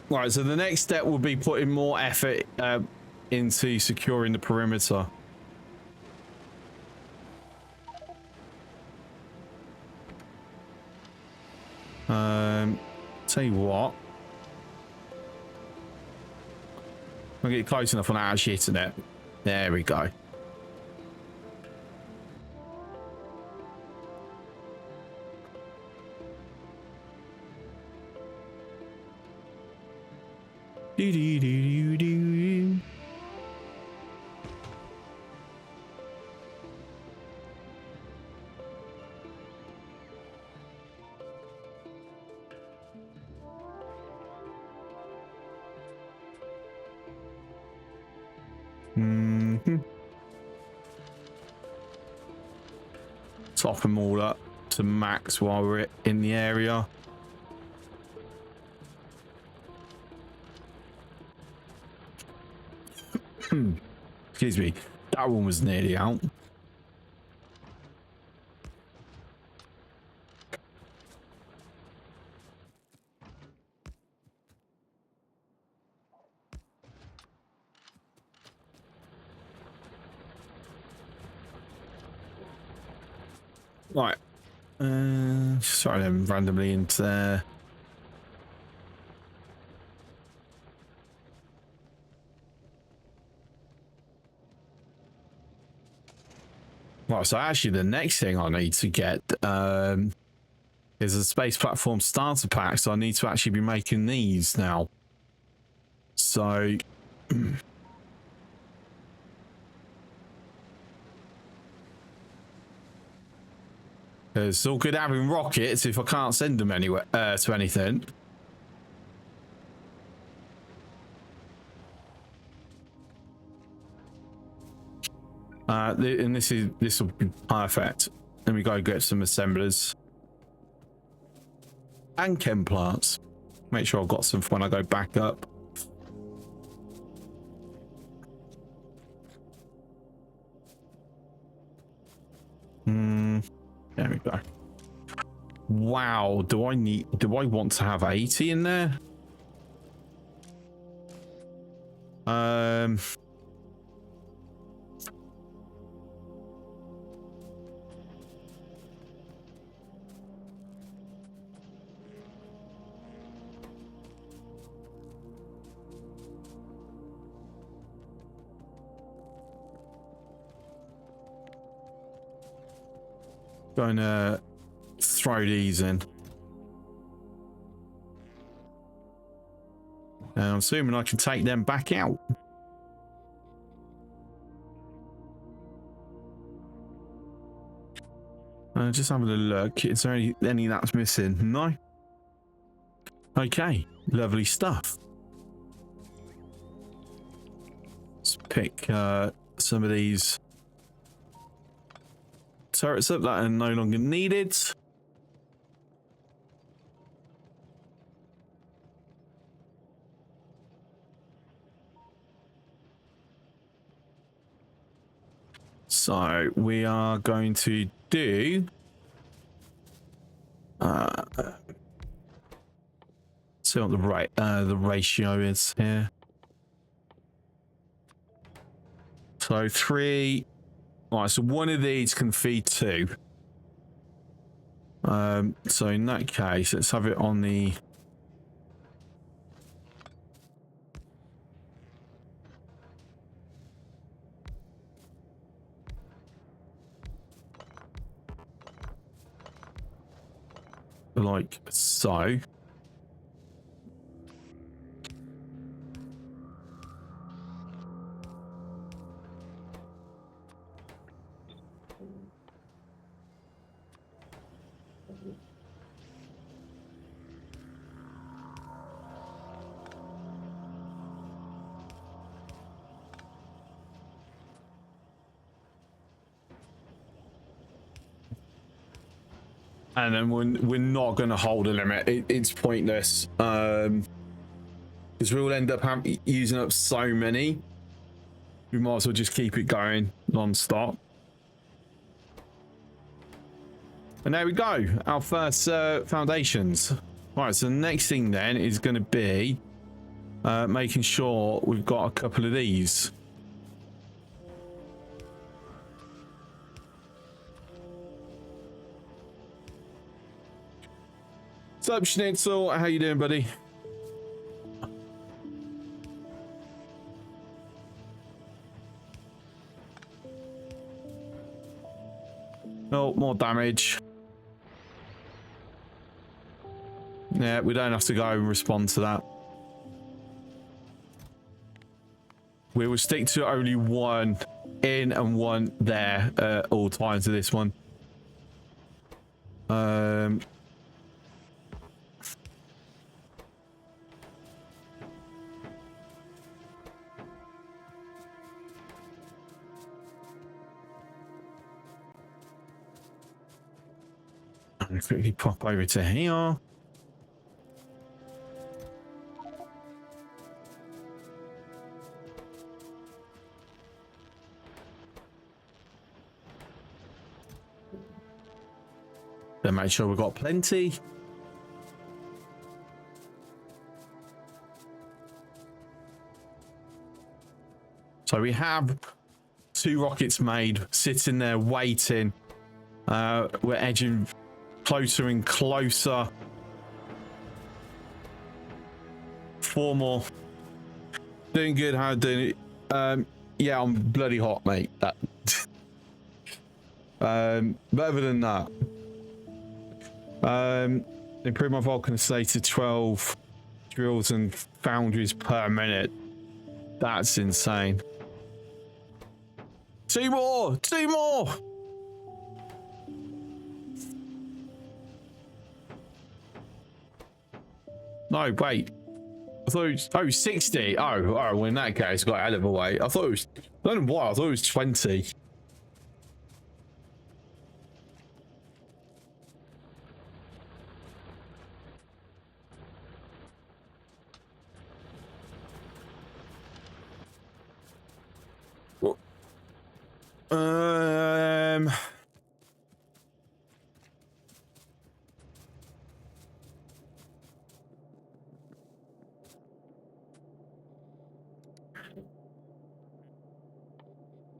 Right, so the next step will be putting more effort into securing the perimeter. Tell you what. I'll get close enough on our shit in it. There we go. Do do do do do. Top them all up to max while we're in the area. Excuse me, that one was nearly out. Right. Sorry, I'm randomly into there. Right, so actually the next thing I need to get is a space platform starter pack, so I need to actually be making these now. So it's all good having rockets if I can't send them anywhere to anything. And this will be perfect. Then we go get some assemblers and chem plants. Make sure I've got some for when I go back up. There we go. Wow, do I want to have 80 in there? Um, going to throw these in. I'm assuming I can take them back out. Just having a look. Is there any that's missing? No. Okay, lovely stuff. Let's pick some of these turrets up that are no longer needed. So we are going to do see what the ratio is here. So 3. Right, so one of these can feed 2. So in that case, let's have it on the like so. And then we're not going to hold a limit. It's pointless. Because we'll end up using up so many. We might as well just keep it going non-stop. And there we go. Our first foundations. All right, so the next thing then is going to be making sure we've got a couple of these. What's up, Schnitzel? How you doing, buddy? Oh, more damage. Yeah, we don't have to go and respond to that. We will stick to only one in and one there at all times of this one. I'll quickly pop over to here. Then make sure we've got plenty. So we have 2 rockets made, sitting there waiting. We're edging closer and closer. 4 more. Doing good. How doing it? Yeah, I'm bloody hot, mate. That. But other than that, improve my Vulcan estate to 12 drills and foundries per minute. That's insane. 2 more! 2 more! No, wait. I thought it was, oh, 60. Oh, well, in that case, got a hell of a way. I thought it was, I don't know why, I thought it was 20.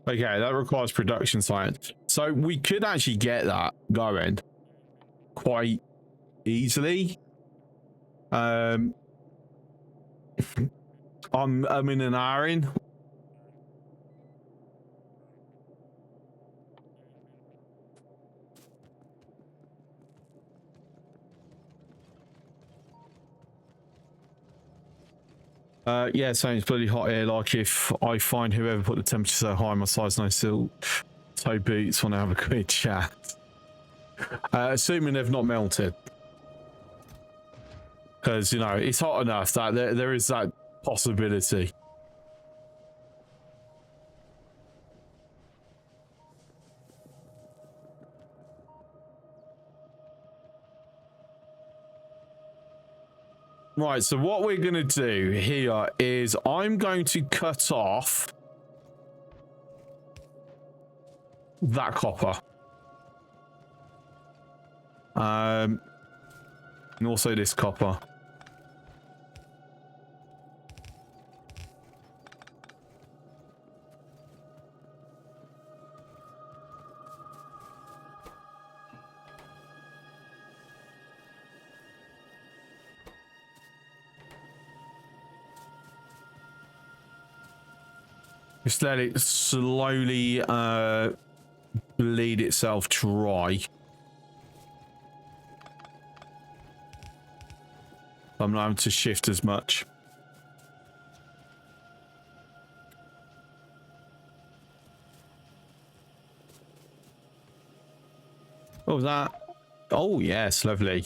Okay, that requires production science. So we could actually get that going quite easily. I'm in an hour in. Yeah, so it's bloody hot here. Like if I find whoever put the temperature so high, my size 9 steel toe boots want to have a quick chat. Assuming they've not melted. Because, you know, it's hot enough that there is that possibility. Right, so what we're going to do here is I'm going to cut off that copper. And also this copper. Just let it slowly bleed itself dry. I'm not having to shift as much. What was that? Oh, yes, lovely.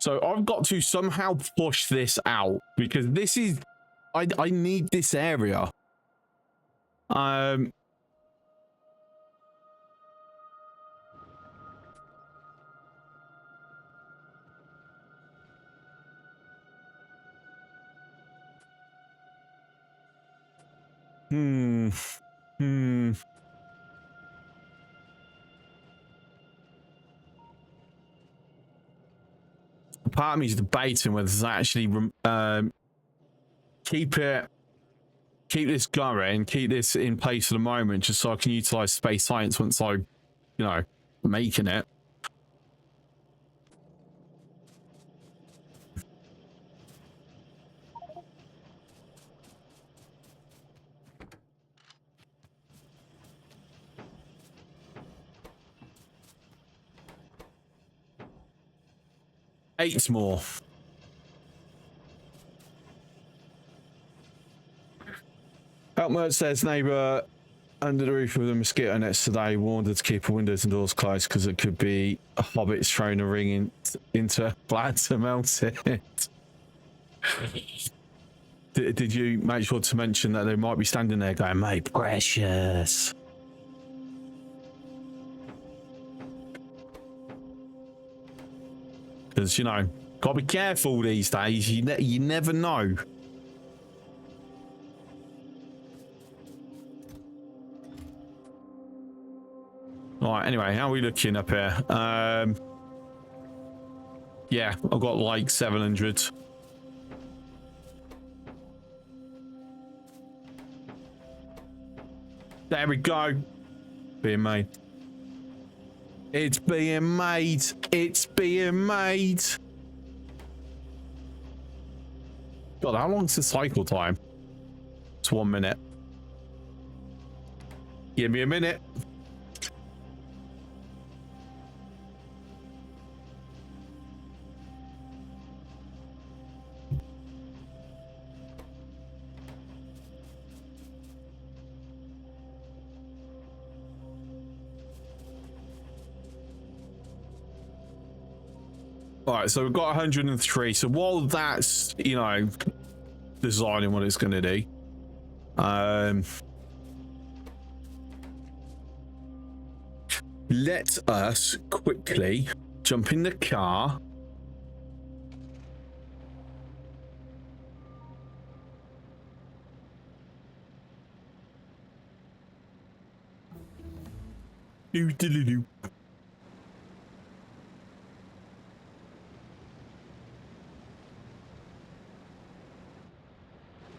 So I've got to somehow push this out because this is, I need this area. Part of me is debating whether to actually keep this going, keep this in place for the moment, just so I can utilize space science once I, you know, making it. Eight more. Help says neighbor under the roof with a mosquito nets today warned her to keep her windows and doors closed because it could be hobbits throwing a ring into glad to melt it. Did you make sure to mention that they might be standing there going, mate, precious? Because, you know, gotta be careful these days. You never know. All right, anyway, how are we looking up here? Yeah, I've got like 700. There we go. Being made. It's being made. It's being made. God, how long's the cycle time? It's 1 minute. Give me a minute. All right, so we've got 103. So while that's, you know, designing what it's going to do, let us quickly jump in the car. Doo-doo-doo-doo.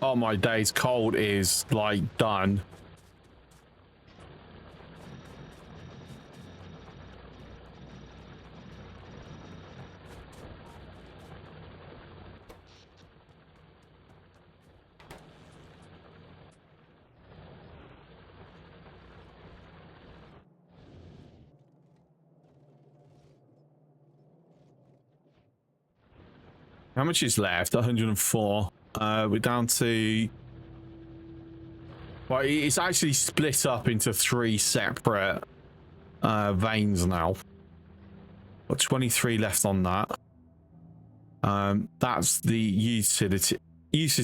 start my days. Cold is like done. How much is left? 104. We're down to... Well, it's actually split up into 3 separate veins now. Got 23 left on that. That's the usage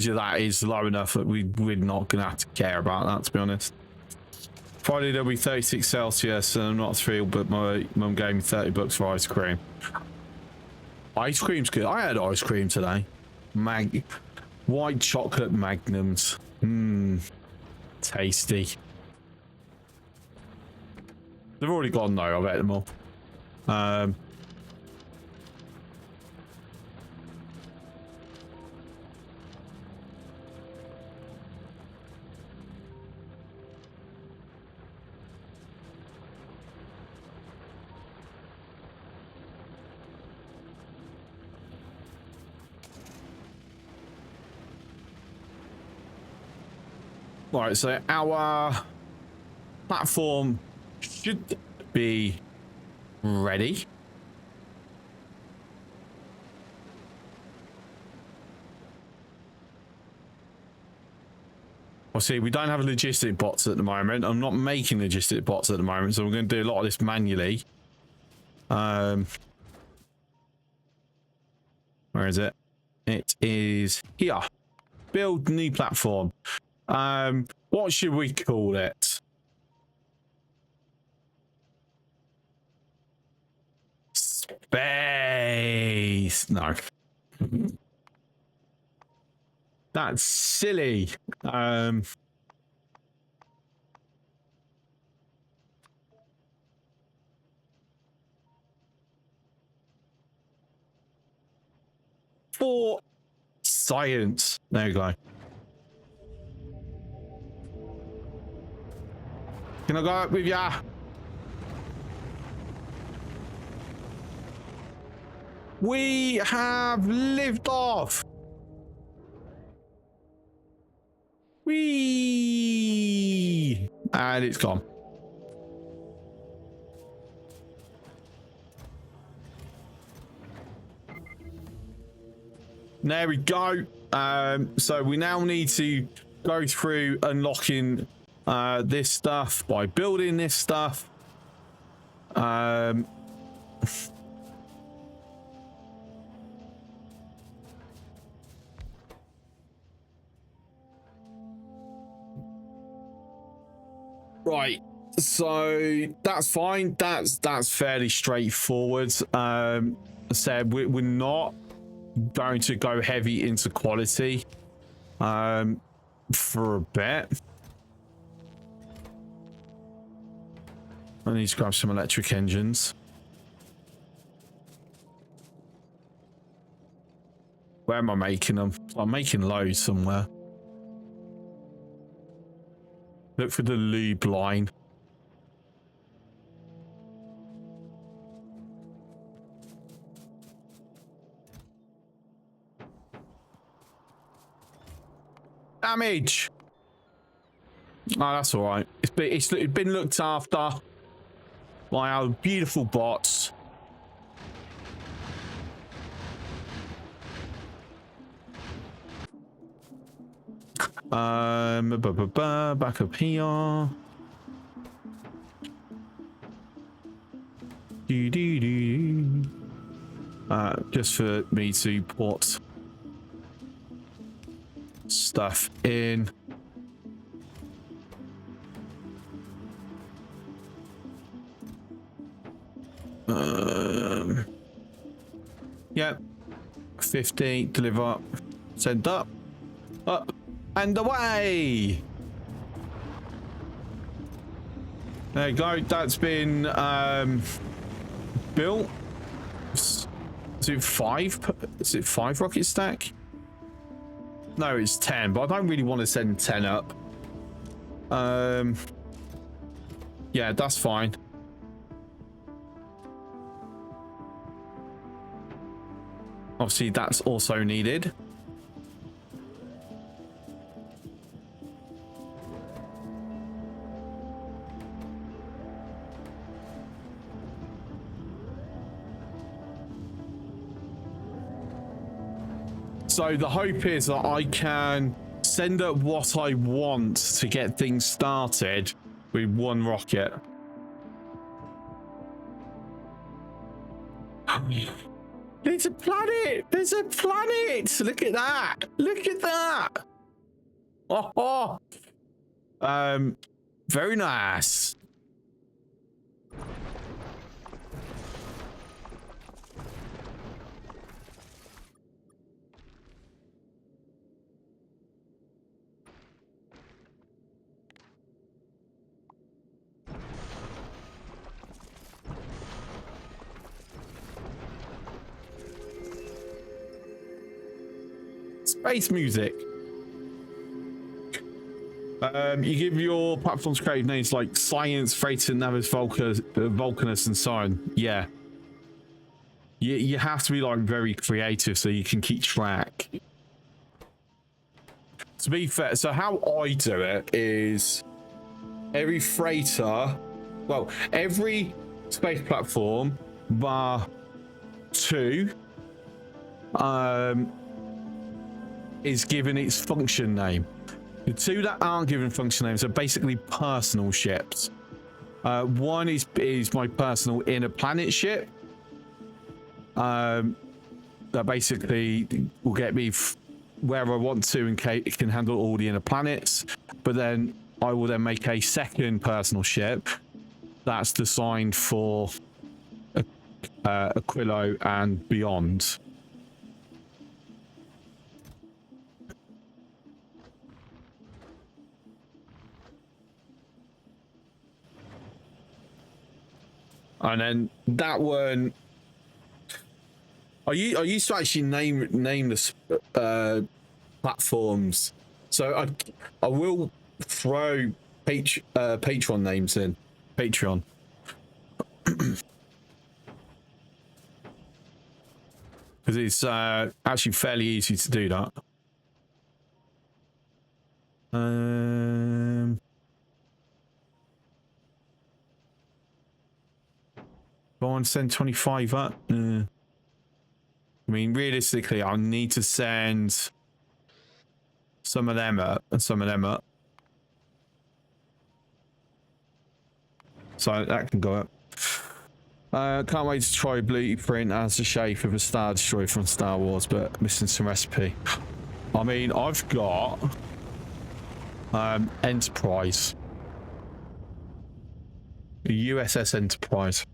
of that is low enough that we're not going to have to care about that, to be honest. Friday there'll be 36 Celsius, and I'm not thrilled, but my mum gave me $30 for ice cream. Ice cream's good. I had ice cream today. White chocolate magnums. Mmm. Tasty. They've already gone though, I bet them all. Right, so our platform should be ready. Well, see, we don't have logistic bots at the moment. I'm not making logistic bots at the moment, so we're going to do a lot of this manually. Where is it? It is here. Build new platform. What should we call it? Space. No. That's silly. For science. There you go. Can I go up with ya? We have lived off. Whee! And it's gone. There we go. So we now need to go through unlocking this stuff by building this stuff. Right, so that's fine. That's fairly straightforward. I said we're not going to go heavy into quality for a bit. I need to grab some electric engines. Where am I making them? I'm making loads somewhere. Look for the lube line. Damage. Oh, that's all right. It's been looked after by our beautiful bots. Back up here. Just for me to put stuff in. Yep. 50, deliver, send up, and away. There you go. That's been built. Is it 5? Is it 5 rocket stack? No, it's 10, but I don't really want to send 10 up. Yeah, that's fine. Obviously, that's also needed. So the hope is that I can send up what I want to get things started with one rocket. There's a planet! There's a planet! Look at that! Look at that! Oh, oh. Very nice. Space music. You give your platforms creative names like Science, Freighter, Navis, Vulcanus, and so on. Yeah. You have to be like very creative so you can keep track. To be fair, so how I do it is every freighter, well, every space platform bar 2 is given its function name. The 2 that aren't given function names are basically personal ships. 1 is my personal inner planet ship. That basically will get me where I want to and it can handle all the inner planets. But then I will then make a second personal ship that's designed for Aquilo and beyond. And then that one, I used to actually name the platforms. So I will throw Patreon names in. Patreon. Because it's actually fairly easy to do that. Go on, send 25 up. I mean, realistically, I'll need to send some of them up and some of them up. So that can go up. Can't wait to try Blueprint as the shape of a Star Destroyer from Star Wars, but missing some recipe. I mean, I've got Enterprise. The USS Enterprise.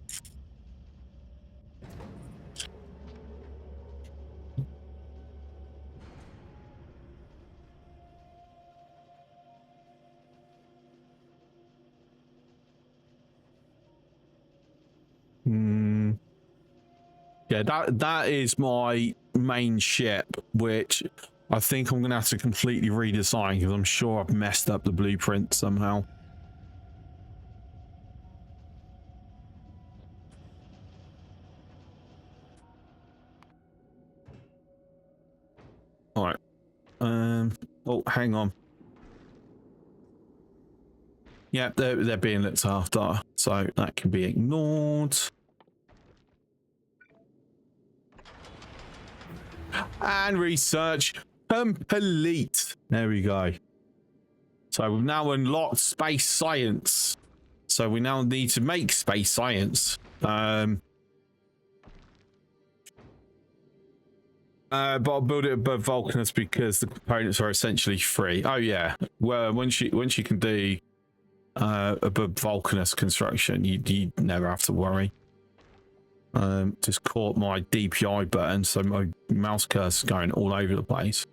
Yeah, that is my main ship, which I think I'm going to have to completely redesign because I'm sure I've messed up the blueprint somehow. All right. Oh, hang on. Yeah, they're being looked after, so that can be ignored. And research complete. There we go. So we've now unlocked space science. So we now need to make space science. But I'll build it above Vulcanus because the components are essentially free. Oh yeah. Well, once you can do above Vulcanus construction, you never have to worry. Just caught my DPI button, so my mouse cursor is going all over the place.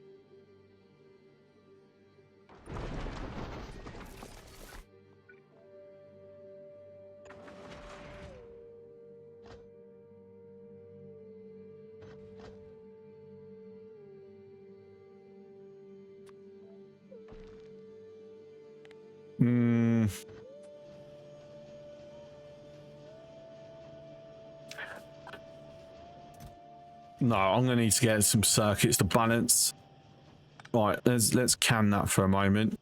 No, I'm gonna need to get some circuits to balance. Right, let's can that for a moment.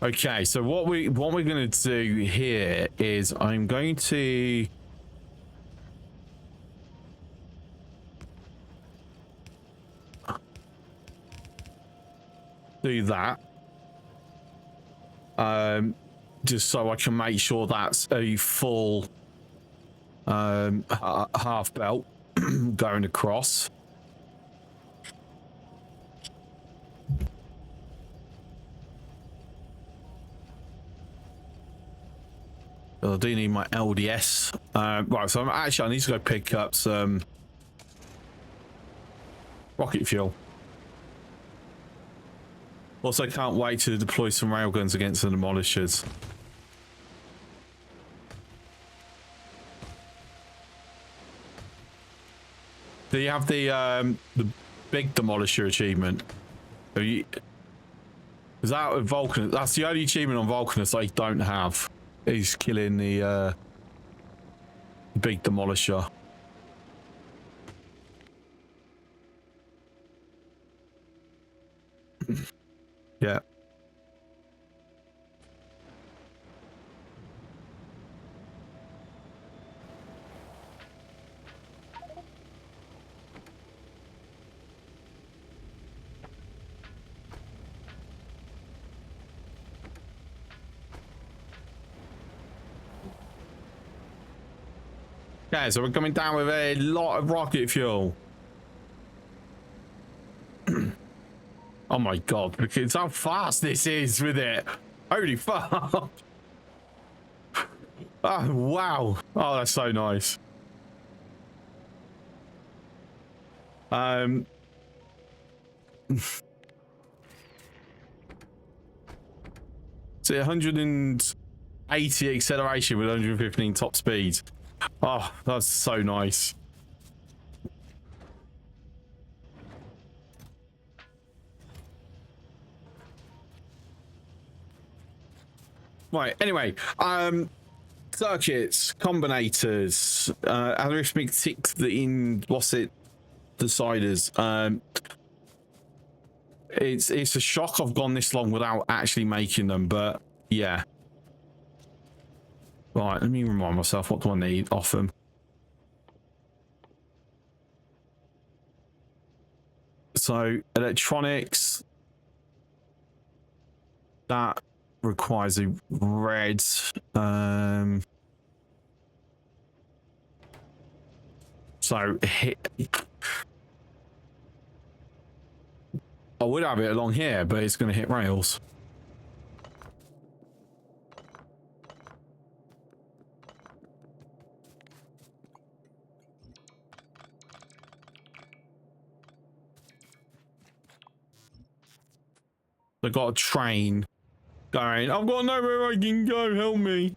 Okay, so what we're gonna do here is I'm going to do that. Just so I can make sure that's a full half belt going across. I do need my LDS. Right, so I need to go pick up some rocket fuel. Also, can't wait to deploy some railguns against the demolishers. Do you have the big demolisher achievement? Is that with Vulcan? That's the only achievement on Vulcanus I don't have. Is killing the big demolisher. Yeah. Okay, so we're coming down with a lot of rocket fuel. Oh my god, look at how fast this is with it. Holy fuck. Oh, wow. Oh, that's so nice. So 180 acceleration with 115 top speed. Oh, that's so nice. Right, anyway, circuits, combinators, arithmetic in what's it? Deciders. It's a shock I've gone this long without actually making them, but yeah. Right, let me remind myself, what do I need off them? So electronics, that requires a red. So hit. I would have it along here, but it's going to hit rails. I got a train going. I've got nowhere I can go. Help me.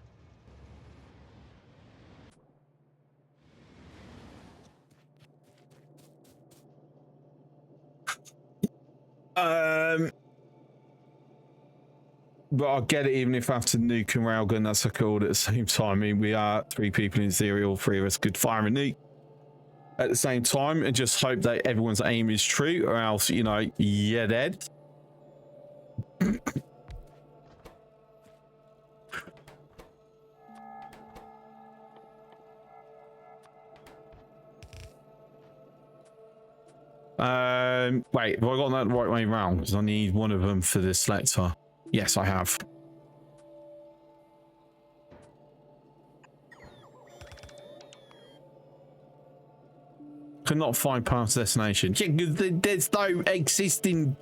But I'll get it even if I have to nuke and railgun. That's so cool at the same time. I mean, we are 3 people in theory. All 3 of us could fire and nuke at the same time and just hope that everyone's aim is true, or else, you know, you're dead. Wait, have I got that the right way around? Because I need one of them for this selector. Yes, I have. Could not find past destination. Yeah, because there's no existing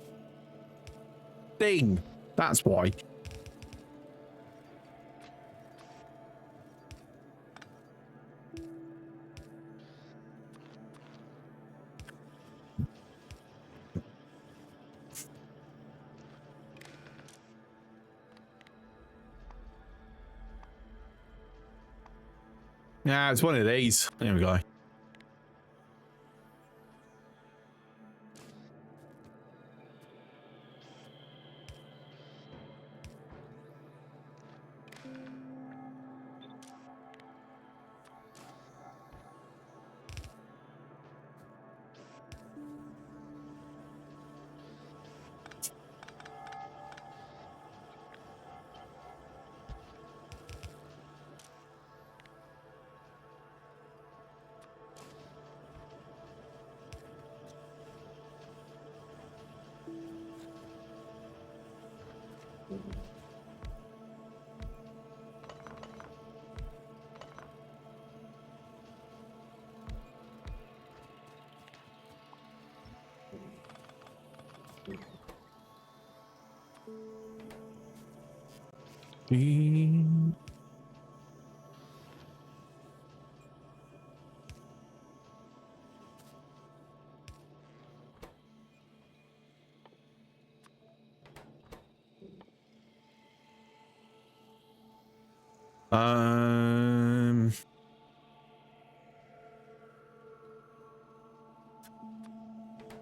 thing. That's why. Yeah, it's one of these. There we go.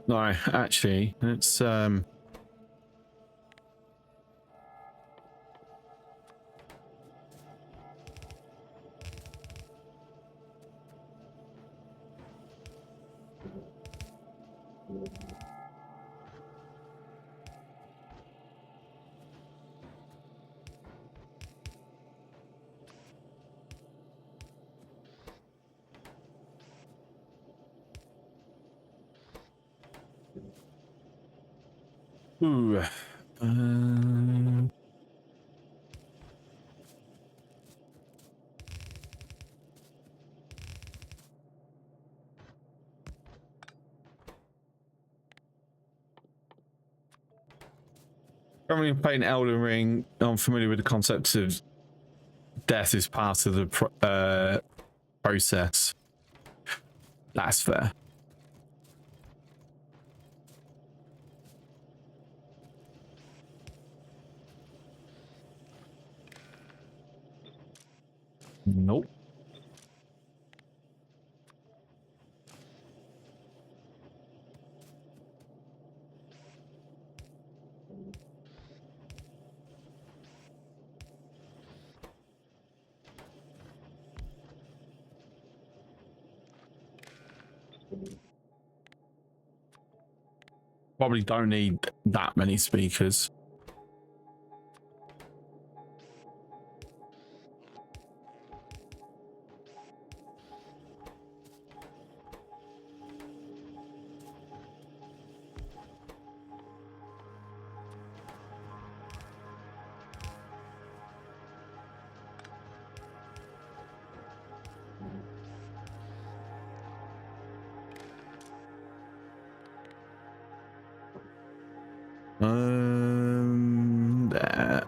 No, actually, let's ooh. Currently playing Elden Ring, I'm familiar with the concept of death is part of the process. That's fair. Nope. Probably don't need that many speakers. There.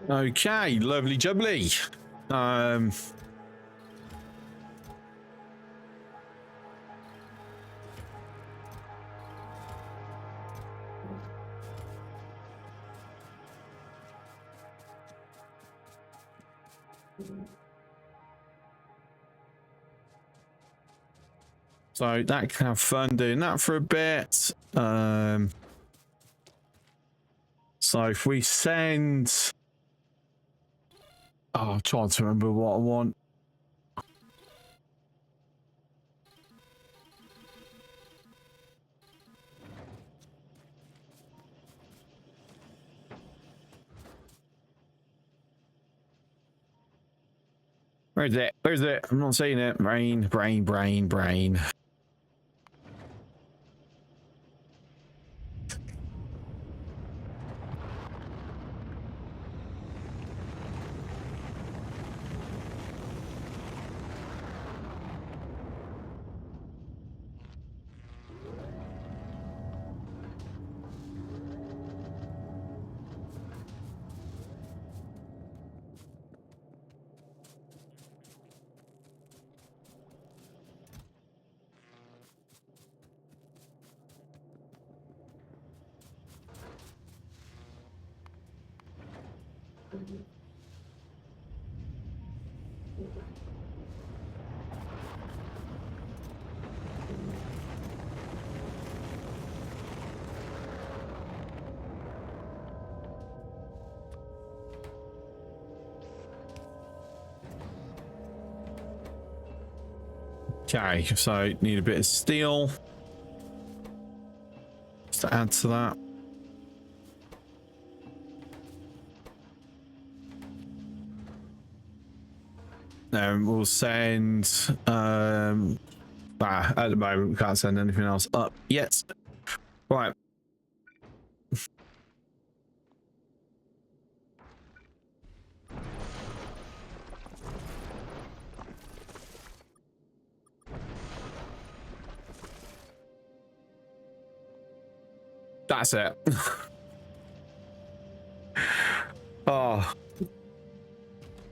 Okay, lovely jubbly. So that can have fun doing that for a bit. So if we send, oh, I'm trying to remember what I want. Where is it? Where's it? I'm not seeing it. Brain, brain, brain, brain. Okay, so need a bit of steel just to add to that. Then we'll send at the moment we can't send anything else up yet. Right. That's it. Oh,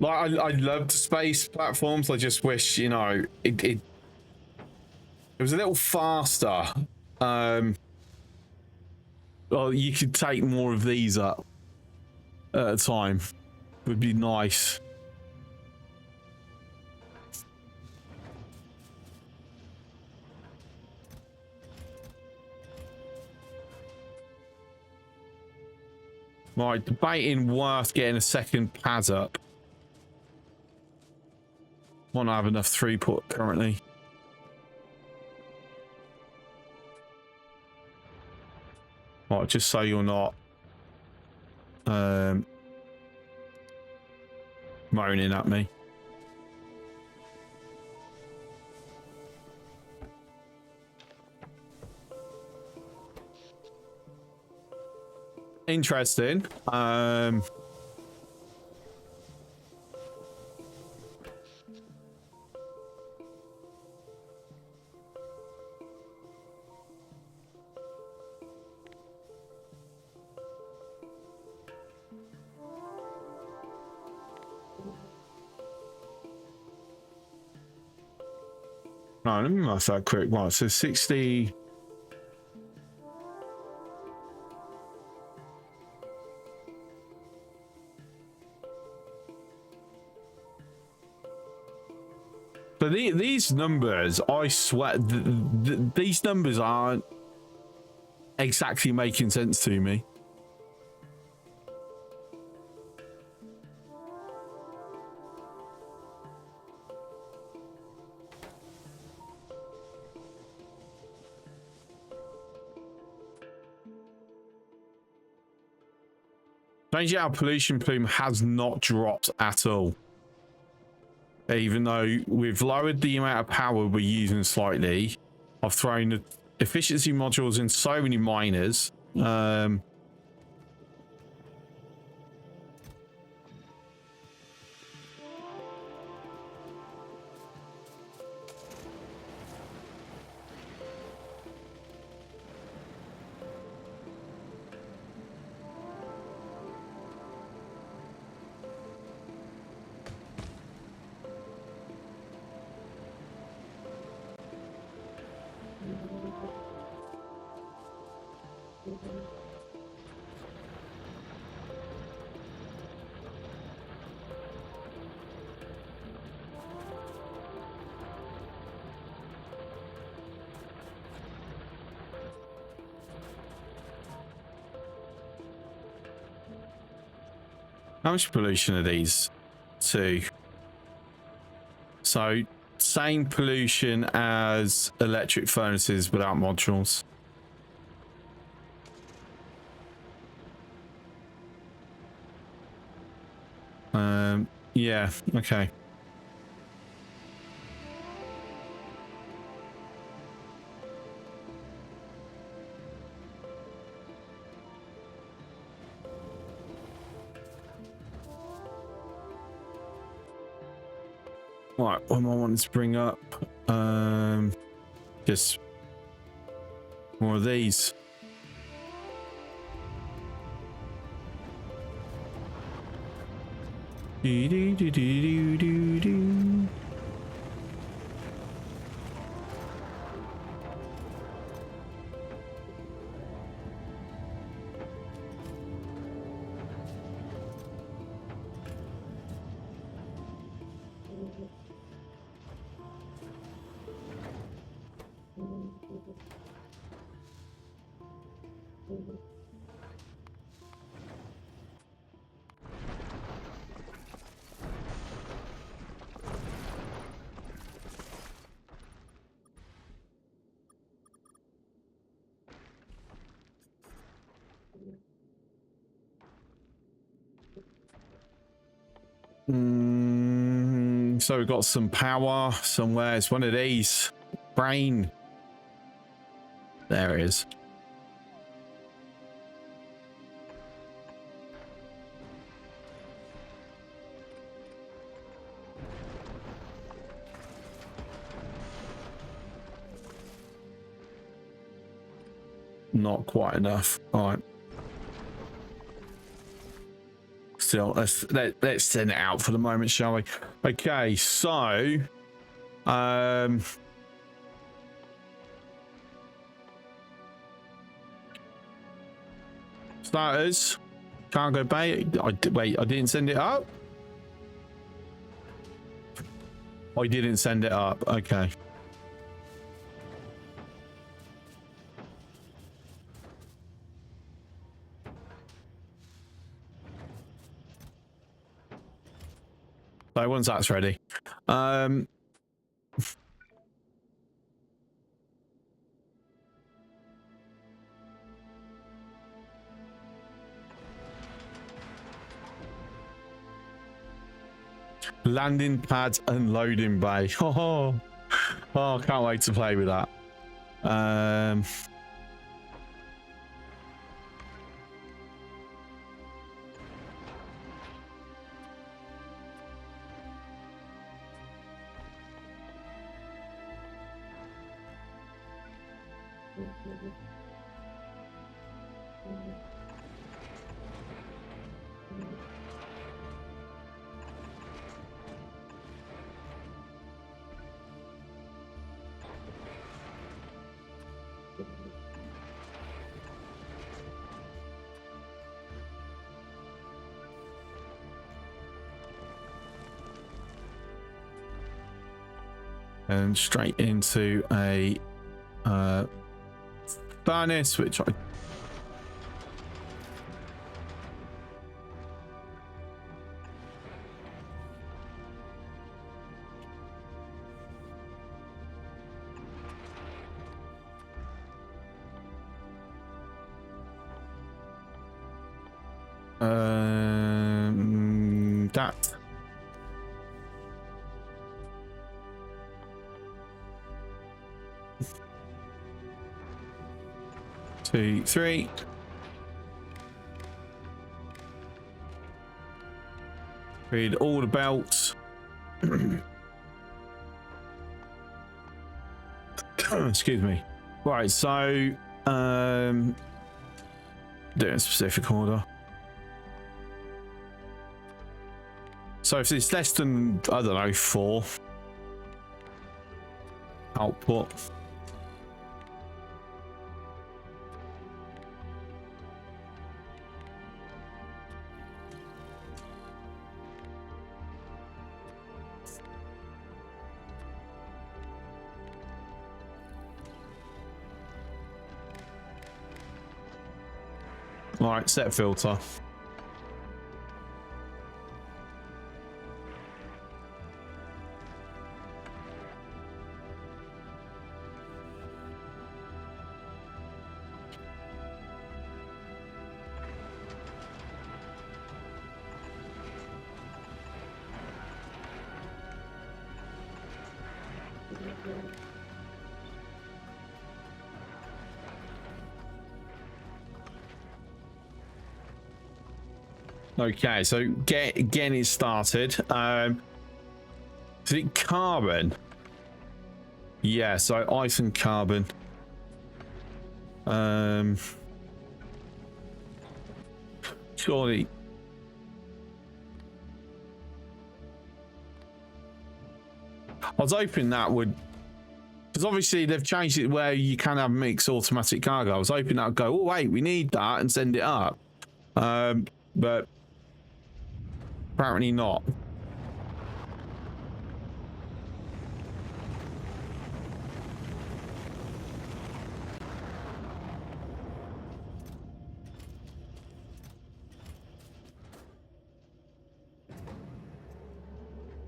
like I loved space platforms. I just wish, you know, it was a little faster. Well, you could take more of these up at a time. Would be nice. Right, debating worth getting a second pad up. Won't have enough throughput currently. Right, just so you're not moaning at me. Interesting. No, let me mark that quick. Right, so 60. But these numbers, I swear, these numbers aren't exactly making sense to me. Changing our pollution plume has not dropped at all. Even though we've lowered the amount of power we're using slightly. I've thrown the efficiency modules in so many miners. How much pollution are these two? So same pollution as electric furnaces without modules. Yeah, okay. Right, what am I wanting to bring up? Just more of these. Do, do, do, do, do, do. So we've got some power somewhere. It's one of these. Brain. There it is. not quite enough. All right. Still, let's send it out for the moment, shall we? Okay, so starters, cargo bay. Wait, I didn't send it up. I didn't send it up. Okay. So once that's ready, landing pads and loading bay. Oh, can't wait to play with that. And straight into a furnace, which I that 2, 3. Read all the belts. Excuse me. Right, so do it in specific order. So if it's less than, I don't know, 4 output. All right, set filter. Okay, so getting it started. Is it carbon? Yeah, so ice and carbon. Surely. I was hoping that would, because obviously they've changed it where you can have mixed automatic cargo. I was hoping that would go, oh wait, we need that, and send it up. But apparently not.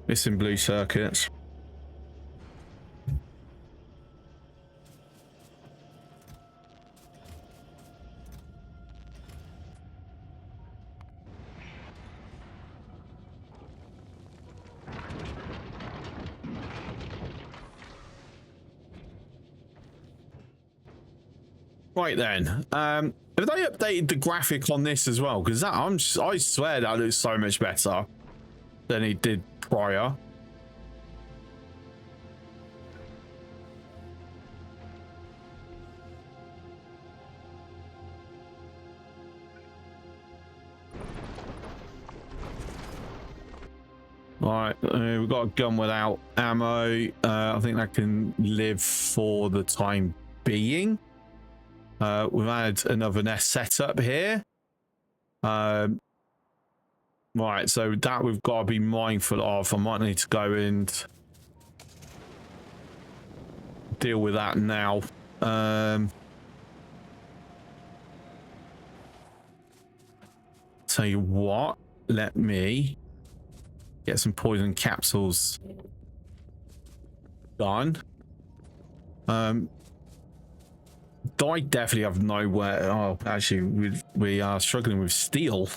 Missing blue circuits. Right then, have they updated the graphic on this as well? Because that I swear that looks so much better than it did prior. All right, we've got a gun without ammo. I think that can live for the time being. We've had another nest set up here. Right, so that we've got to be mindful of. I might need to go and deal with that now. Tell you what, let me get some poison capsules done. I definitely have nowhere. Oh, actually, we are struggling with steel.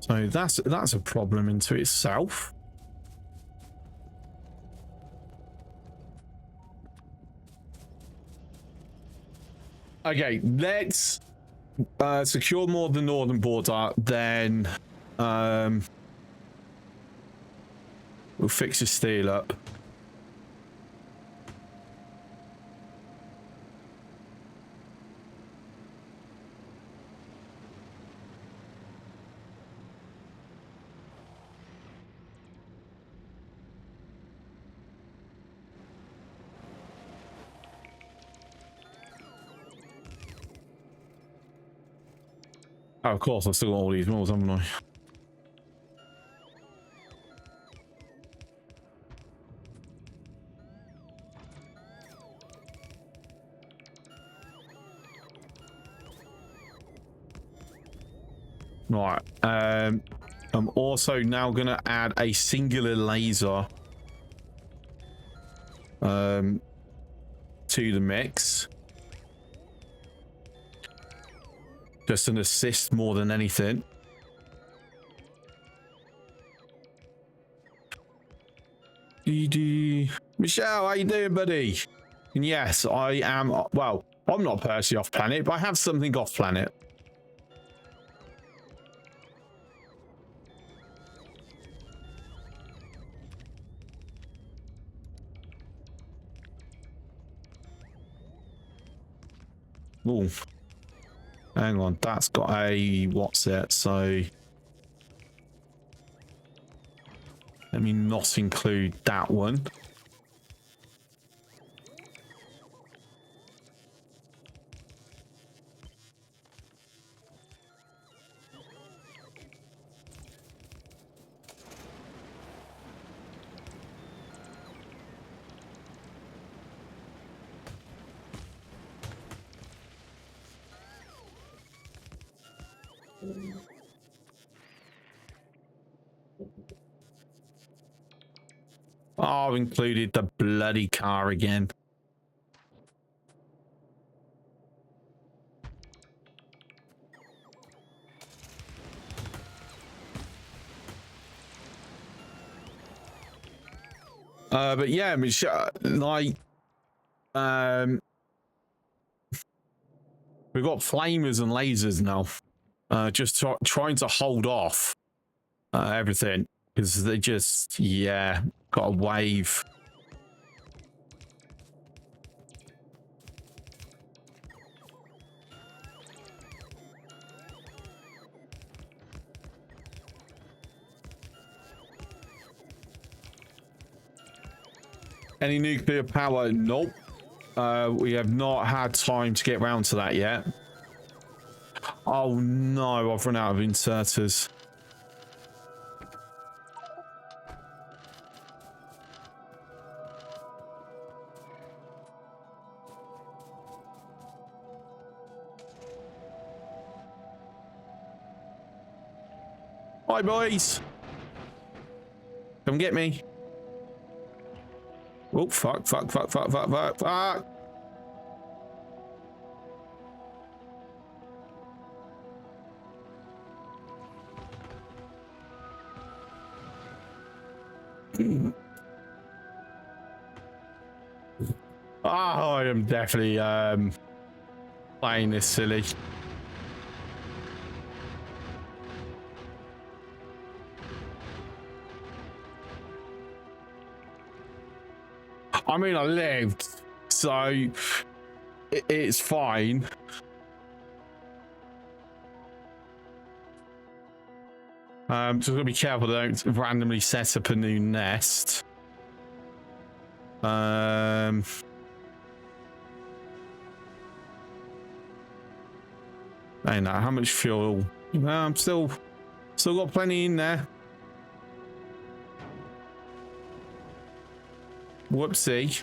So that's a problem into itself. Okay, let's secure more of the northern border, then we'll fix the steel up. Oh, of course, I've still got all these walls, haven't I? Right. I'm also now going to add a singular laser to the mix. Just an assist more than anything. Michelle, how you doing, buddy? And yes, I am. Well, I'm not personally off planet, but I have something off planet. Ooh. Hang on, that's got a what's it? So let me not include that one. Oh, I've included the bloody car again. But yeah, Michelle, like, we've got flamers and lasers now. Just trying to hold off everything because they just, yeah, got a wave. Any nuclear power? Nope. We have not had time to get round to that yet. Oh no, I've run out of inserters. Hi boys. Come get me. Oh, fuck. Oh, I am definitely playing this silly. I mean, I lived, so it's fine. Just gotta be careful, don't randomly set up a new nest. I know how much fuel. I'm still got plenty in there. Whoopsie.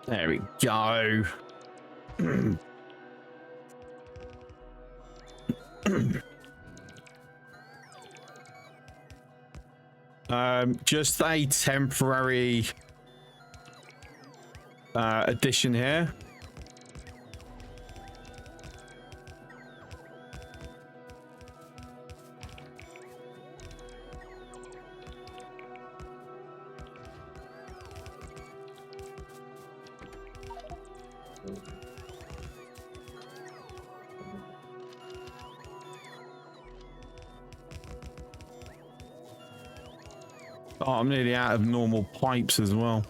There we go. Just a temporary addition here. Oh, I'm nearly out of normal pipes as well.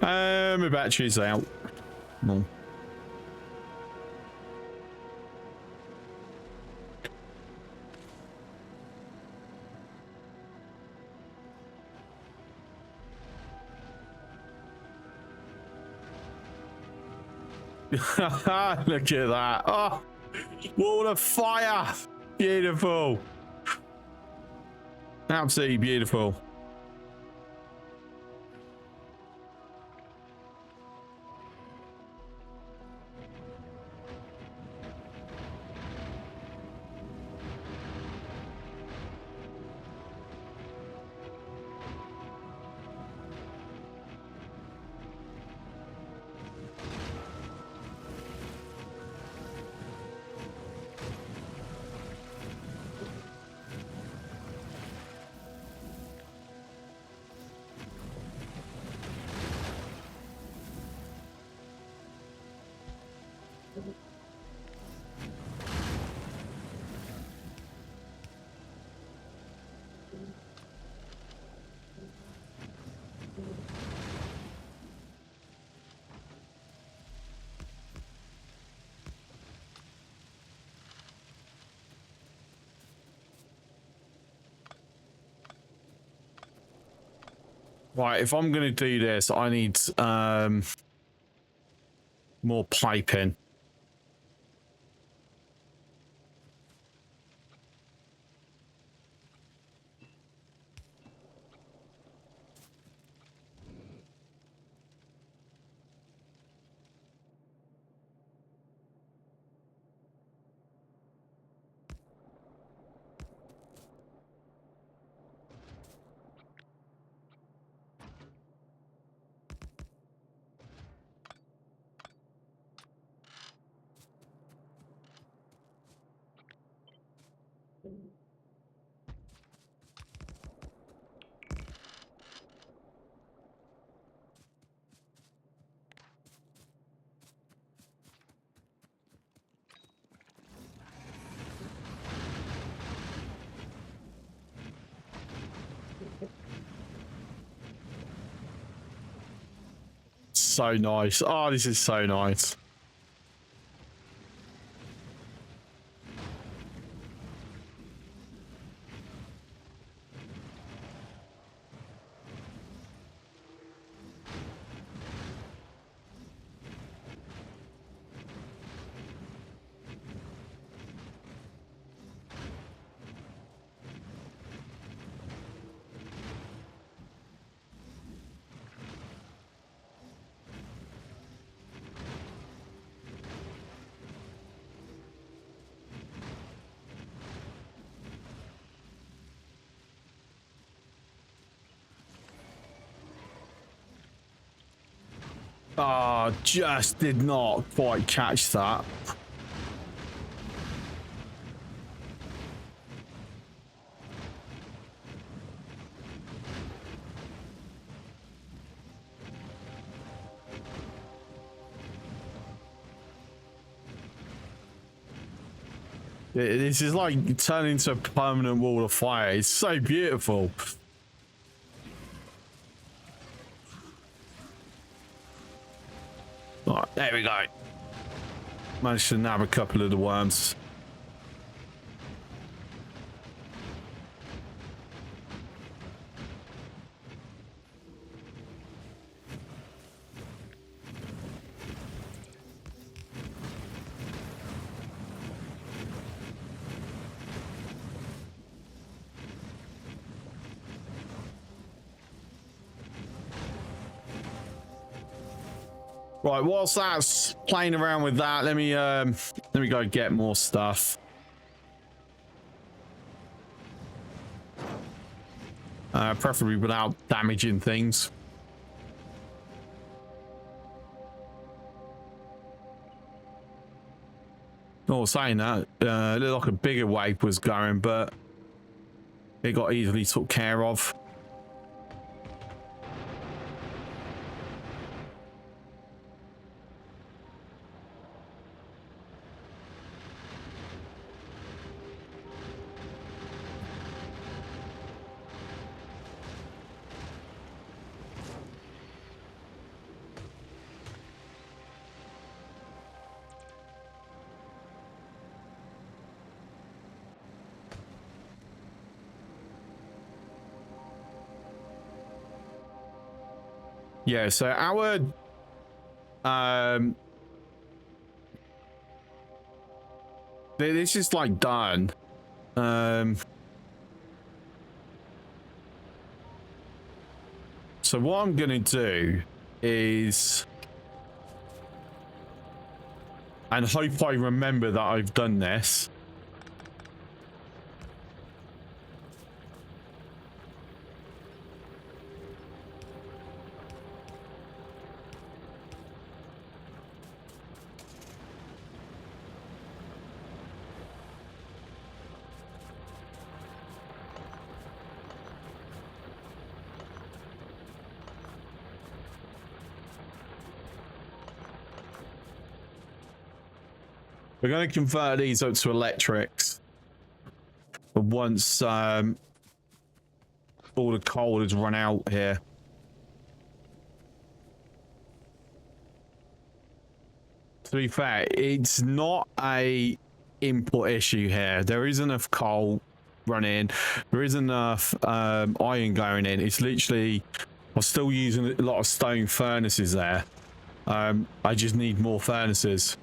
My battery's out. No. Look at that. Oh, wall of fire. Beautiful. Absolutely beautiful. Right, if I'm going to do this, I need more piping. So nice. Oh, this is so nice. Ah, just did not quite catch that. This is like turning into a permanent wall of fire. It's so beautiful. Right, there we go. Managed to nab a couple of the worms. Right, whilst that's playing around with that, let me go get more stuff. Preferably without damaging things. Oh, saying that, it looked like a bigger wave was going, but it got easily took care of. Yeah, so our this is like done. So what I'm gonna do is, and hope I remember that I've done this. We're going to convert these up to electrics. But once all the coal has run out here. To be fair, it's not a input issue here. There is enough coal running. There is enough iron going in. It's literally, I'm still using a lot of stone furnaces there. I just need more furnaces.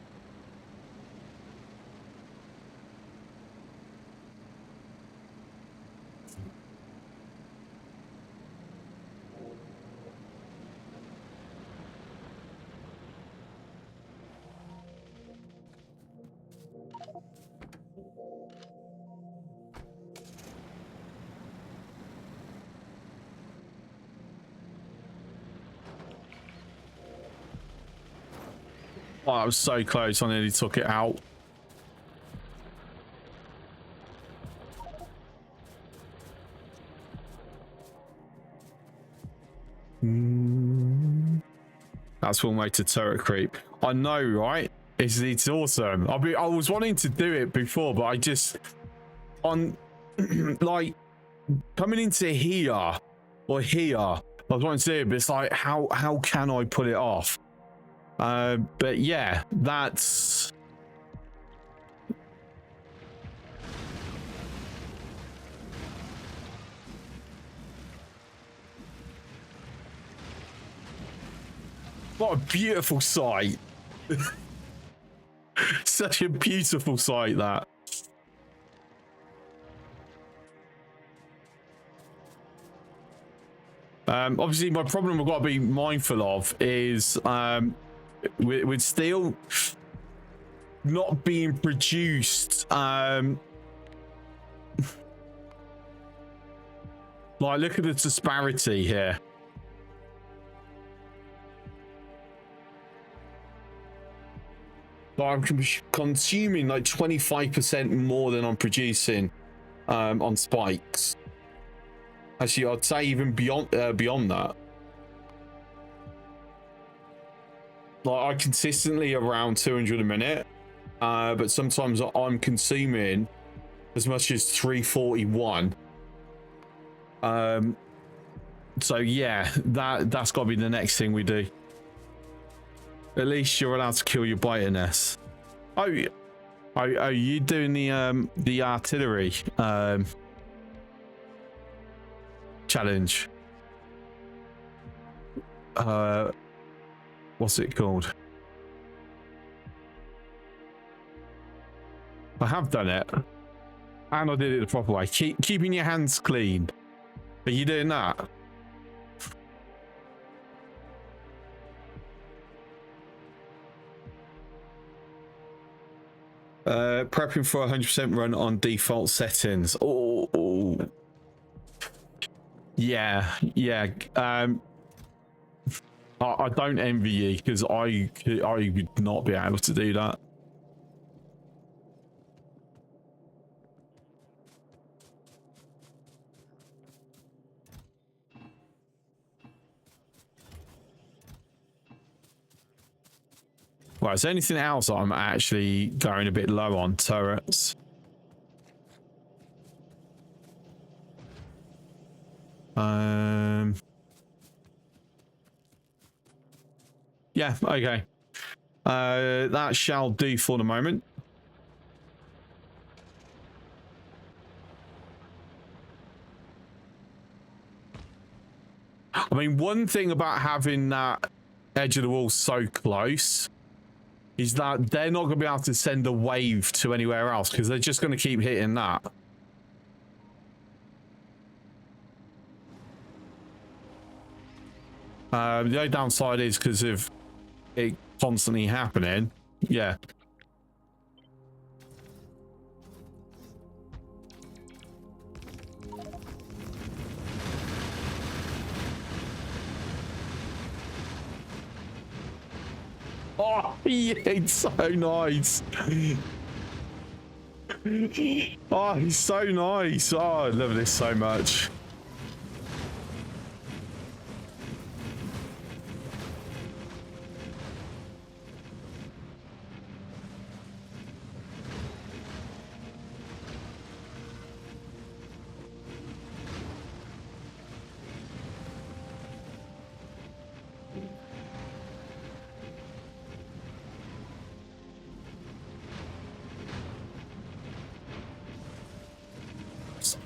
Oh, I was so close. I nearly took it out. That's one way to turret creep. I know, right? It's awesome. I was wanting to do it before, but I just on like coming into here or here. I was wanting to do it, but it's like how can I pull it off? But yeah, that's what a beautiful sight. Such a beautiful sight, that. Obviously, my problem I've got to be mindful of is with steel not being produced. Like, look at the disparity here. But I'm consuming like 25% more than I'm producing on spikes. Actually, I'd say even beyond that. Like I consistently around 200 a minute, but sometimes I'm consuming as much as 341. So yeah, that's got to be the next thing we do. At least you're allowed to kill your biter nest. Oh, you doing the artillery challenge? What's it called? I have done it, and I did it the proper way. Keeping your hands clean. Are you doing that? Prepping for 100% run on default settings. Oh. Yeah. I don't envy you because I would not be able to do that. Right, is there anything else I'm actually going a bit low on? Turrets. Yeah, okay. That shall do for the moment. I mean, one thing about having that edge of the wall so close is that they're not going to be able to send a wave to anywhere else because they're just going to keep hitting that. The only downside is because of it constantly happening. Yeah. Oh, yeah, it's so nice. Oh, he's so nice. Oh, I love this so much.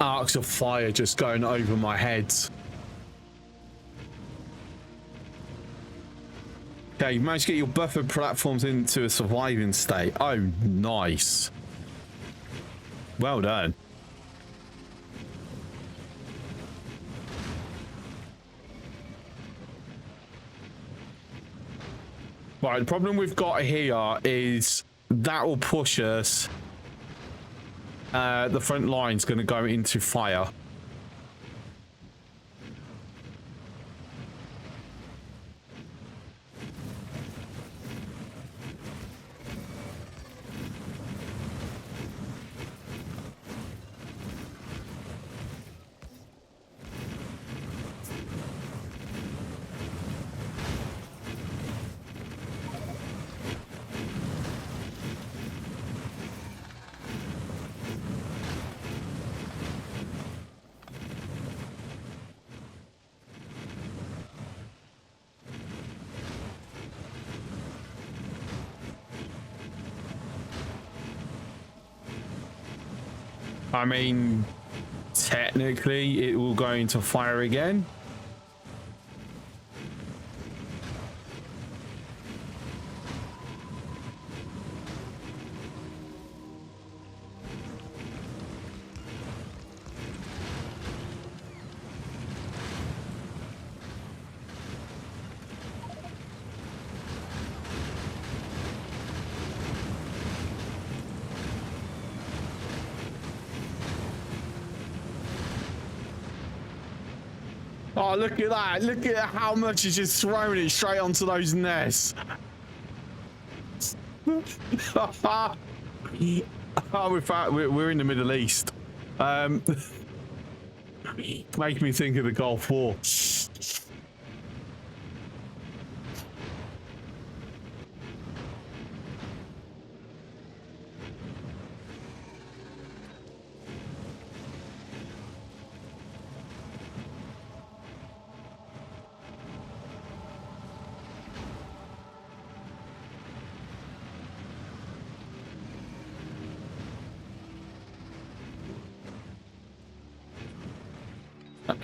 Arcs of fire just going over my head. Okay, you managed to get your buffer platforms into a surviving state. Oh, nice. Well done. Right, the problem we've got here is that will push us. The front line's going to go into fire. I mean, technically, it will go into fire again. Oh, look at that. Look at how much it's just throwing it straight onto those nests. Oh, in fact, we're in the Middle East. Make me think of the Gulf War.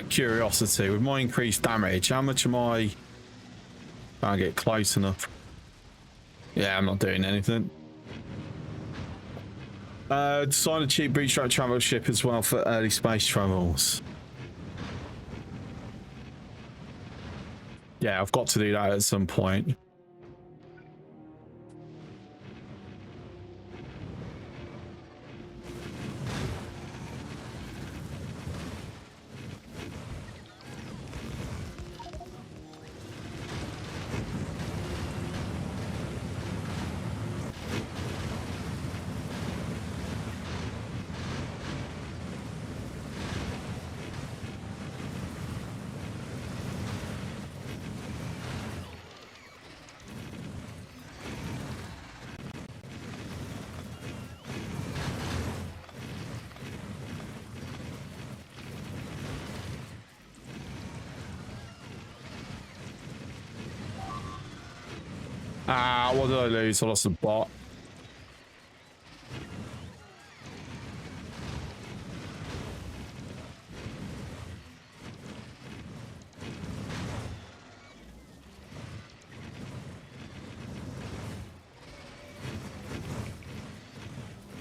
Curiosity, with my increased damage, how much am I? Can't get close enough. Yeah, I'm not doing anything. Design a cheap bootstrap travel ship as well for early space travels. Yeah, I've got to do that at some point. Ah, what did I lose? I lost the bot.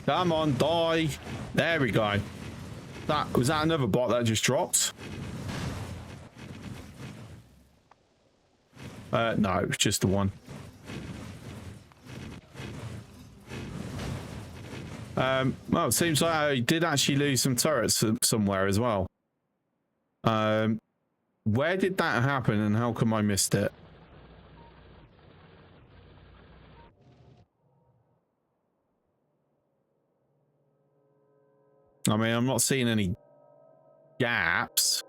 Come on, die. There we go. Was that another bot that just dropped? No, it was just the one. Well, it seems like I did actually lose some turrets somewhere as well. Where did that happen and how come I missed it? I mean, I'm not seeing any gaps.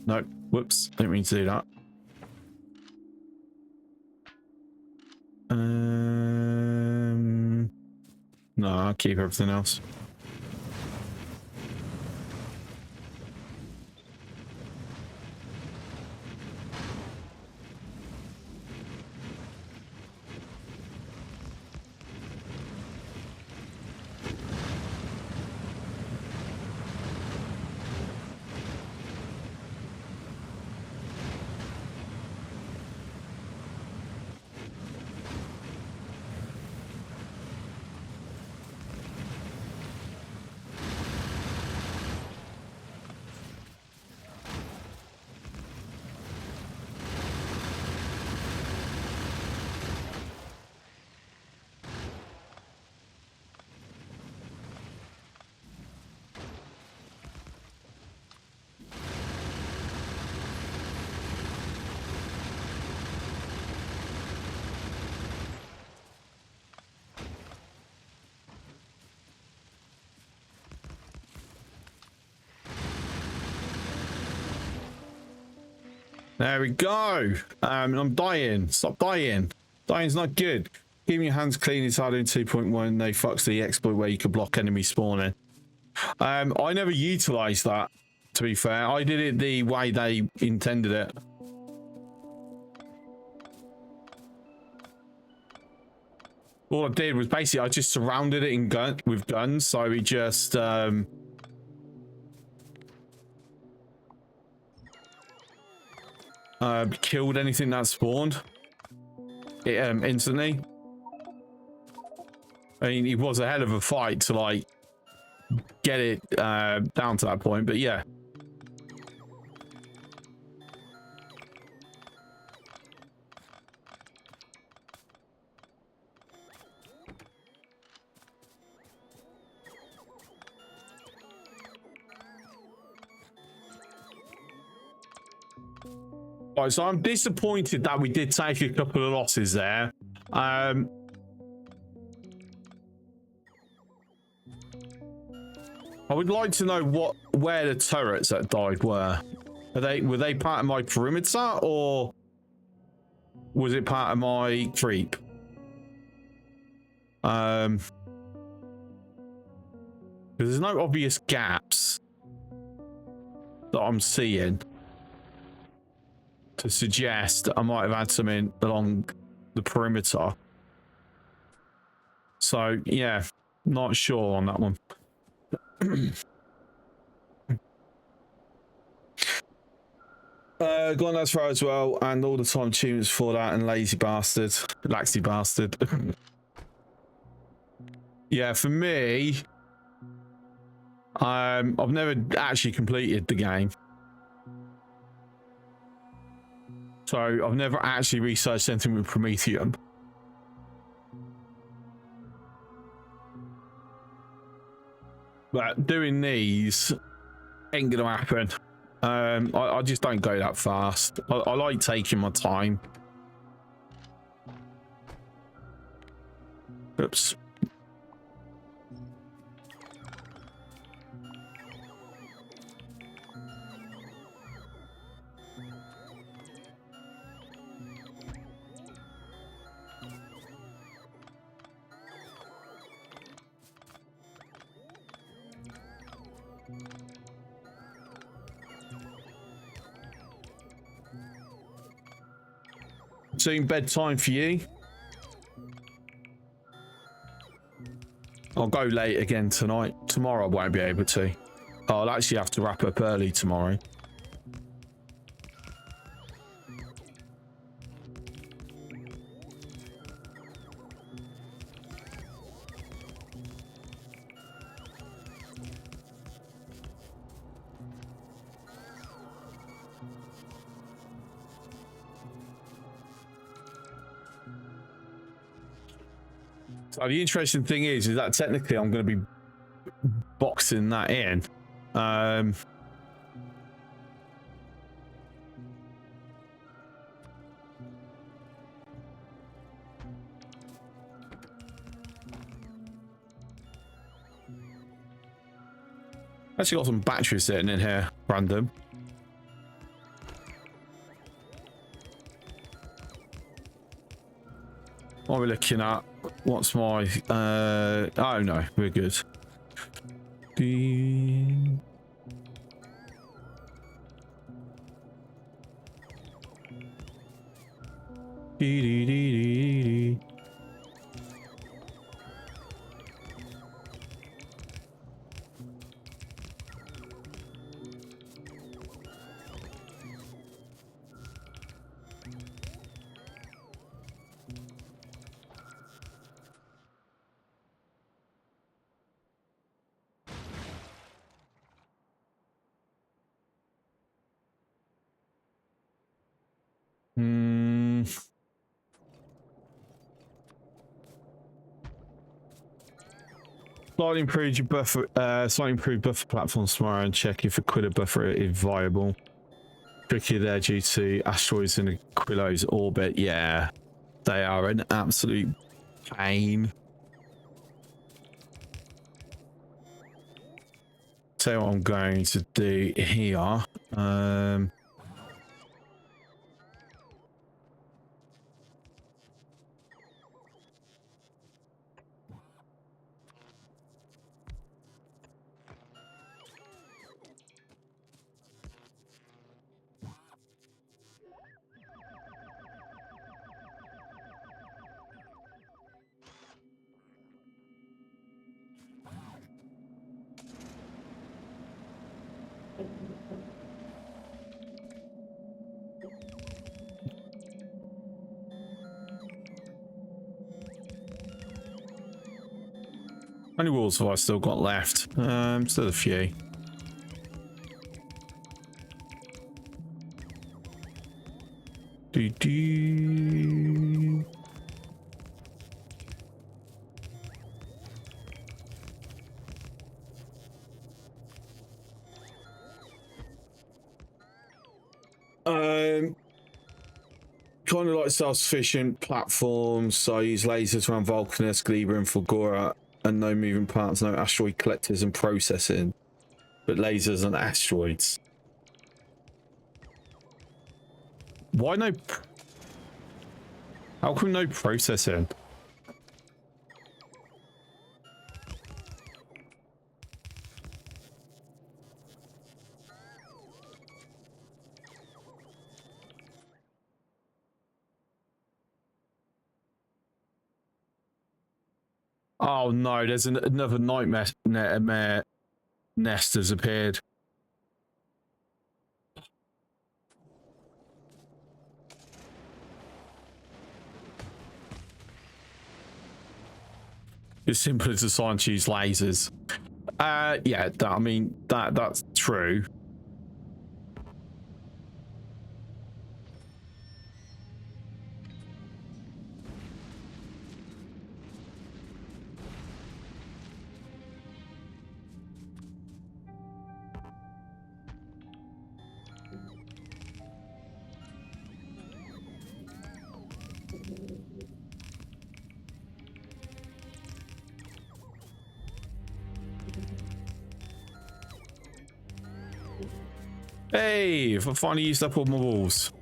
No, whoops, didn't mean to do that. No, I'll keep everything else. There we go. I'm dying. Stop dying. Dying's not good. Keeping your hands clean is harder in 2.1. They fucks the exploit where you can block enemy spawning. I never utilized that, to be fair. I did it the way they intended it. All I did was basically I just surrounded it with guns, so we just killed anything that spawned instantly. I mean, it was a hell of a fight to like get it down to that point, but yeah. Right, so I'm disappointed that we did take a couple of losses there. I would like to know where the turrets that died were. Were they part of my perimeter, or was it part of my creep? There's no obvious gaps that I'm seeing to suggest that I might have had something along the perimeter. So yeah, not sure on that one. Gone as far as well, and all the time tunes for that, and lazy bastard, laxy bastard. Yeah, for me, I've never actually completed the game, so I've never actually researched anything with Prometheum. But doing these ain't gonna happen. I just don't go that fast. I like taking my time. Oops. Soon bedtime for you. I'll go late again tonight. Tomorrow I won't be able to. I'll actually have to wrap up early tomorrow. So the interesting thing is that technically I'm going to be boxing that in. Actually got some batteries sitting in here, random. What are we looking at? What's my oh no, we're good. Ding. Dee, dee, dee, dee, dee. Slightly improve your buffer, slightly improve buffer platforms tomorrow and check if Aquila buffer is viable. Tricky there due to asteroids in Aquilo's orbit. Yeah, they are an absolute pain. Tell you what I'm going to do here. How many walls have I still got left? Still a few. Do. kind of like self-sufficient platforms, so I use lasers around Vulcanus, Gleba, and Fulgora, and no moving parts, no asteroid collectors and processing, but lasers and asteroids. Why no? How come no processing? Oh no, there's another nightmare nest has appeared. It's simpler to assign to use lasers. Yeah, I mean, that's true. Hey, I finally used up all my walls.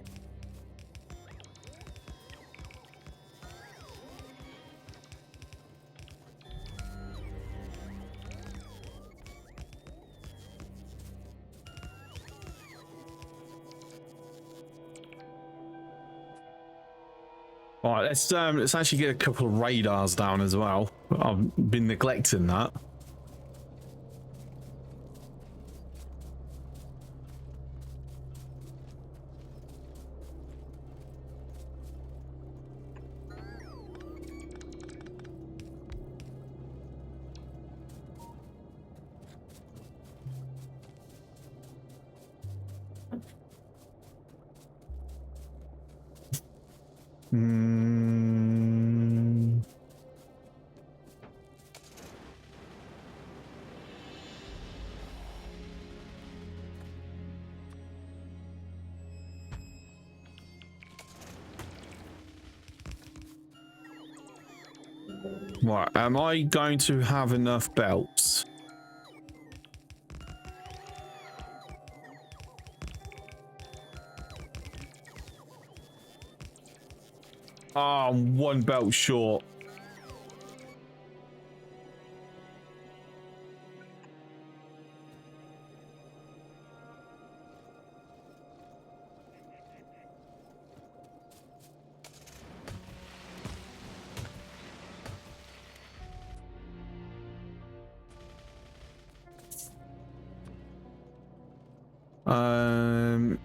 All right, let's actually get a couple of radars down as well. I've been neglecting that. Right, am I going to have enough belts? Ah, I'm one belt short.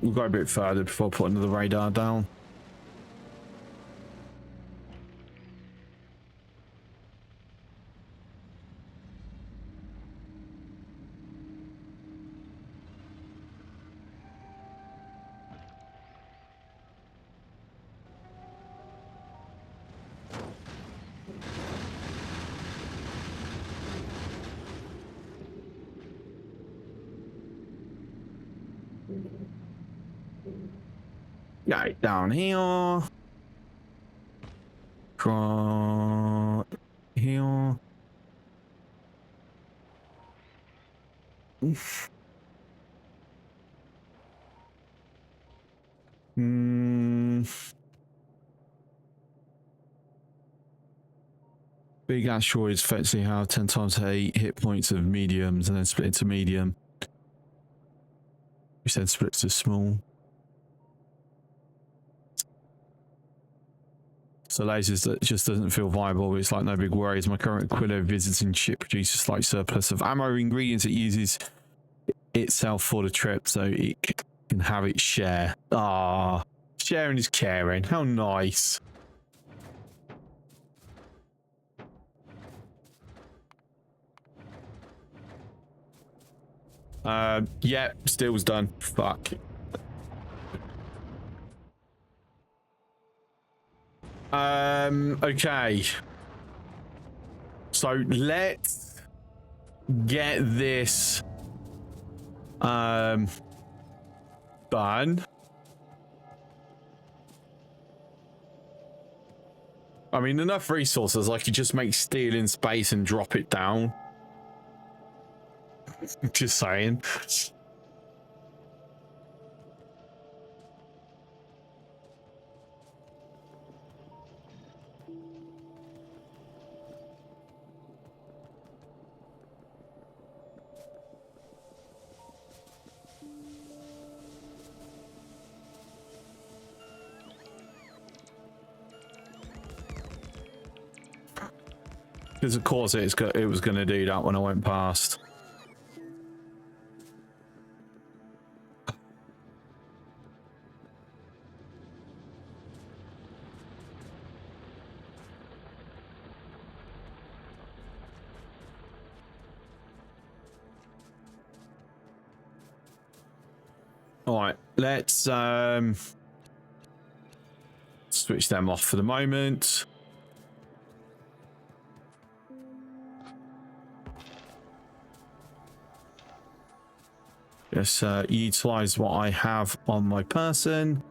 We'll go a bit further before I put another radar down. Right, down here. Draw here. Oof. Big asteroids effectively have 10 times 8 hit points of mediums and then split into medium. Which then splits to small. So lasers, that just doesn't feel viable. It's like no big worries. My current Aquilo visiting ship produces a slight surplus of ammo ingredients it uses itself for the trip, so it can have its share. Ah, sharing is caring. How nice. Yeah, still's done. Fuck. Okay. So let's get this done. I mean, enough resources. I could just make steel in space and drop it down. Just saying. Because of course it was going to do that when I went past. All right, let's switch them off for the moment. Just utilize what I have on my person.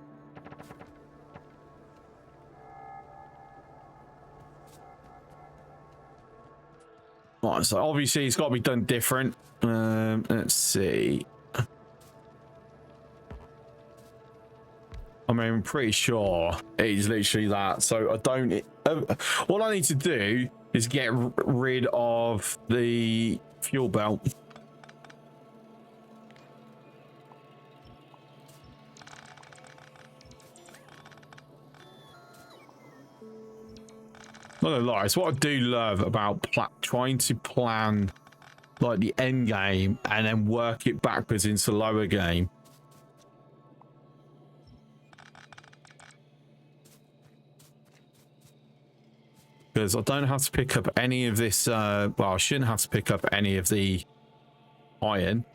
Right, so obviously it's got to be done different. Let's see. I mean, I'm pretty sure it's literally that. So I don't. What I need to do is get rid of the fuel belt. Not gonna lie, it's what I do love about trying to plan like the end game and then work it backwards into the lower game. Because I don't have to pick up any of this, well, I shouldn't have to pick up any of the iron.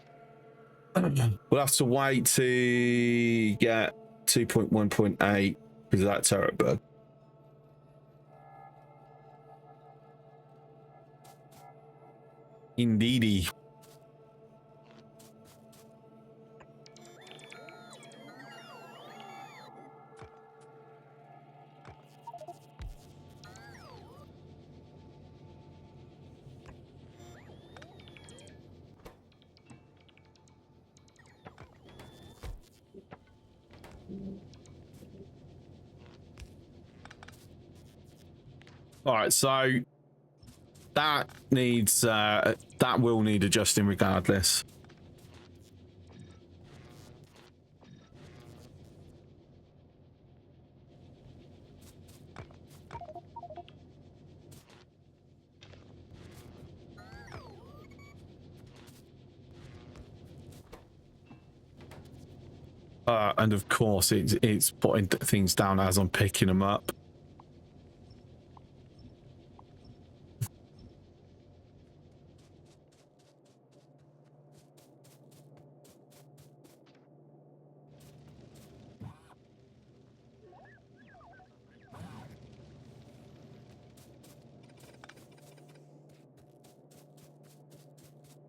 We'll have to wait to get 2.1.8 because of that turret bug. Indeedy. All right, so that needs that will need adjusting regardless. And of course it's putting things down as I'm picking them up.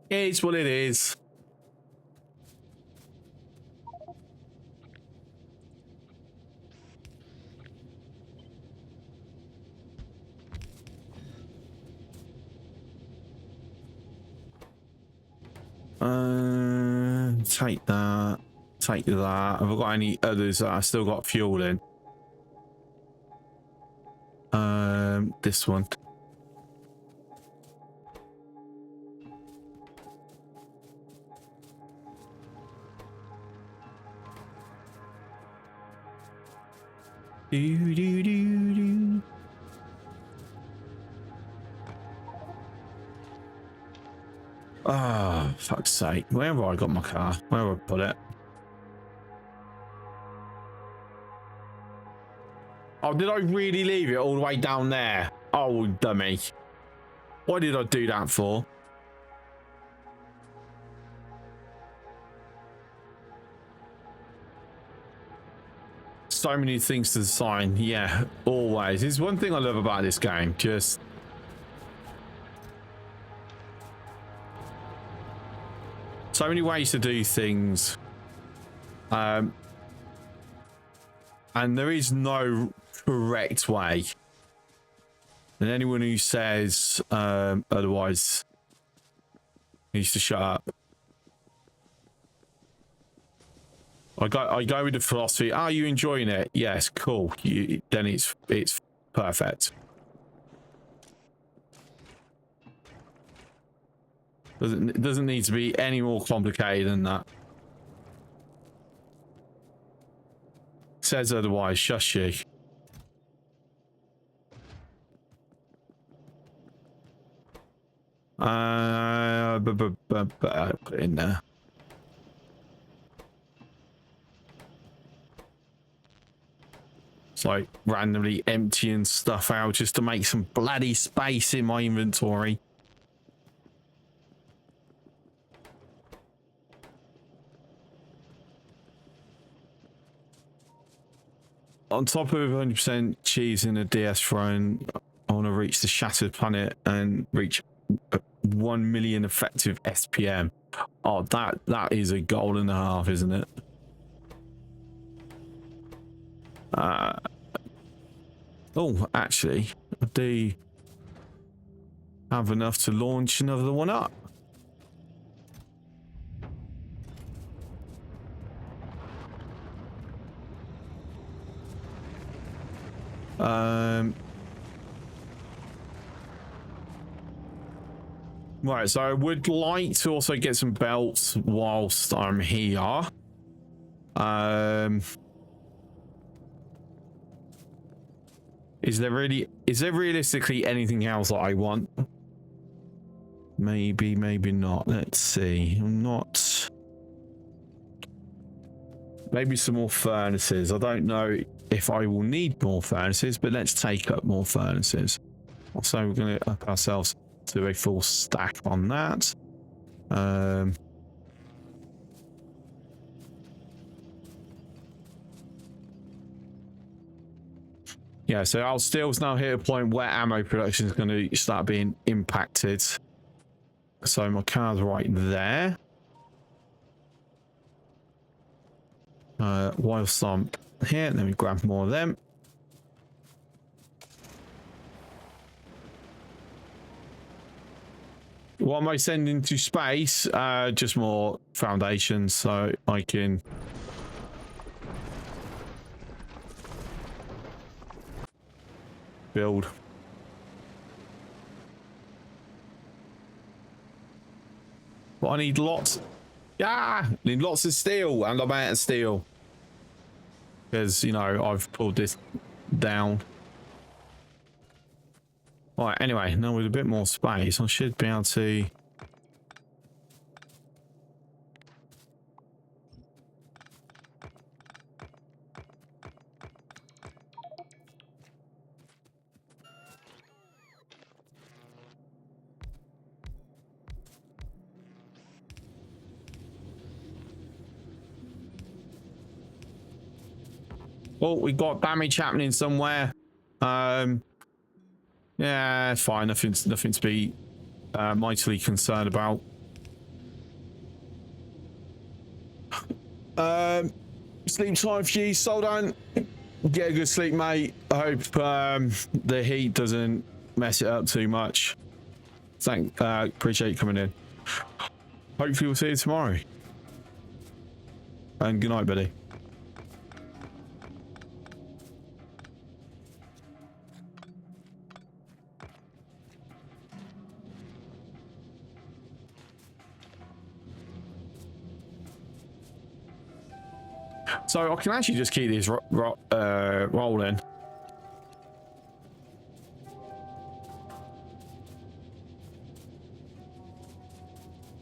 It's what it is. Take that. Take that. Have I got any others that I still got fuel in? This one. Do, do, do, do. Oh, fuck's sake. Where have I got my car? Where have I put it? Oh, did I really leave it all the way down there? Oh, dummy. Why did I do that for? So many things to design. Yeah, always. It's one thing I love about this game. Just so many ways to do things. And there is no correct way. And anyone who says otherwise needs to shut up. I go with the philosophy. Are you enjoying it? Yes, cool. Then it's perfect. It doesn't need to be any more complicated than that. Says otherwise, shush you. Put it in there. It's like randomly emptying stuff out just to make some bloody space in my inventory. On top of 100% cheese in a DS throne, I want to reach the Shattered Planet and reach 1 million effective SPM. Oh, that is a goal and a half, isn't it? Oh, actually, I do have enough to launch another one up. Right, so I would like to also get some belts whilst I'm here. Is there realistically anything else that I want? Maybe, maybe not. Let's see. I'm not. Maybe some more furnaces. I don't know if I will need more furnaces, but let's take up more furnaces. Also, we're going to up ourselves to a full stack on that. Yeah, so our steel's now hit a point where ammo production is going to start being impacted. So my car's right there. Whilst I'm here, let me grab more of them. What am I sending to space? Just more foundations so I can build. But I need lots. Yeah, I need lots of steel, and I'm out of steel. Because, you know, I've pulled this down. Right, anyway, now with a bit more space, I should be able to... Oh, we got damage happening somewhere. Yeah, fine. Nothing to be mightily concerned about. Sleep time for you, Soldan. Get a good sleep, mate. I hope the heat doesn't mess it up too much. Appreciate you coming in. Hopefully we'll see you tomorrow. And good night, buddy. So I can actually just keep these rolling.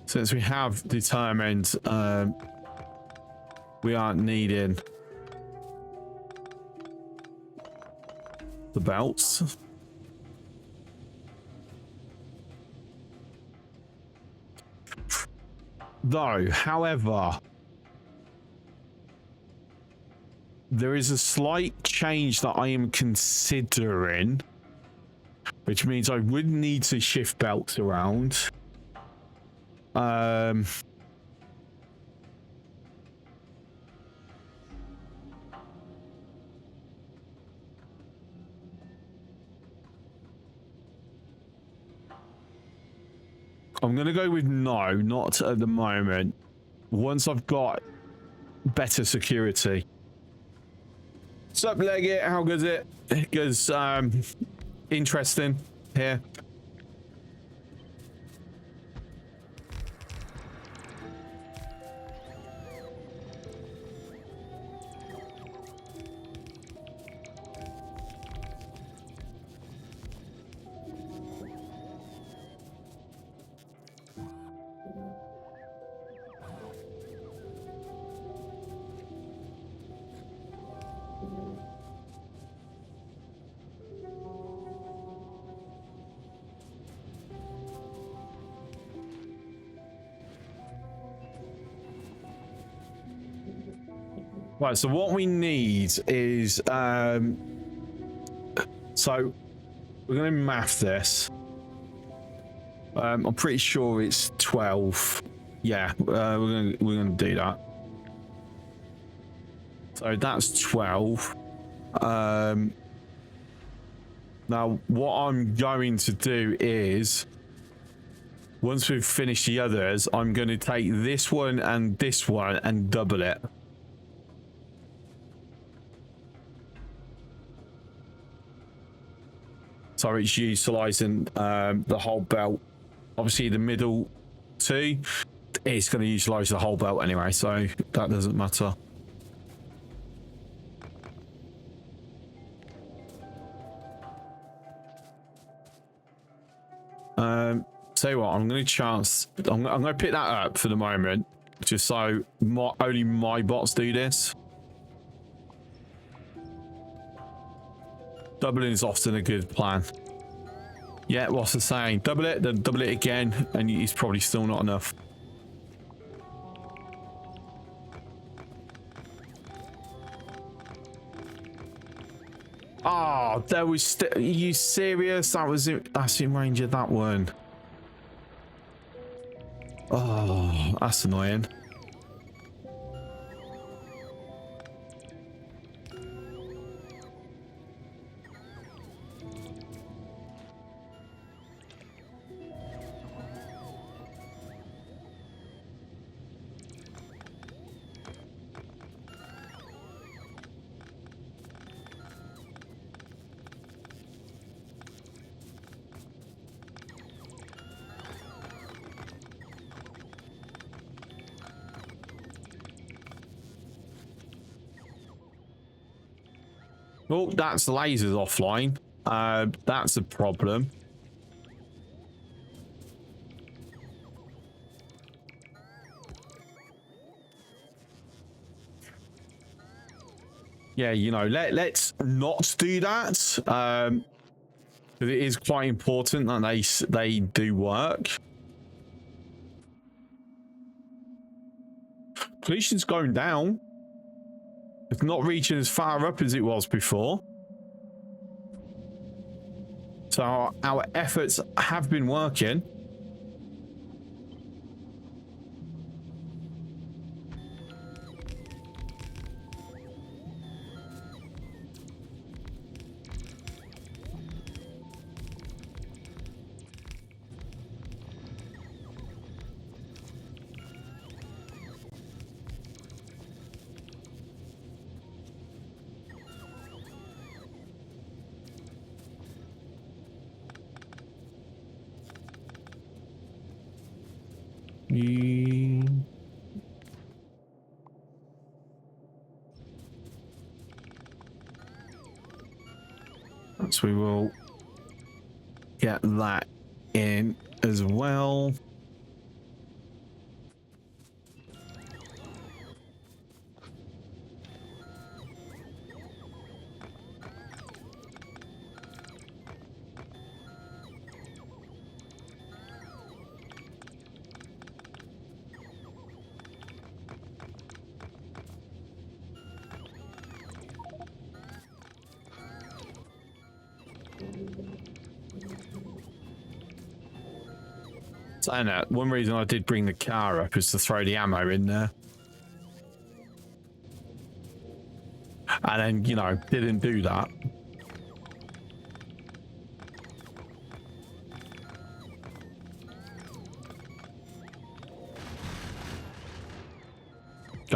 Since we have determined we aren't needing the belts. Though, however, there is a slight change that I am considering, which means I would need to shift belts around. I'm going to go with no, not at the moment. Once I've got better security. Sup, Leggett? How goes it? Because, interesting here. Right, so what we need is, so we're going to math this. I'm pretty sure it's 12. Yeah, we're gonna do that. So that's 12. Now what I'm going to do is, once we've finished the others, I'm going to take this one and double it. So it's utilizing the whole belt. Obviously the middle two, it's going to utilize the whole belt anyway, so that doesn't matter. Tell you what, I'm going to chance. I'm going to pick that up for the moment, just so only my bots do this. Doubling is often a good plan. Yeah, what's the saying? Double it, then double it again, and it's probably still not enough. Oh, there was. Are you serious? That's in range of that one. Oh, that's annoying. Oh, that's the lasers offline. That's a problem. Yeah, you know, let's not do that. But it is quite important that they do work. Pollution's going down. It's not reaching as far up as it was before. So our efforts have been working. So we will get that in as well. I know one reason I did bring the car up is to throw the ammo in there, and then, you know, didn't do that.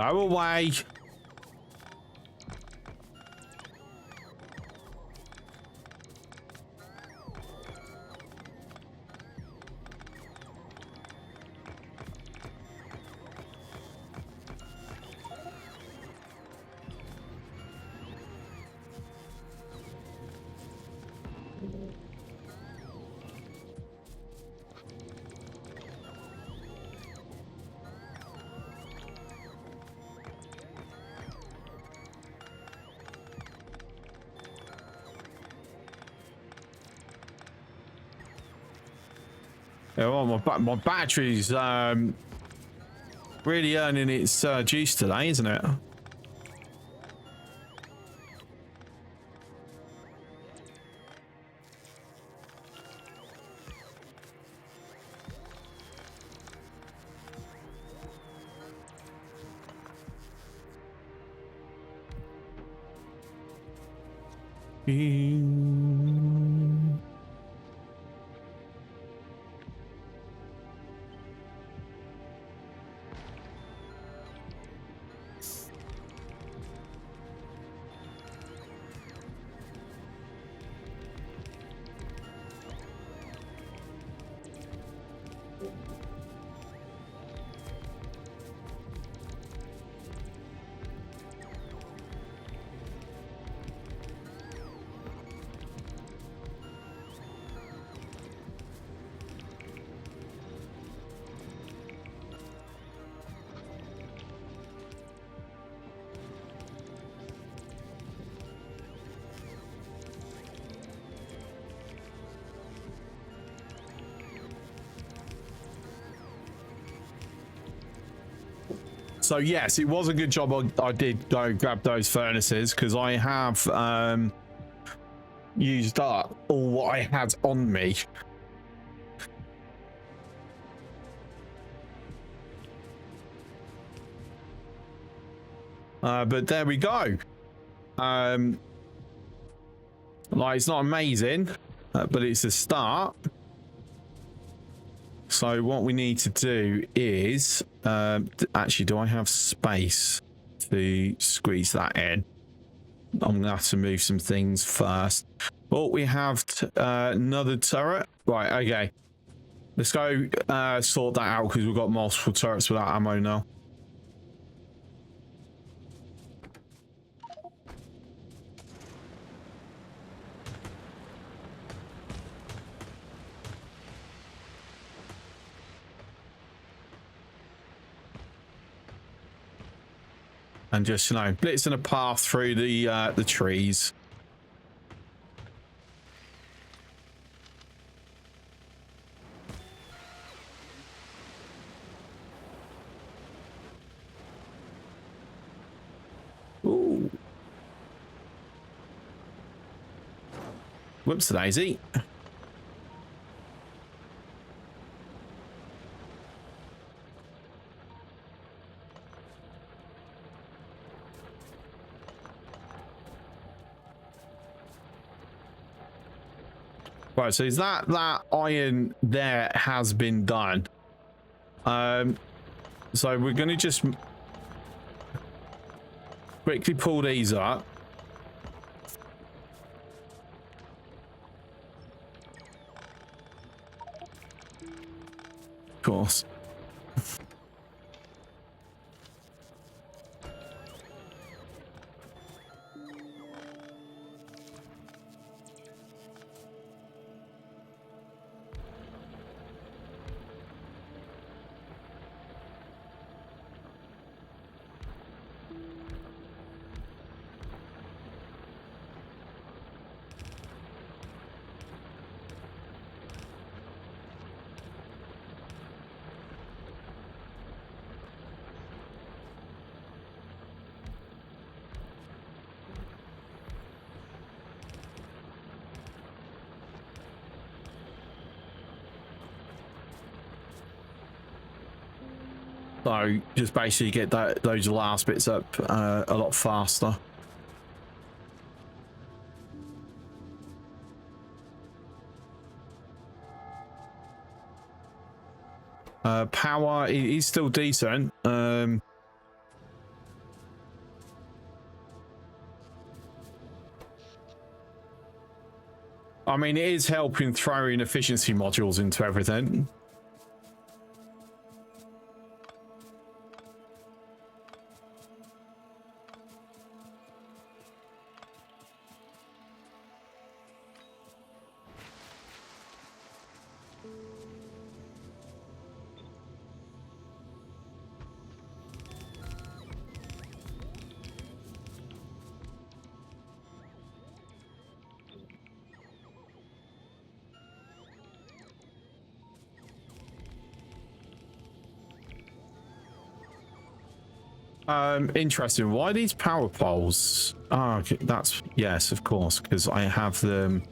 Go away. Yeah, well, my battery's really earning its juice today, isn't it? So yes, it was a good job I did go grab those furnaces, because I have used up all what I had on me. But there we go. Like, it's not amazing, but it's a start. So what we need to do is actually, do I have space to squeeze that in? I'm gonna have to move some things first. Oh, we have another turret. Right, okay, let's go sort that out, because we've got multiple turrets without ammo now. And just, you know, blitzing a path through the trees. Ooh. Whoops, daisy. Right, so is that iron there has been done. So we're going to just quickly pull these up. Of course. So just basically get those last bits up a lot faster. Power is still decent. I mean, it is helping throwing efficiency modules into everything. Interesting. Why these power poles? Oh, okay, that's, yes, of course, because I have them.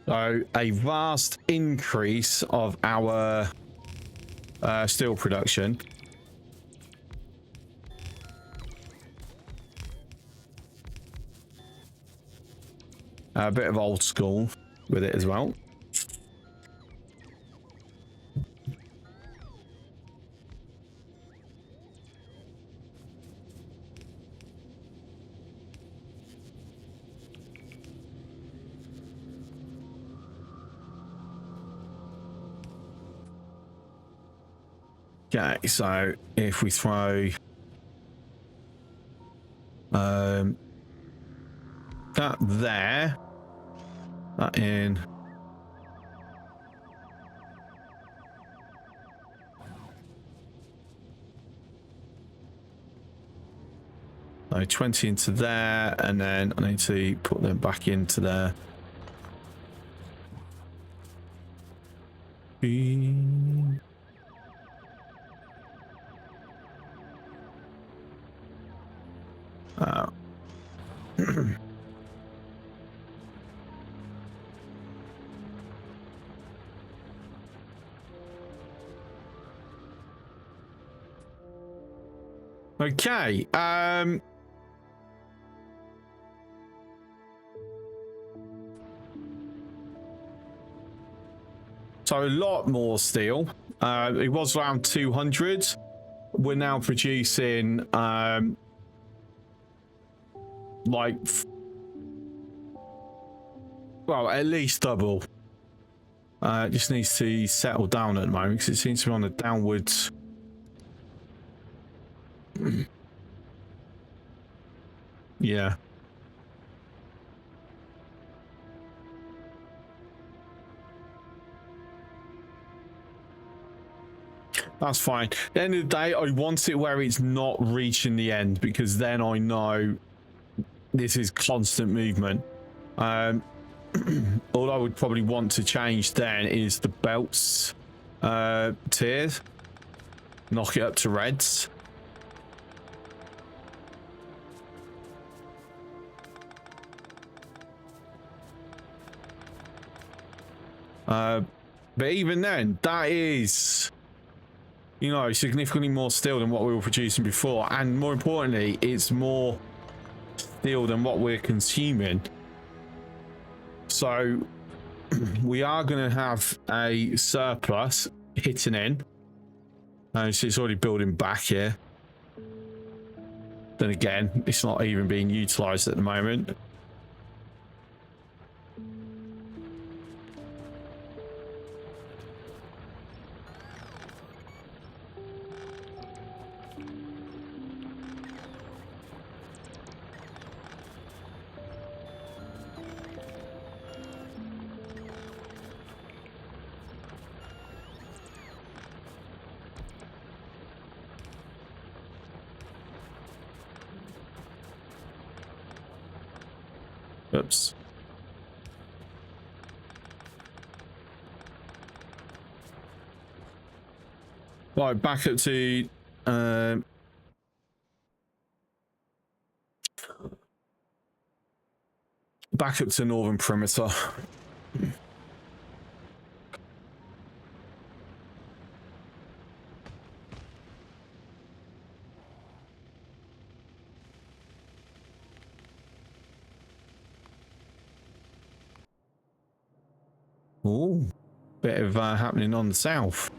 So a vast increase of our steel production. A bit of old school with it as well. Okay, so if we throw that there, that in. So 20 into there, and then I need to put them back into there. Okay, so a lot more steel. It was around 200. We're now producing like, well, at least double. It just needs to settle down at the moment because it seems to be on a downwards. Yeah. That's fine. At the end of the day, I want it where it's not reaching the end, because then I know this is constant movement. All I would probably want to change then is the belts tiers. Knock it up to reds. But even then, that is, you know, significantly more steel than what we were producing before. And more importantly, it's more steel than what we're consuming. So we are going to have a surplus hitting in. So it's already building back here. Then again, it's not even being utilized at the moment. Oops. Right, back up to back up to northern perimeter. Oh, bit of happening on the south.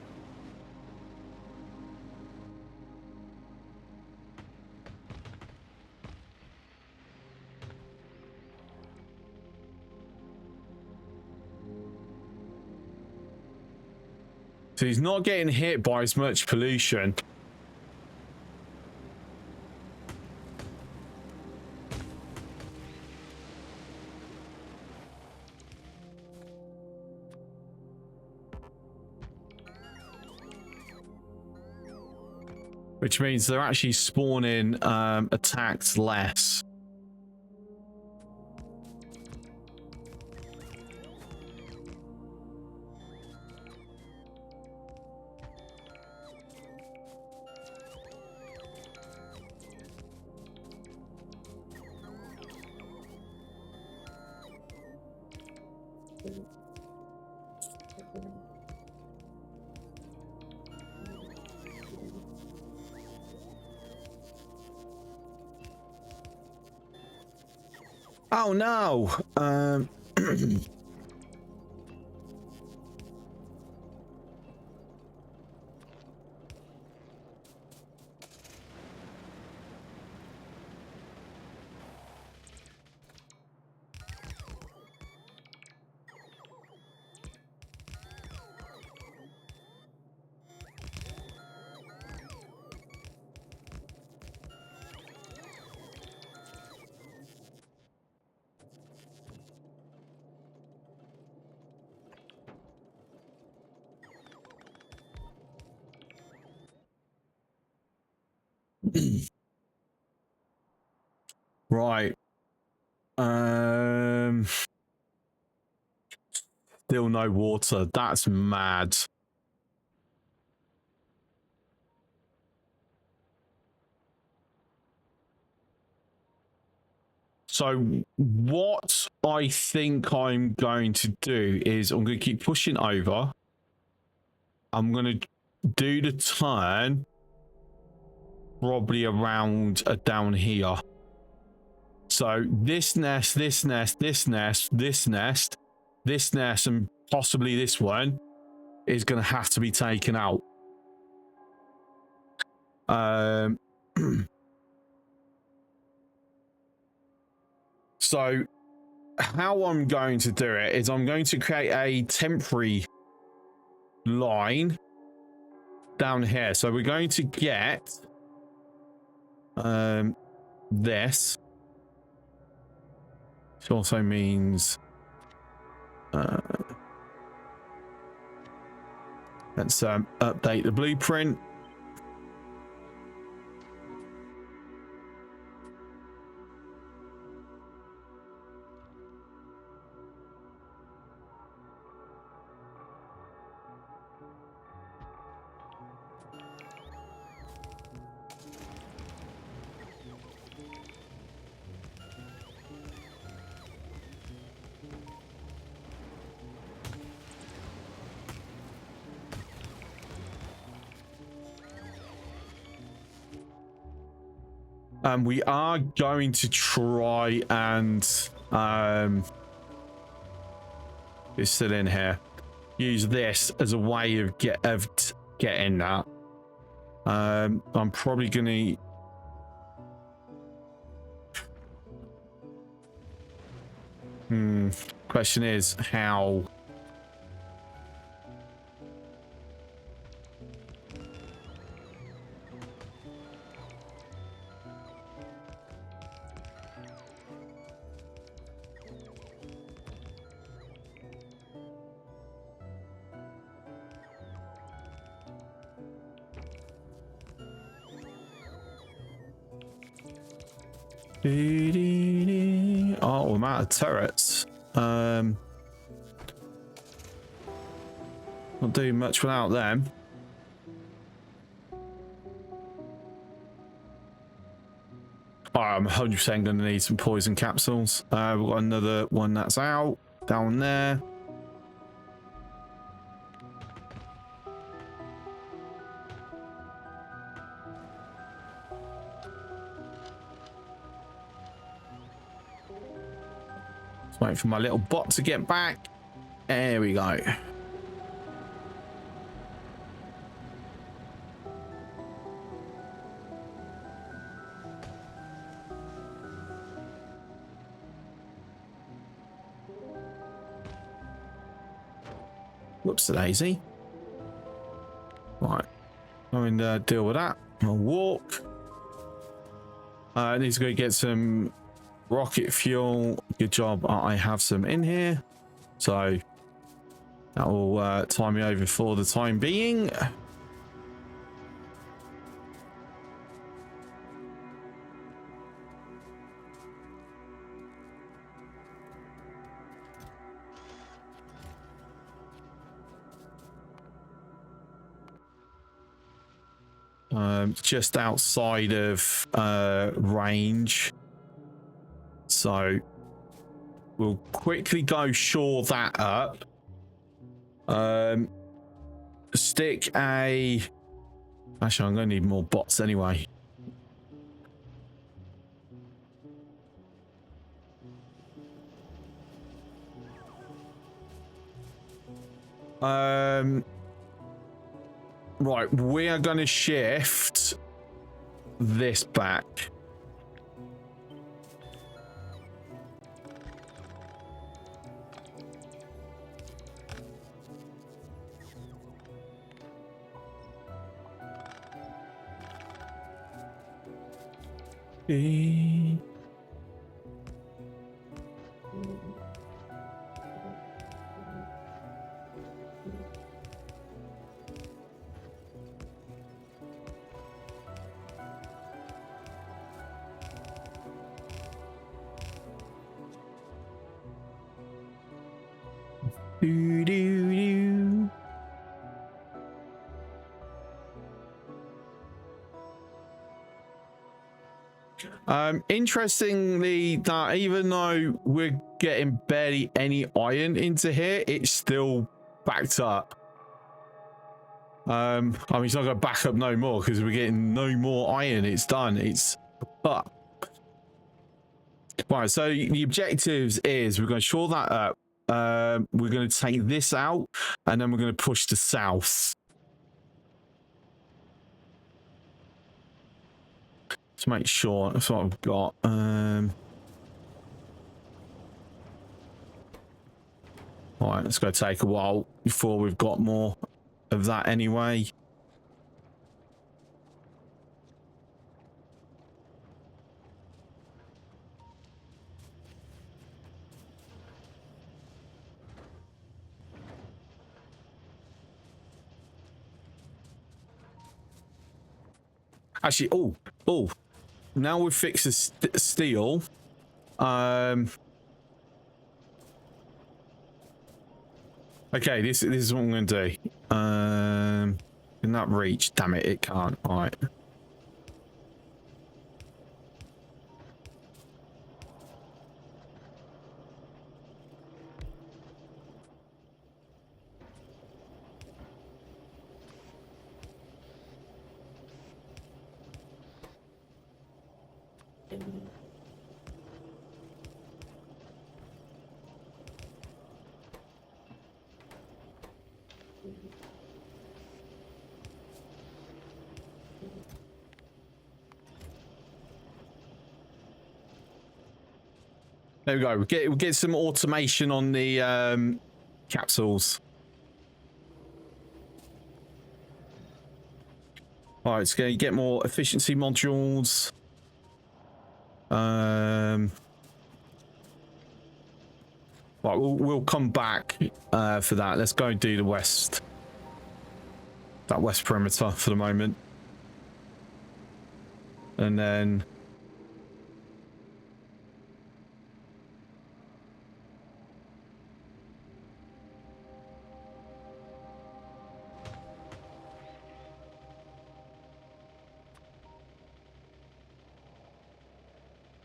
So he's not getting hit by as much pollution. Which means they're actually spawning attacks less. Oh no! Right. Still no water. That's mad. So what I think I'm going to do is I'm going to keep pushing over. I'm going to do the turn probably around down here. So this nest, this nest, this nest, this nest, this nest, and possibly this one is going to have to be taken out. So how I'm going to do it is I'm going to create a temporary line down here. So we're going to get this. Which also means let's update the blueprint. We are going to try and it's still in here. Use this as a way of getting that. I'm probably gonna question is how. Oh, I'm out of turrets. Not doing much without them. I'm 100% going to need some poison capsules. We've got another one that's out down there. Just waiting for my little bot to get back. There we go. Whoops, a daisy. Right, I'm going to deal with that. I'll walk. I need to go get some rocket fuel. Good job, I have some in here. So that will tie me over for the time being. Just outside of range, so we'll quickly go shore that up. Stick a, actually I'm gonna need more bots anyway. Right, we are going to shift this back. Do, do, do. Interestingly, that even though we're getting barely any iron into here, it's still backed up. I mean, it's not going to back up no more because we're getting no more iron. It's done. It's up. Right, so the objectives is we're going to shore that up. We're going to take this out, and then we're going to push to south. Let's make sure that's what I've got. All right, it's going to take a while before we've got more of that anyway. Actually, oh, now we've fixed the steel. Okay, this is what I'm going to do. Can that reach? Damn it, it can't. All right. There we go. We'll get some automation on the capsules. All right, it's going to get more efficiency modules. Right, we'll come back for that. Let's go and do the west. That west perimeter for the moment. And then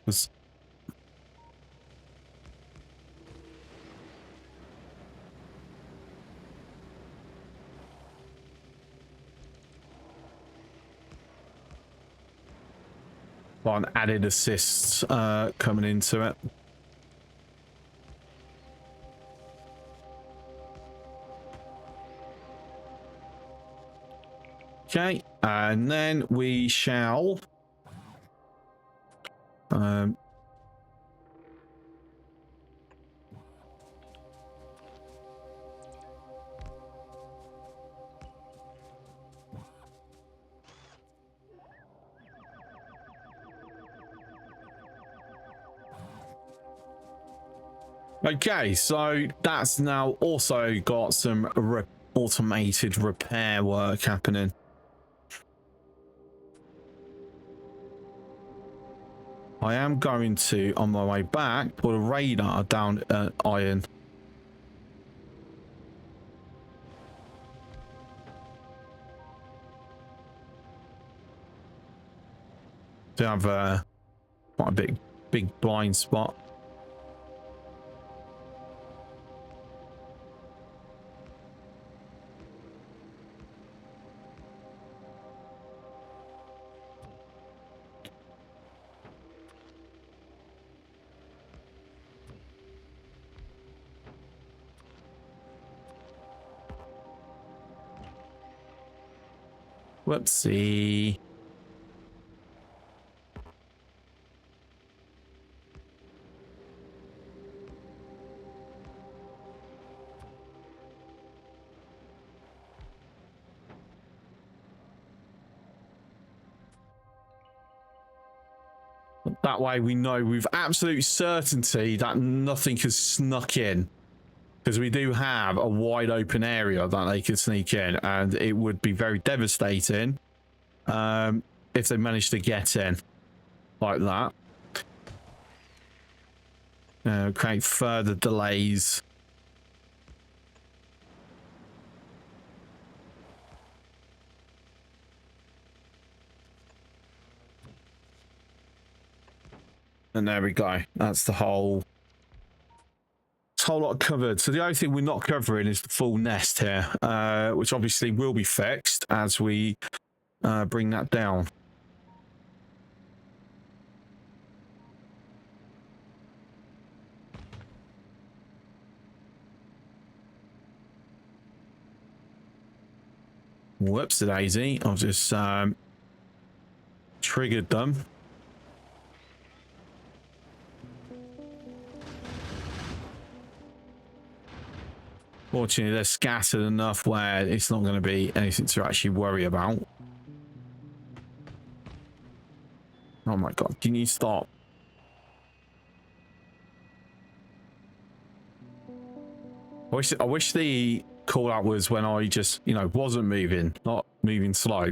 Was one added assists coming into it. Okay, and then we shall okay, so that's now also got some automated repair work happening. I am going to, on my way back, put a radar down at Iron. To have quite a big blind spot. Whoopsie. That way we know with absolute certainty that nothing has snuck in. Because we do have a wide open area that they could sneak in, and it would be very devastating if they managed to get in like that. Create further delays. And there we go. That's the whole lot covered. So the only thing we're not covering is the full nest here, which obviously will be fixed as we bring that down. Whoops, daisy. I've just triggered them. Fortunately, they're scattered enough where it's not going to be anything to actually worry about. Oh my god, can you stop? I wish the call out was when I just, you know, wasn't moving, not moving slow.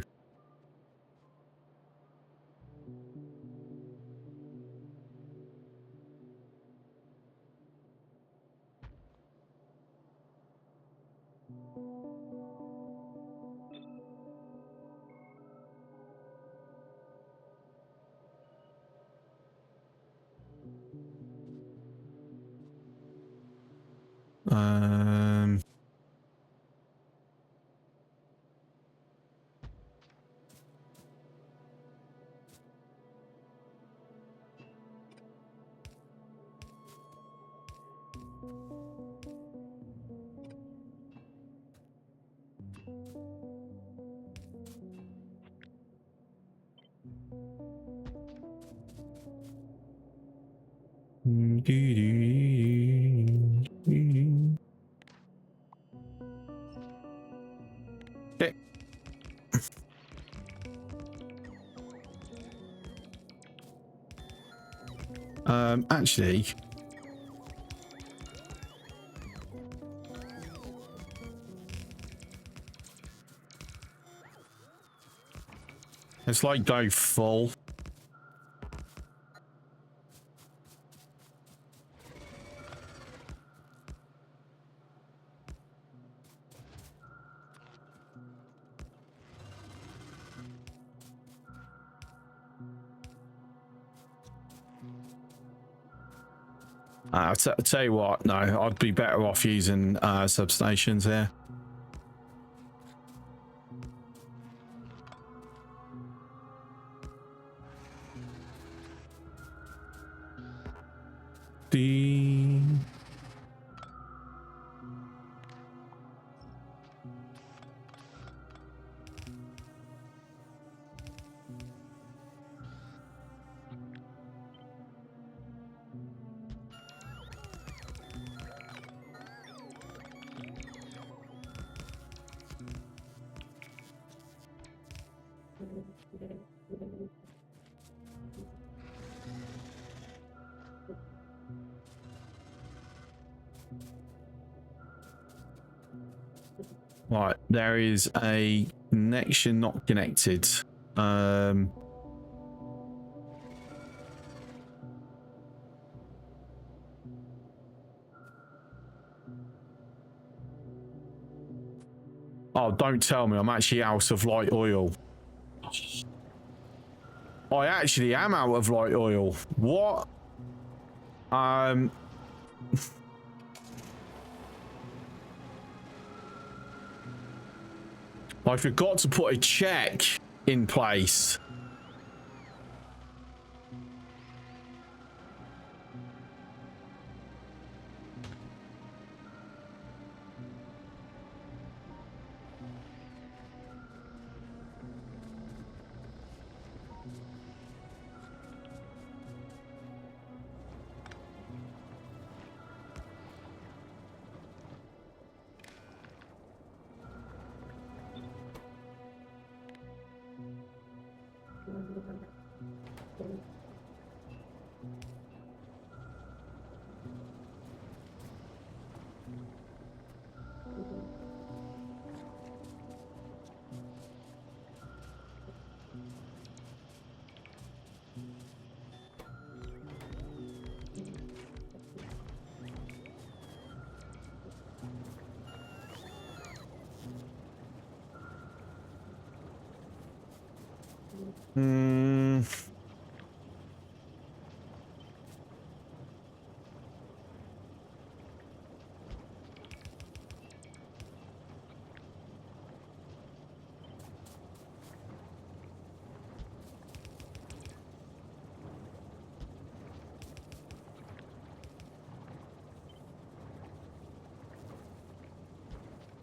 Okay. Actually, it's like go full. I'll tell you what, no, I'd be better off using substations here. Right, there is a connection not connected. Oh, don't tell me I'm actually out of light oil. I actually am out of light oil. What? I forgot to put a check in place.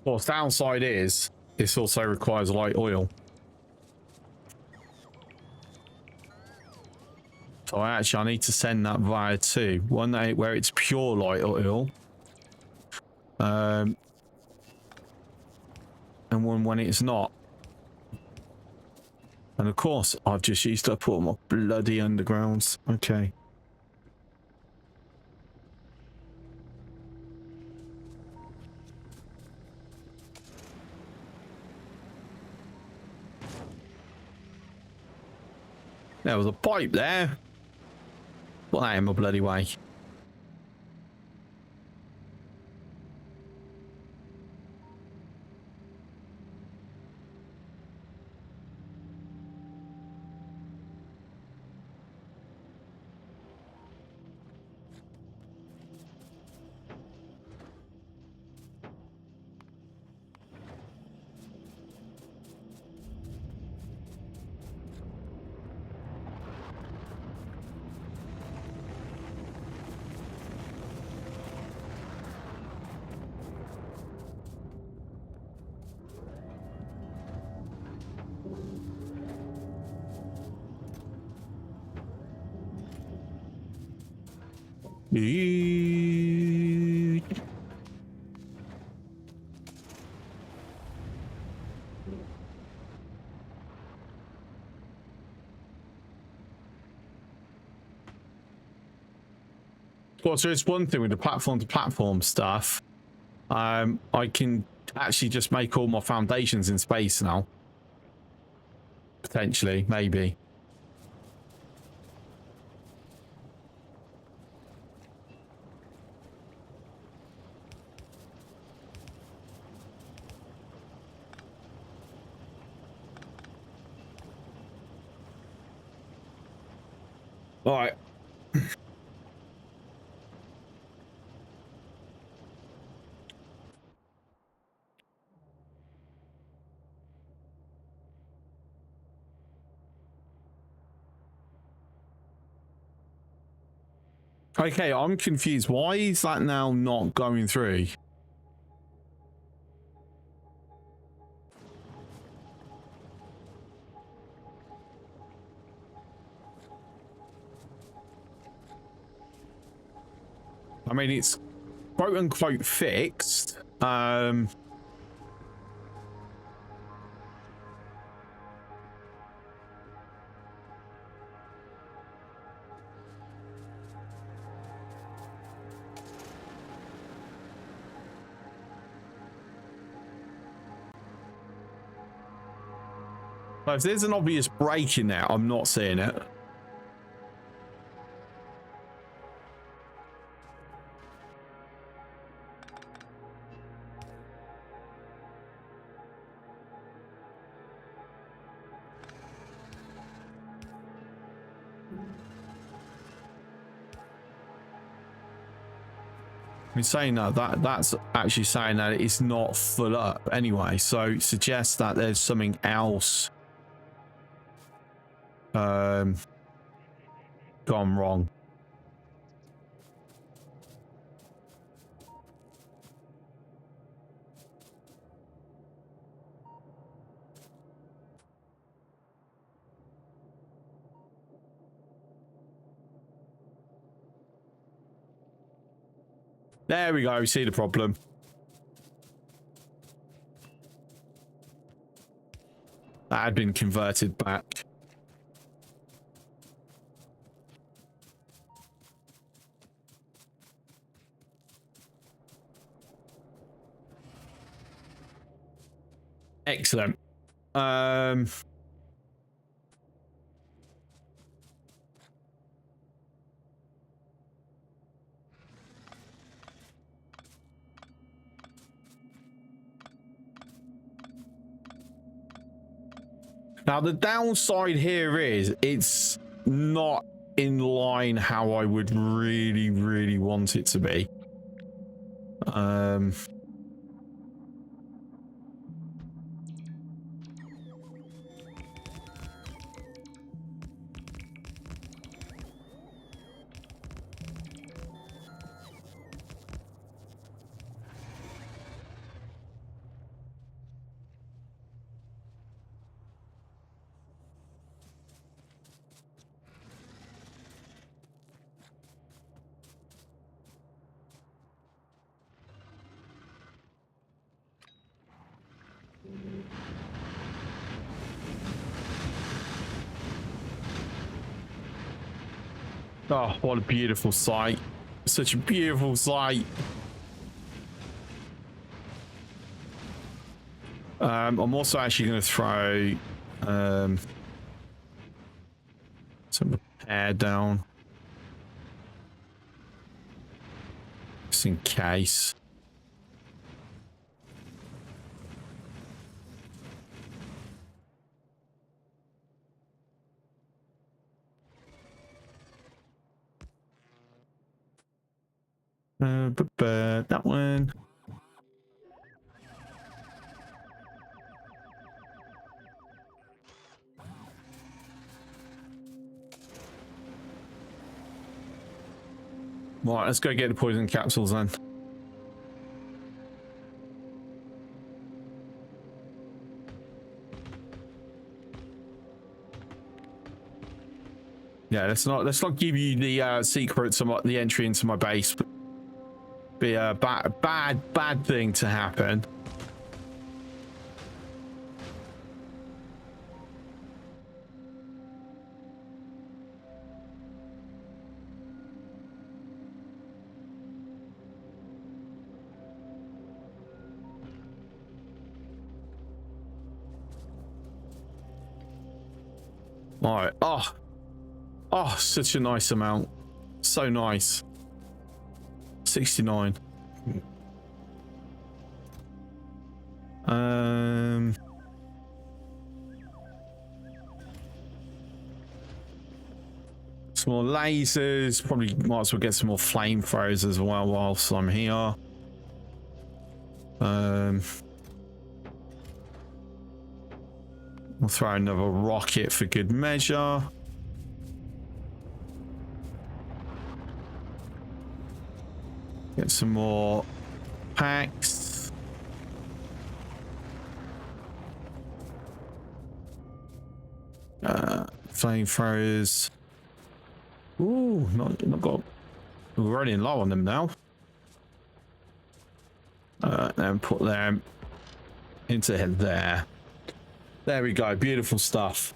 Well, the downside is this also requires light oil. So I need to send that via two. One where it's pure light oil. And one when it's not. And of course, I've just used up all my bloody undergrounds. Okay. There was a pipe there. Put that in my bloody way. Well, so it's one thing with the platform to platform stuff. I can actually just make all my foundations in space now. Potentially, maybe. All right. Okay, I'm confused. Why is that now not going through? I mean, it's quote unquote fixed. But if there's an obvious break in there, I'm not seeing it. I mean, saying that's actually saying that it's not full up anyway, so it suggests that there's something else gone wrong. There we go, we see the problem. That had been converted back. Excellent. Now the downside here is it's not in line how I would really want it to be. Oh, what a beautiful sight. Such a beautiful sight. I'm also actually going to throw some repair down. Just in case. That one. Right, let's go get the poison capsules then. Yeah, let's not give you the secret to the entry into my base. Be a bad thing to happen. All right. Oh, such a nice amount. So nice. 69. Some more lasers. Probably might as well get some more flamethrowers as well whilst I'm here. We'll throw another rocket for good measure. Get some more packs. Flamethrowers. Ooh, not got. We're running low on them now. Then put them into there. There we go. Beautiful stuff.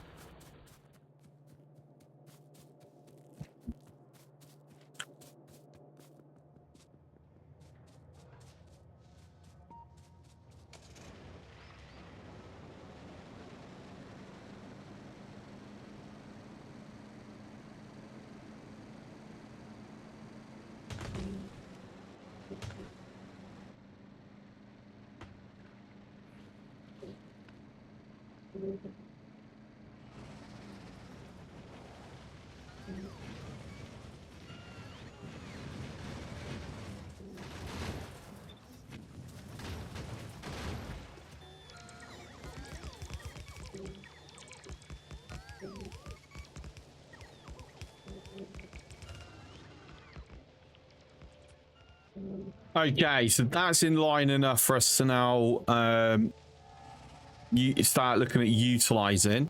Okay, so that's in line enough for us to now you start looking at utilizing.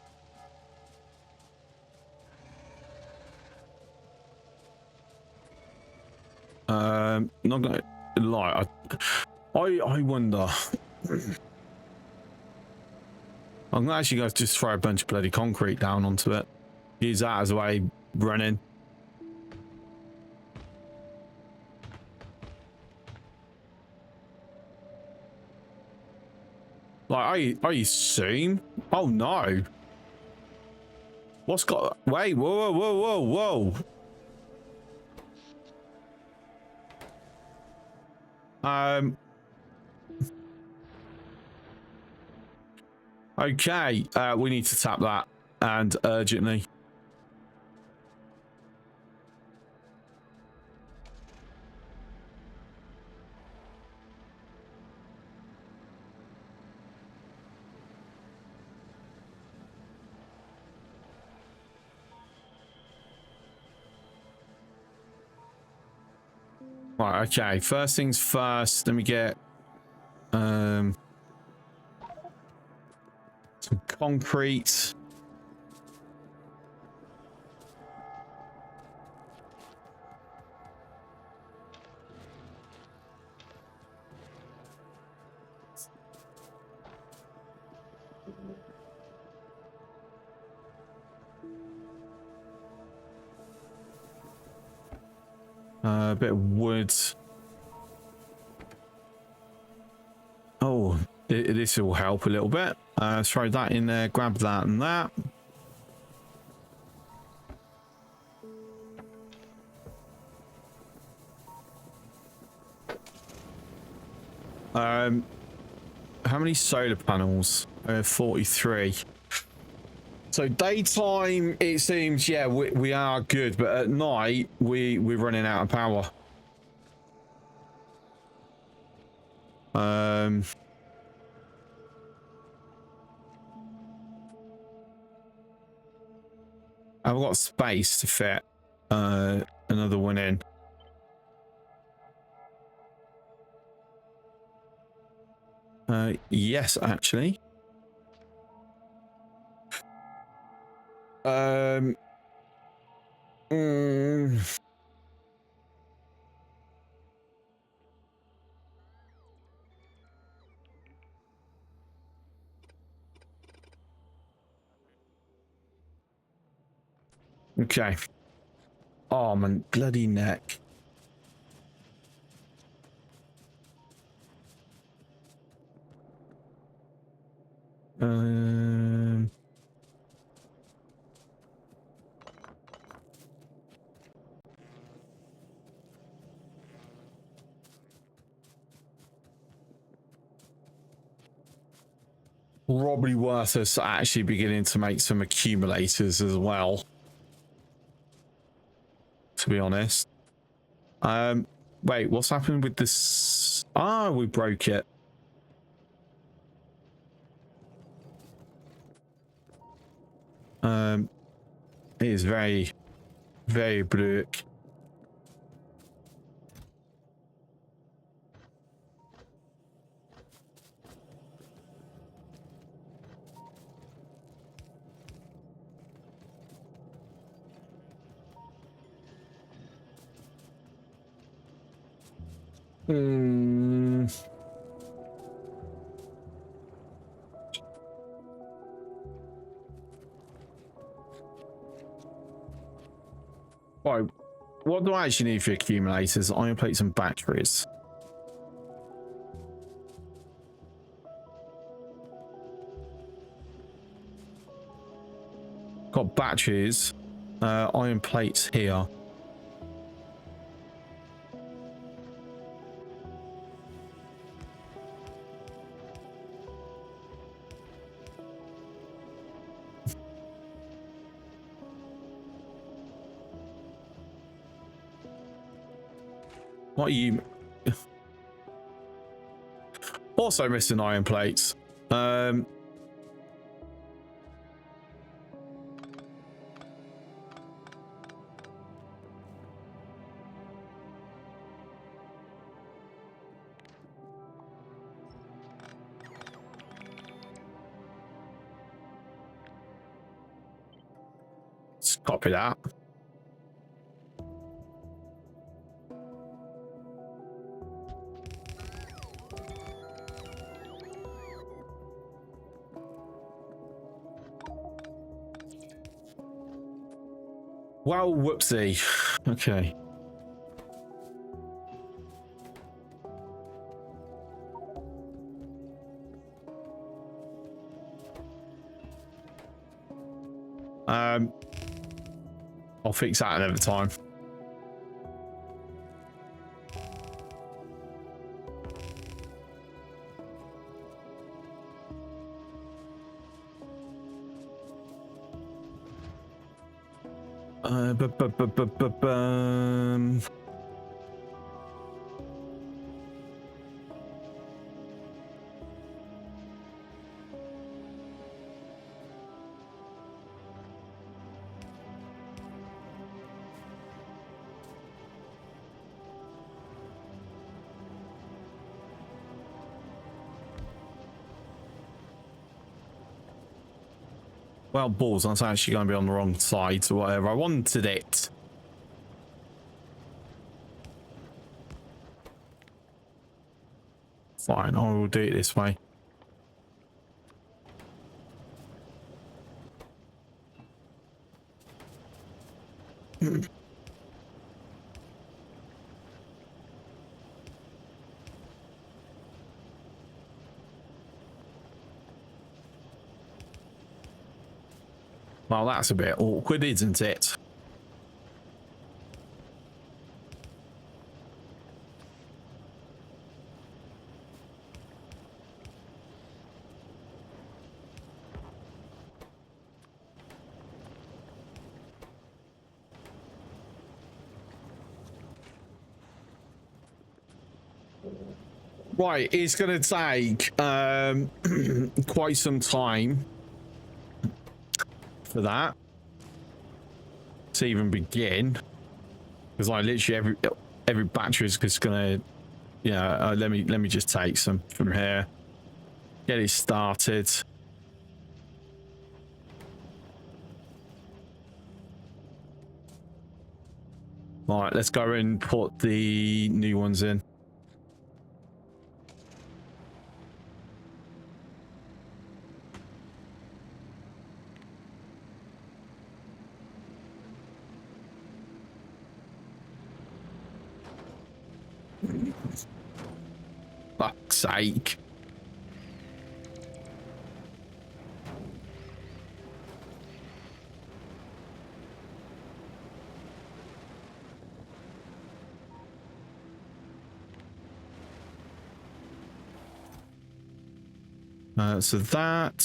Not gonna lie, I wonder. I'm gonna actually go just throw a bunch of bloody concrete down onto it. Use that as a way of running. Like, I assume. Oh no. What's got? Wait, whoa, whoa, whoa, whoa, whoa. Okay, we need to tap that, and urgently. Right, okay, first things first, let me get some concrete. A bit of wood. Oh, this will help a little bit. Throw that in there, grab that and that. How many solar panels? 43. So daytime, it seems, yeah, we are good, but at night, we're running out of power. I've got space to fit another one in. Yes, actually. Okay. Oh, my bloody neck. Probably worth us actually beginning to make some accumulators as well, to be honest. Wait, what's happened with this? Ah, we broke it. It is very, very broke. Hmm. Right. What do I actually need for accumulators? Iron plates and batteries. Got batteries. Iron plates here. What are you? Also missing iron plates. Let's copy that. Well, whoopsie. Okay. I'll fix that another time. Well, balls, that's actually going to be on the wrong side or whatever. I wanted it. Fine, I will do it this way. Well, that's a bit awkward, isn't it? Right, it's going to take quite some time for that to even begin, because like literally every battery is just gonna, yeah. Let me just take some from here, get it started. Right, let's go and put the new ones in. Fuck's sake. So that.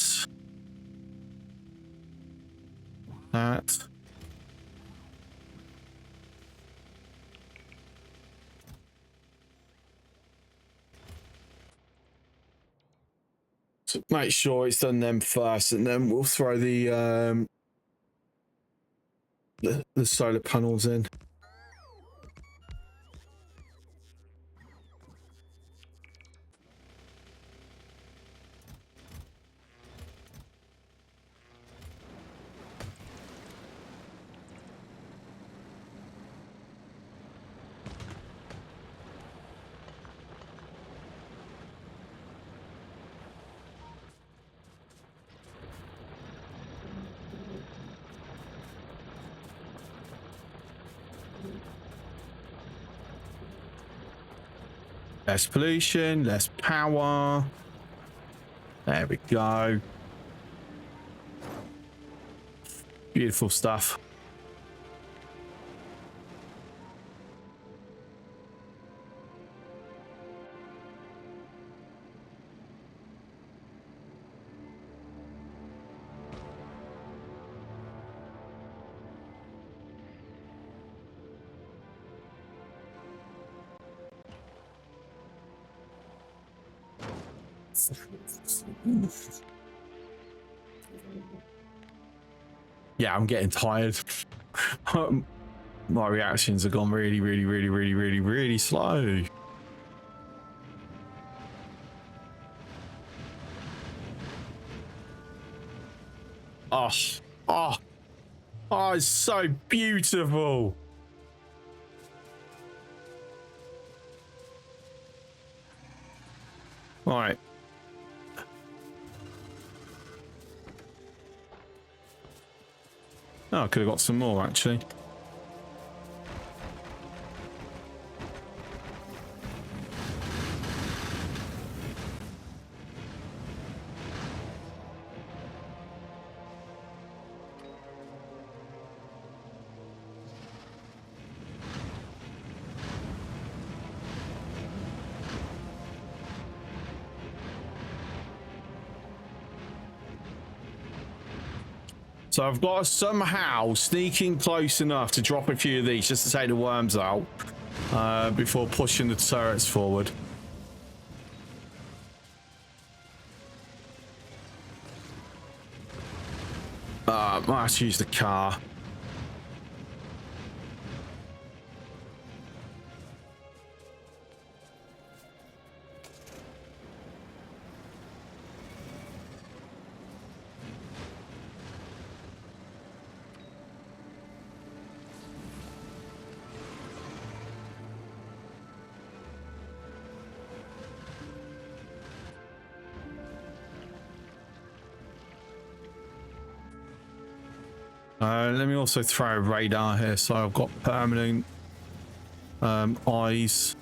So make sure it's done them first, and then we'll throw the solar panels in. Less pollution, less power. There we go. Beautiful stuff. Yeah, I'm getting tired. My reactions have gone really slow. Oh, oh, oh, it's so beautiful. All right. Oh, I could have got some more actually. So I've got to somehow sneak in close enough to drop a few of these just to take the worms out before pushing the turrets forward. I might have to use the car. Let me also throw a radar here, so I've got permanent eyes.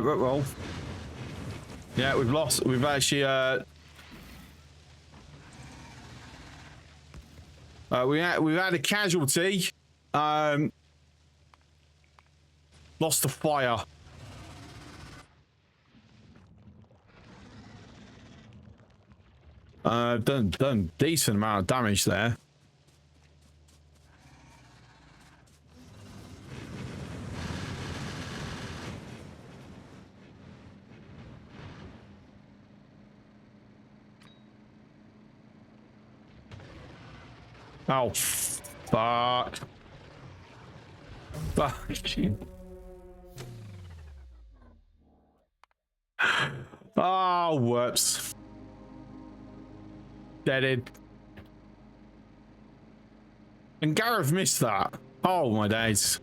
Roll. Yeah, we've lost. We've actually we've had a casualty. Lost the fire. Done decent amount of damage there. Oh, fuck. Fuck. Oh, whoops. Deaded. And Gareth missed that. Oh, my days.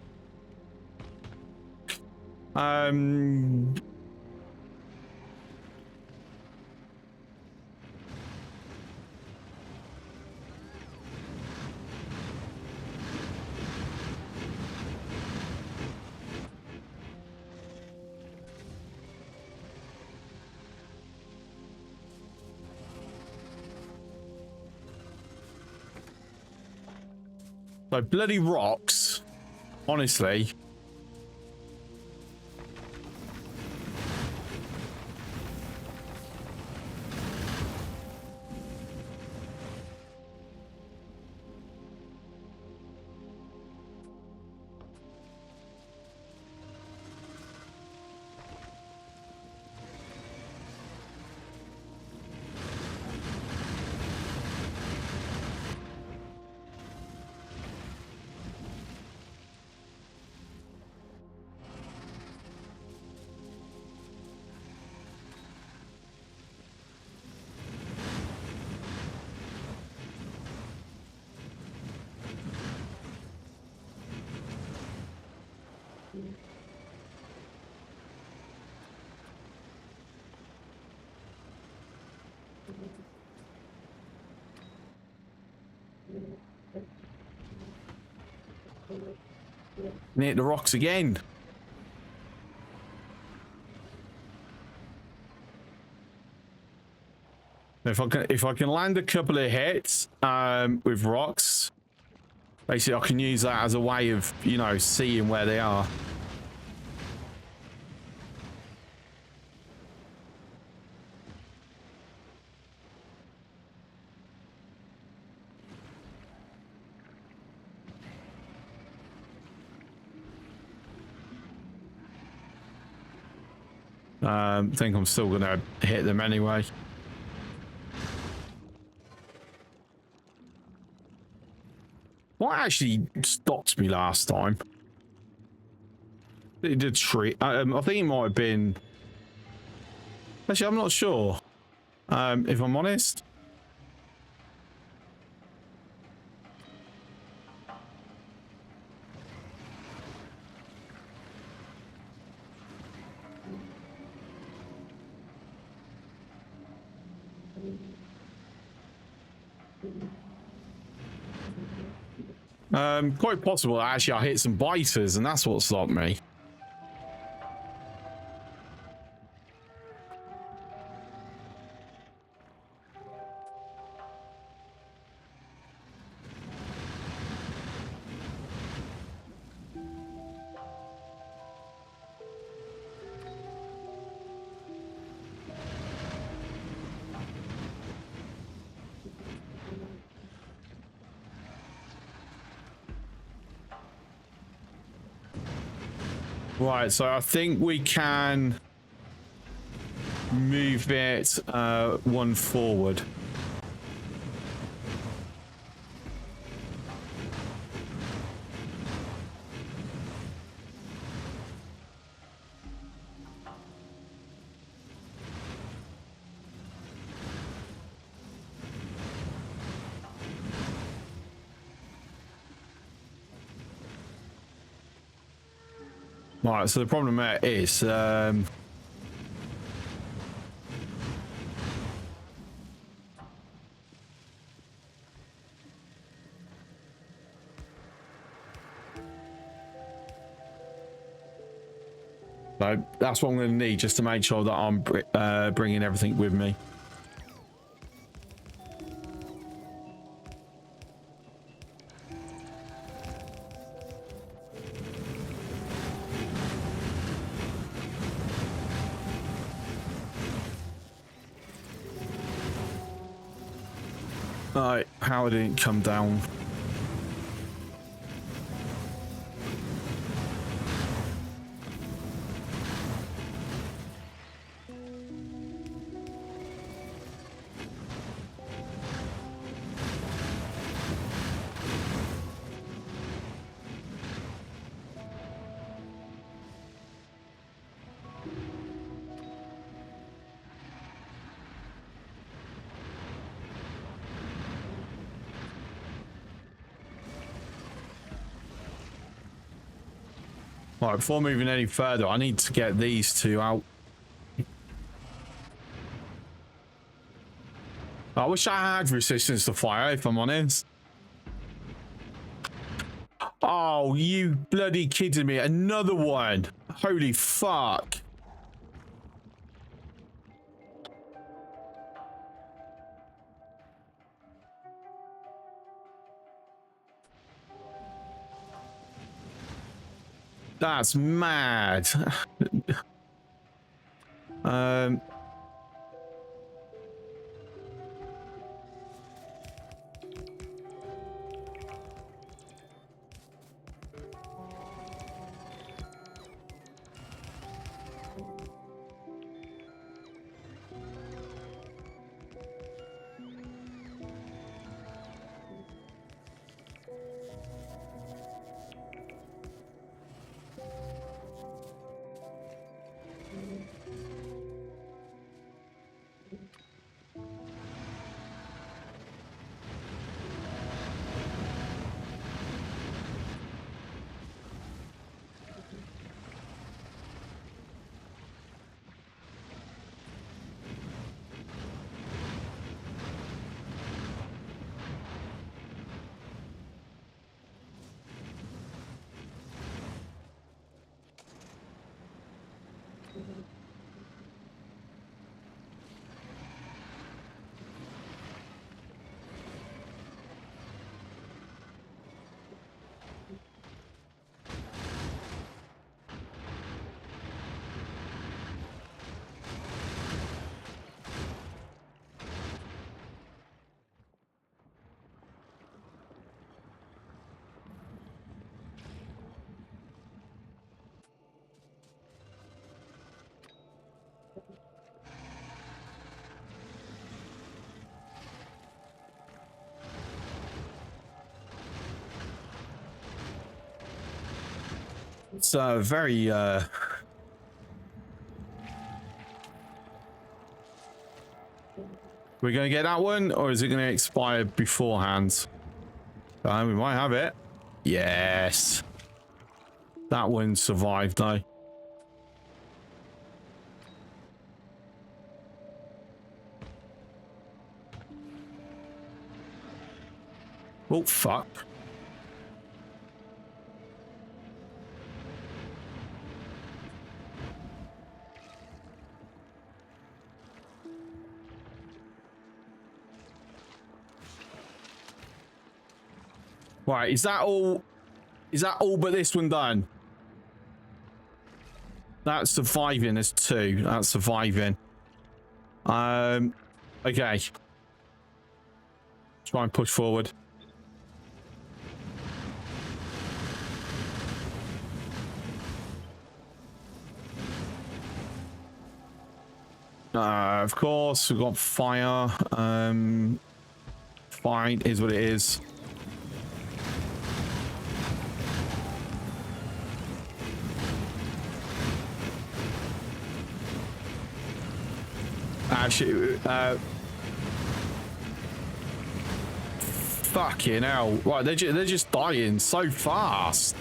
So bloody rocks, honestly. And hit the rocks again. If I can land a couple of hits with rocks, basically I can use that as a way of, you know, seeing where they are. I think I'm still gonna hit them anyway. What actually stopped me last time? It did tree. I think it might have been. Actually, I'm not sure. If I'm honest. Quite possible. Actually, I hit some biters, and that's what stopped me. Right, so I think we can move it one forward. Right, so the problem there is so that's what I'm going to need just to make sure that I'm bringing everything with me. Alright, how didn't come down? Right, before moving any further, I need to get these two out. I wish I had resistance to fire, if I'm honest. Oh, you bloody kidding me. Another one. Holy fuck. That's mad. It's very we're gonna get that one, or is it gonna expire beforehand? We might have it. Yes. That one survived though. Oh fuck. Right, is that all? Is that all but this one done? That's surviving. There's two. That's surviving. Okay. Try and push forward. Of course, we've got fire. Fine, is what it is. Actually, fucking hell. Right, they're just dying so fast.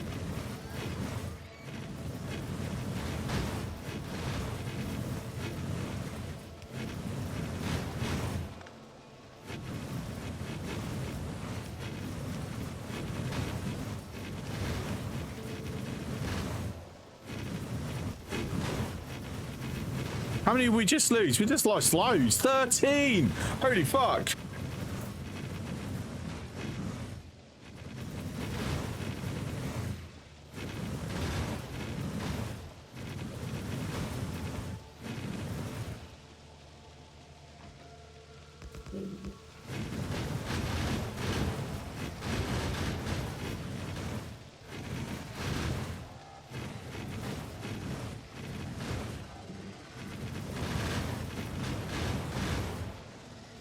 How many did we just lose? We just lost loads. 13! Holy fuck.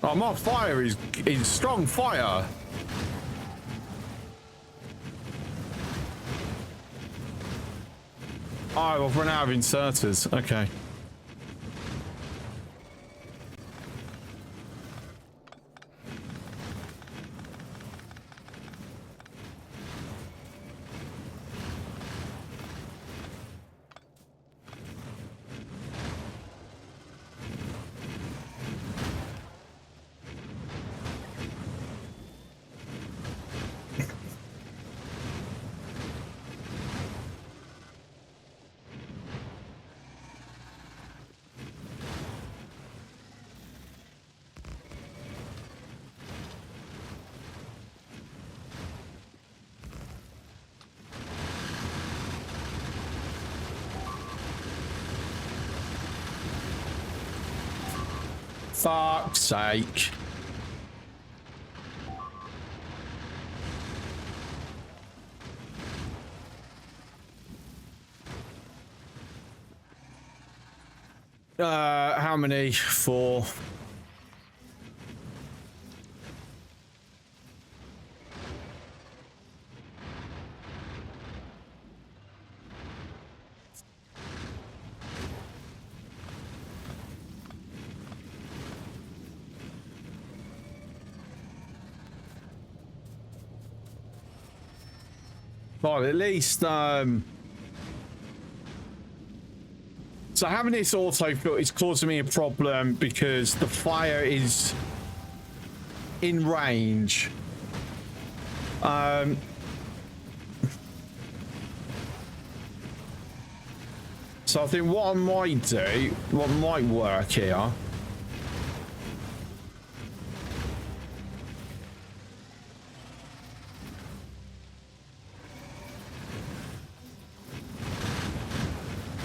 Oh, my fire is strong fire. Oh, I've run out of inserters. Okay. Fuck's sake. How many? 4. Well, at least, so having this autofill is causing me a problem because the fire is in range. So I think what I might do, what might work here,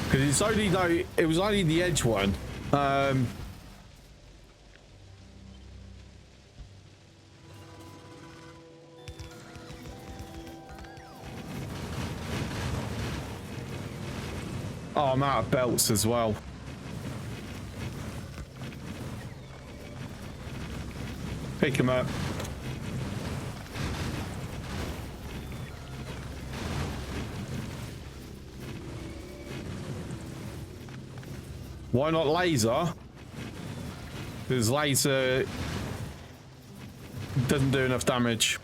because it's only though it was only the edge one. Oh, I'm out of belts as well. Pick him up. Why not laser? Because laser doesn't do enough damage.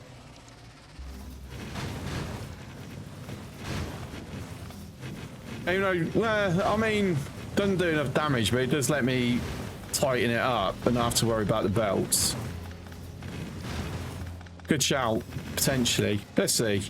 You know, well, I mean, doesn't do enough damage, but it does let me tighten it up and not have to worry about the belts. Good shout, potentially. Let's see.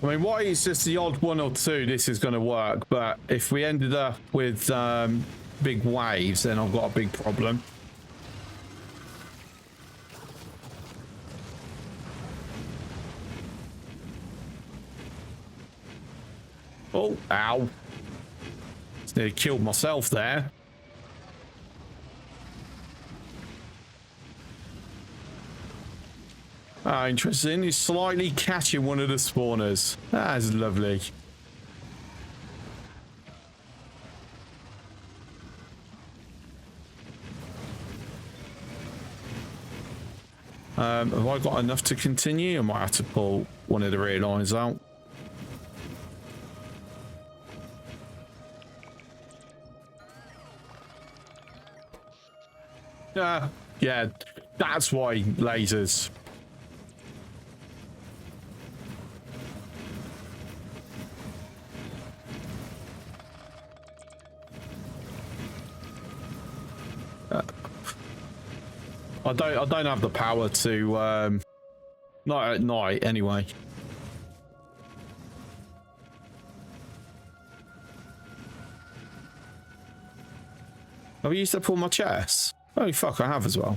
I mean, why it's just the odd one or two, this is going to work. But if we ended up with big waves, then I've got a big problem. Oh, ow. Just nearly killed myself there. Ah, interesting. He's slightly catching one of the spawners. That's lovely. Have I got enough to continue? I might have to pull one of the rear lines out. Yeah, that's why lasers. I don't have the power to not at night anyway. Have I used to pull my chest? Oh fuck, I have as well.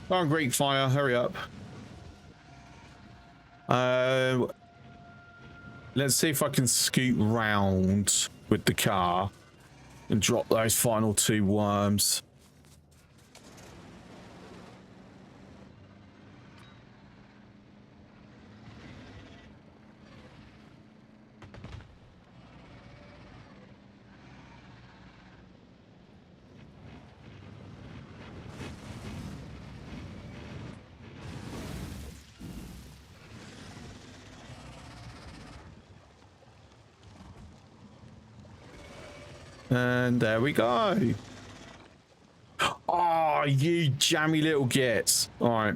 Come on, Greek fire, hurry up. Let's see if I can scoot round with the car and drop those final two worms. And there we go. Oh, you jammy little gits. All right.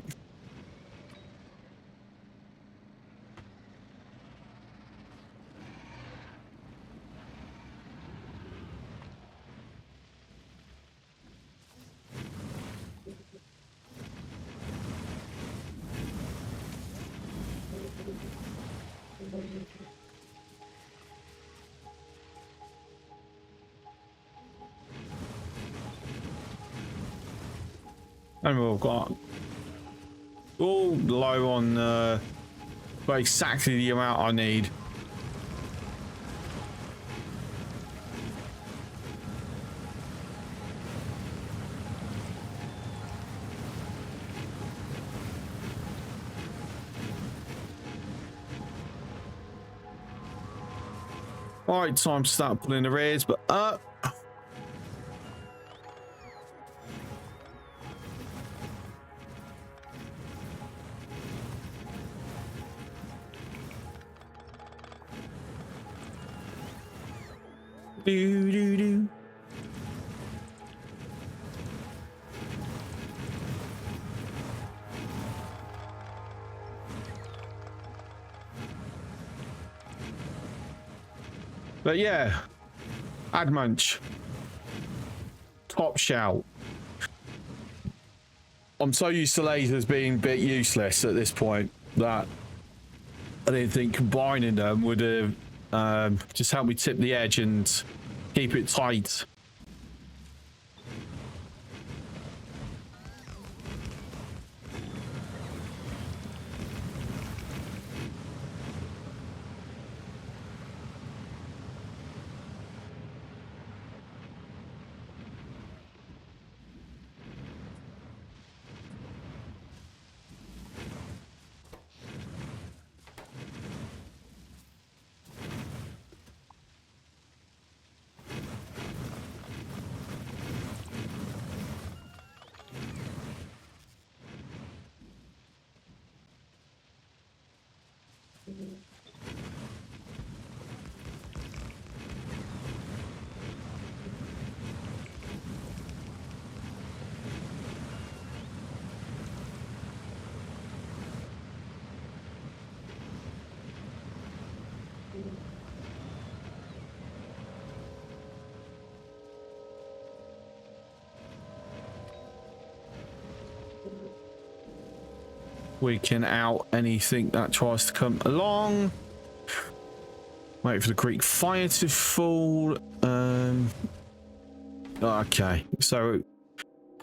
And we've got all low on but exactly the amount I need. All right, time to start pulling the rears, but do do do. But yeah, Ad Munch, top shout. I'm so used to lasers being a bit useless at this point that I didn't think combining them would have just helped me tip the edge and keep it tight. We can out anything that tries to come along. Wait for the Greek fire to fall. Okay, so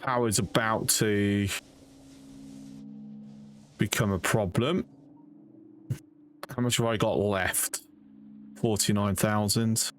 power's about to become a problem. How much have I got left? 49,000.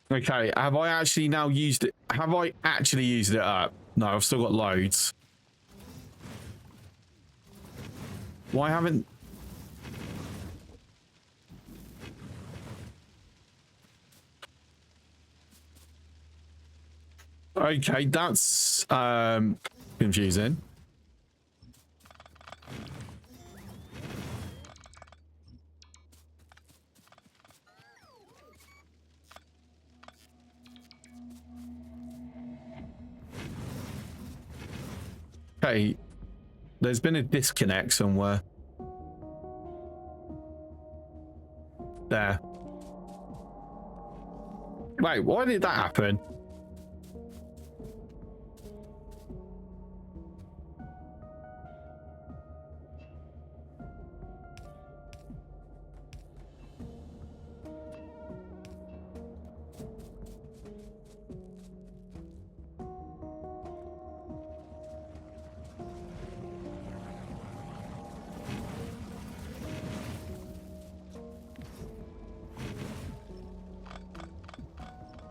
Okay, have I actually now used it? Have I actually used it up? No, I've still got loads. Why haven't... Okay, that's confusing. Okay, there's been a disconnect somewhere. There. Wait, why did that happen?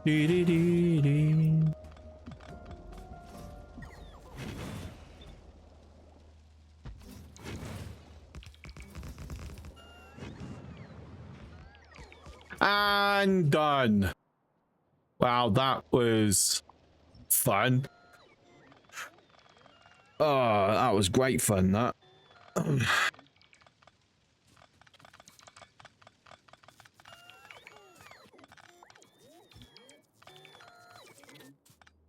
Dee, dee, dee, dee. And done. Wow, that was fun. Oh, that was great fun, that.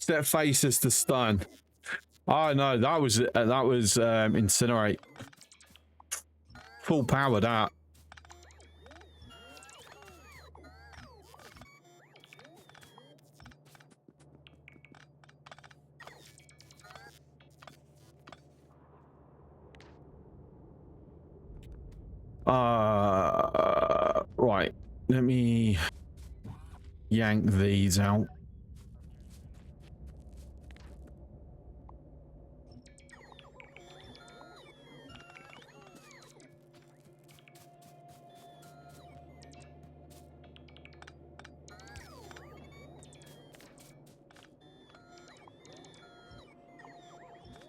Set faces to stun. Oh no, that was incinerate. Full power, that. Right. Let me yank these out.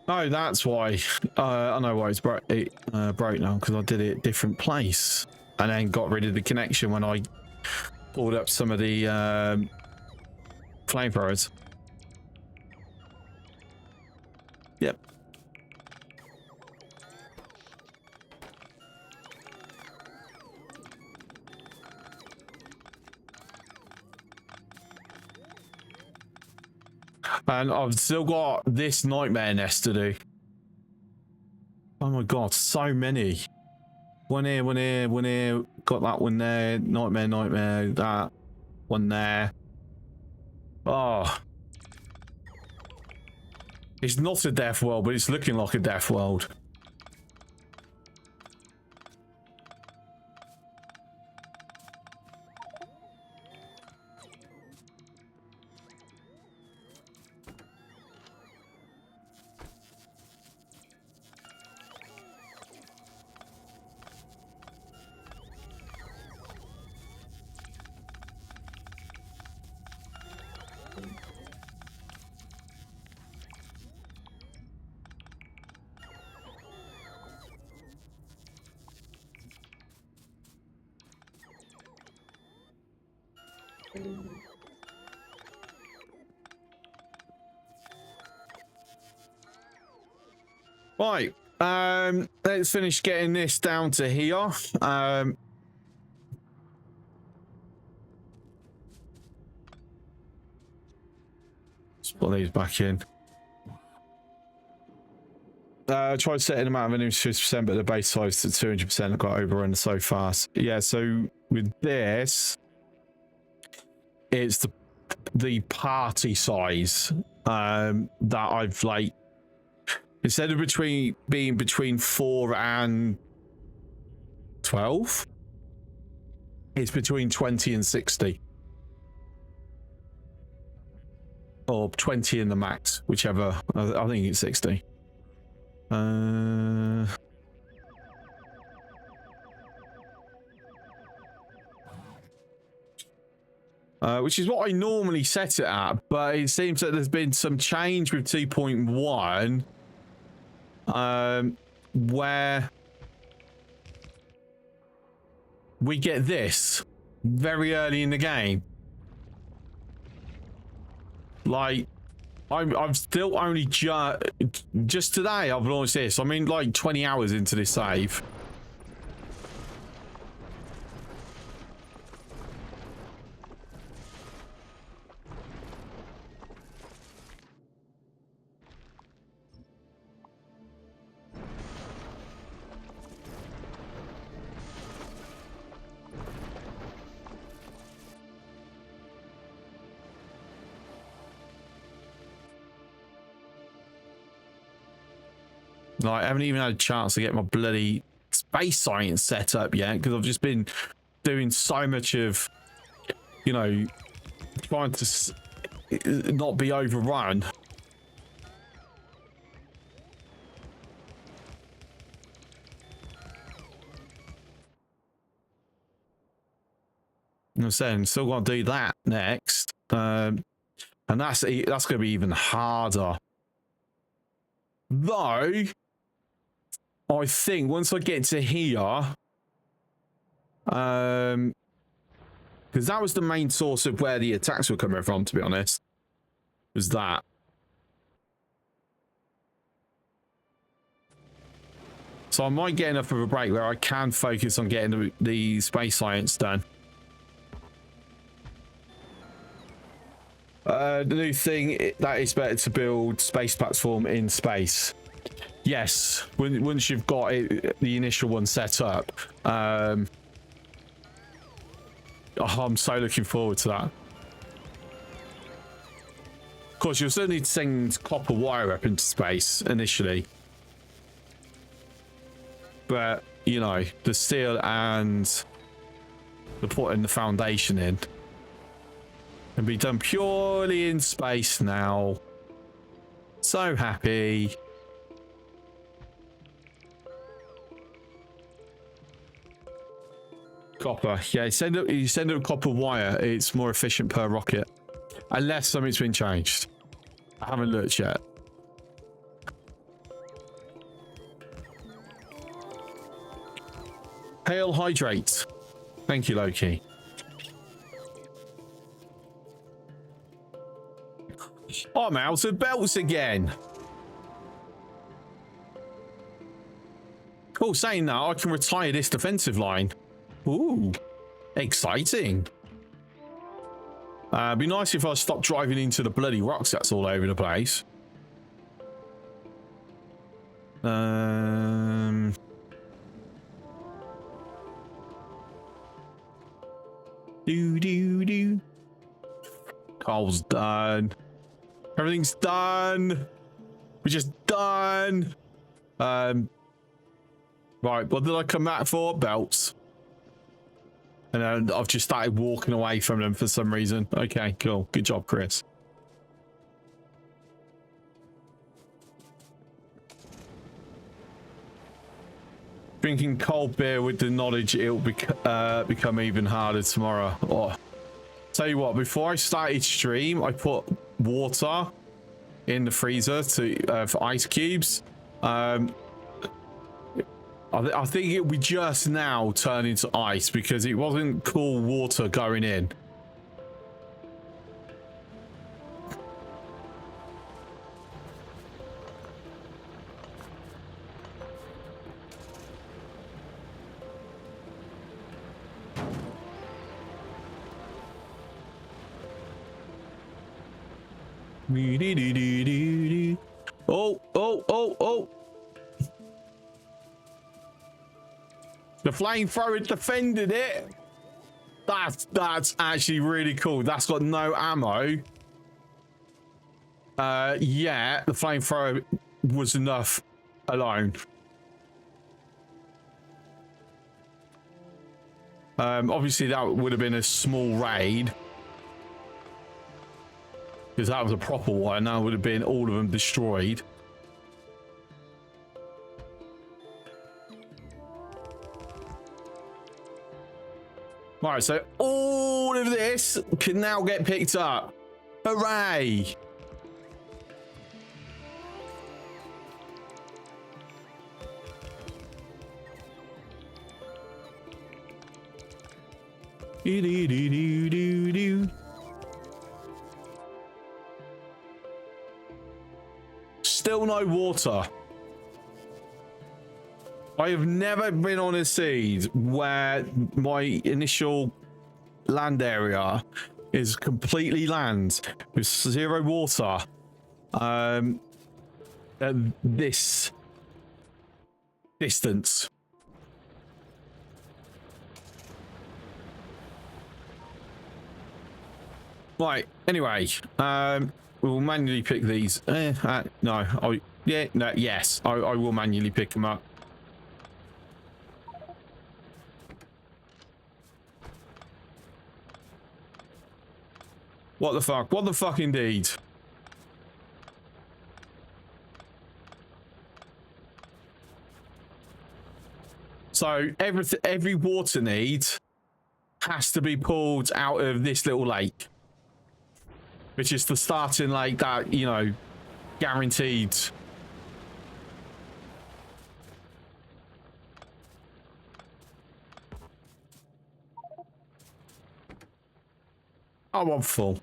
Oh, that's why. I know why it's broke now, because I did it a different place and then got rid of the connection when I pulled up some of the flamethrowers. Yep. And I've still got this nightmare nest to do. Oh my god, so many. One here, one here, one here. Got that one there. Nightmare, nightmare. That one there. Oh. It's not a death world, but it's looking like a death world. Right, let's finish getting this down to here. Let's put these back in. Tried setting them out of an 50%, but the base size to 200%. I got overrun so fast. Yeah, so with this, it's the party size that I've like. Instead of being between 4 and 12, it's between 20 and 60. Or 20 in the max, whichever. I think it's 60. Which is what I normally set it at, but it seems that there's been some change with 2.1. Where we get this very early in the game. Like, I'm still only just today I've launched this. I mean, like 20 hours into this save. Like, I haven't even had a chance to get my bloody space science set up yet because I've just been doing so much of, you know, trying to not be overrun. I'm saying, still got to do that next, and that's going to be even harder. Though, I think once I get to here, Because that was the main source of where the attacks were coming from, to be honest. Was that. So I might get enough of a break where I can focus on getting the space science done. The new thing, that is better to build space platform in space. Yes, once you've got it, the initial one set up. Oh, I'm so looking forward to that. Of course, you'll still need to send copper wire up into space initially. But, you know, the steel and the putting the foundation in can be done purely in space now. So happy. Copper. Yeah, you send up copper wire, it's more efficient per rocket. Unless something's been changed. I haven't looked yet. Hail hydrate. Thank you, Loki. I'm out of belts again. Oh, saying that, I can retire this defensive line. Ooh, exciting. It'd be nice if I stopped driving into the bloody rocks that's all over the place. Do. Coal's done. Everything's done. We're just done. Right, what did I come back for? Belts. And then I've just started walking away from them for some reason. Okay, cool. Good job, Chris. Drinking cold beer with the knowledge it'll become even harder tomorrow. Oh. Tell you what, before I started stream, I put water in the freezer for ice cubes. I think it would just now turn into ice because it wasn't cool water going in. Oh. The flamethrower defended it. That's actually really cool. That's got no ammo. Yeah, the flamethrower was enough alone. Obviously that would have been a small raid. Because that was a proper one. Now would have been all of them destroyed. Right, so all of this can now get picked up. Hooray! Still no water. I have never been on a seed where my initial land area is completely land with zero water at this distance. Right, anyway, we'll manually pick these. No, yes, I will manually pick them up. What the fuck? What the fuck indeed? So every water need has to be pulled out of this little lake, which is the starting lake that, you know, guaranteed. I'm full.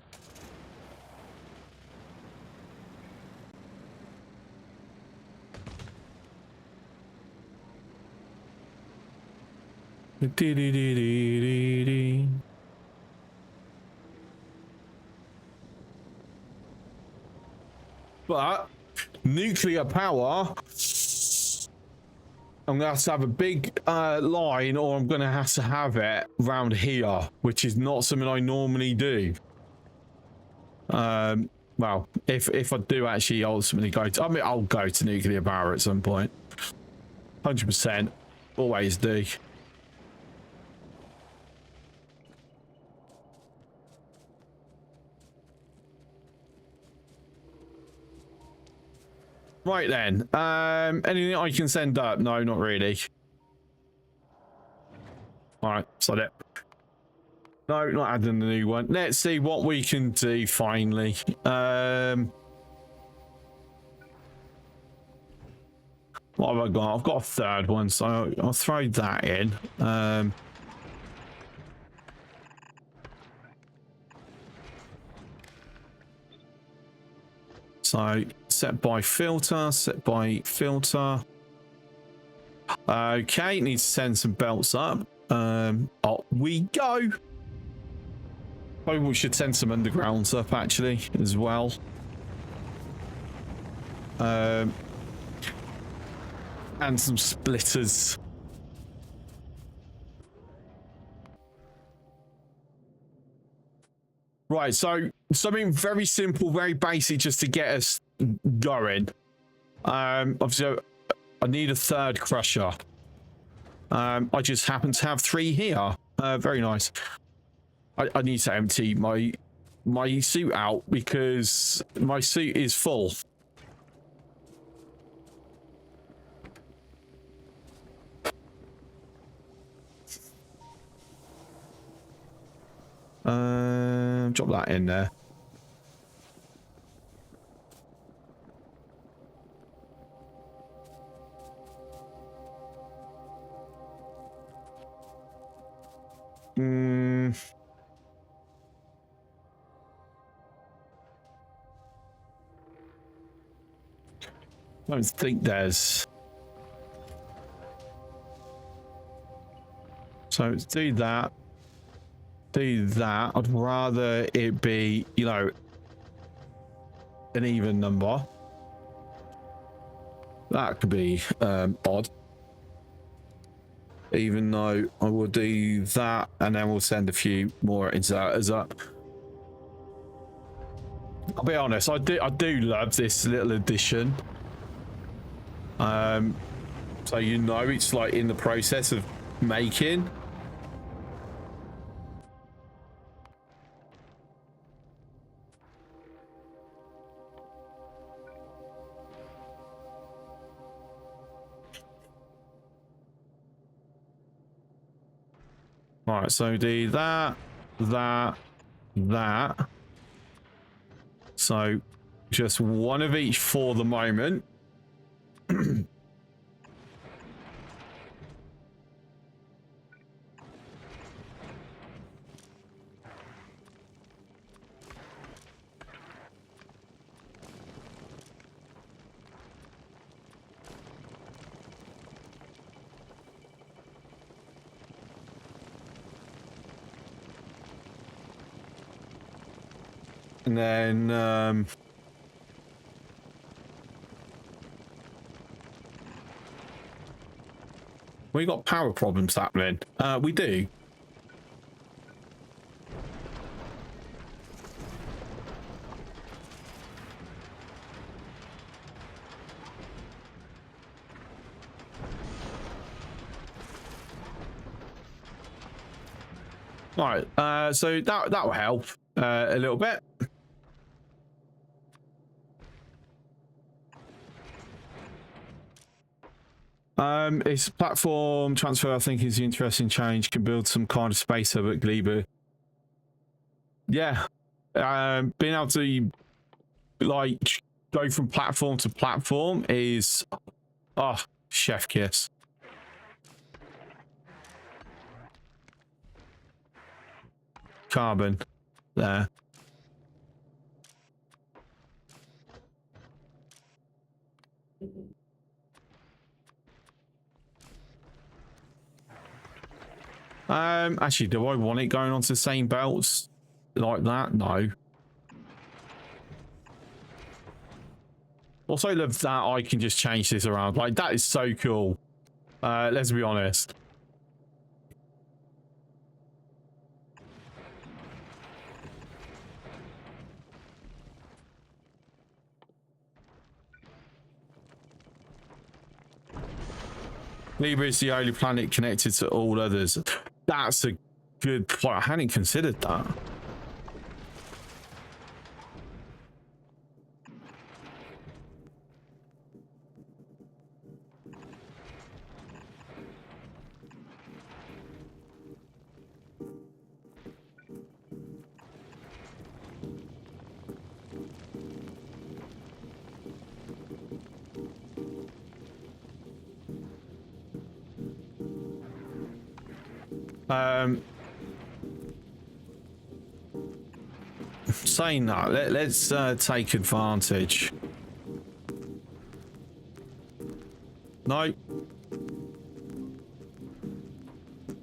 But nuclear power, I'm gonna have to have a big line, or I'm gonna have to have it around here, which is not something I normally do. Well, if I do actually ultimately go to, I mean, I'll go to nuclear power at some point. 100%, always do. Right then, anything I can send up? No, not really. All right, sod it. No, not adding the new one. Let's see what we can do finally. What have I got? I've got a third one, so I'll throw that in. So set by filter, set by filter. Okay, need to send some belts up. Up we go. Probably we should send some undergrounds up actually as well. And some splitters. Right, so something very simple, very basic, just to get us going. Obviously, I need a third crusher. I just happen to have 3 here. Very nice. I need to empty my suit out because my suit is full. Drop that in there. I don't think there's... So let's do that. Do that. I'd rather it be, you know, an even number. That could be odd. Even though I will do that, and then we'll send a few more inserters up. I'll be honest, I do love this little addition. So you know it's like in the process of making. All right, so do that, that, that. So just one of each for the moment. And then we got power problems happening. We do. All right, so that will help a little bit. It's platform transfer, I think, is the interesting change. Can build some kind of space hub at Glebe. Yeah. Being able to like go from platform to platform is chef kiss. Carbon. there. Actually, do I want it going onto the same belts like that? No. Also love that I can just change this around. Like, that is so cool. Let's be honest. Libra is the only planet connected to all others. That's a good point. I hadn't considered that. Saying that, let's take advantage. No.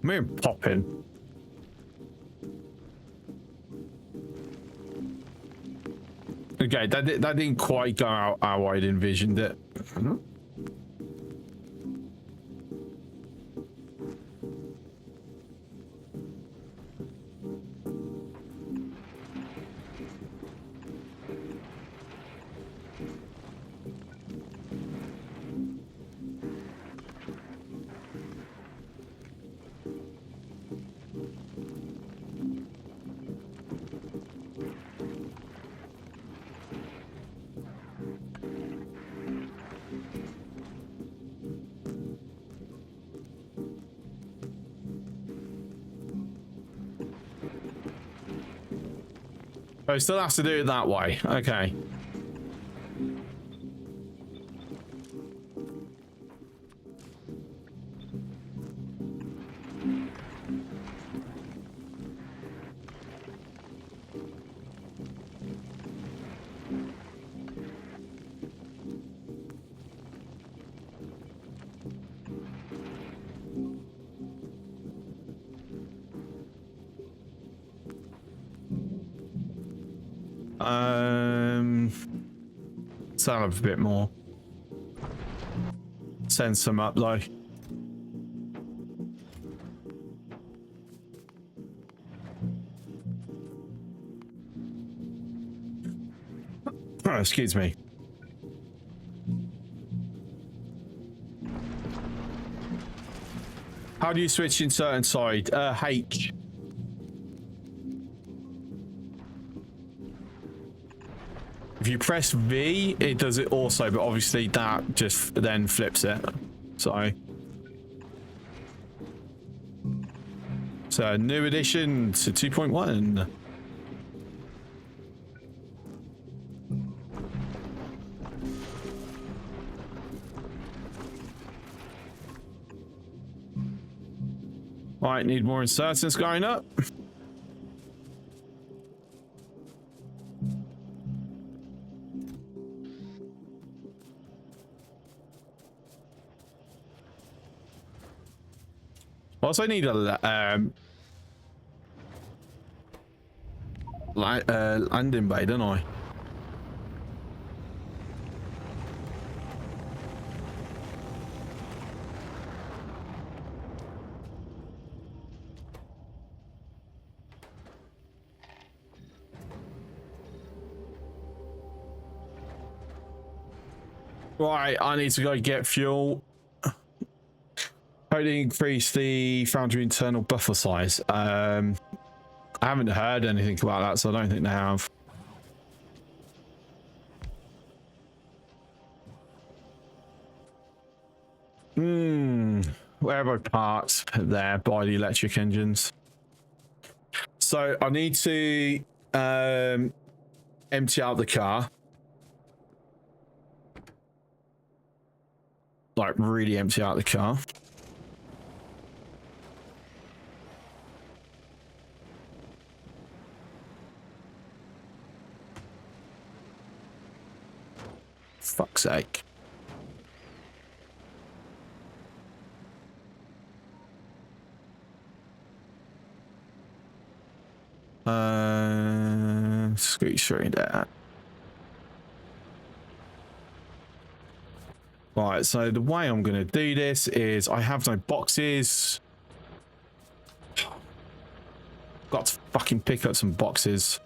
We're popping. Okay, that didn't quite go out how I'd envisioned it. Oh, still has to do it that way. Okay. Sound up a bit more. Send some up though. Oh, excuse me. How do you switch insert and side? H. If you press V, it does it also, but obviously that just then flips it. So new addition to 2.1. Right, need more insertions going up. Also need a landing bay, don't I? Right, I need to go get fuel. Hopefully increase the foundry internal buffer size. I haven't heard anything about that, so I don't think they have. Where have I parked? There, by the electric engines. So I need to empty out the car. Like, really empty out the car. Fuck's sake. Scoot through there. Right, so the way I'm going to do this is I have no boxes. Got to fucking pick up some boxes.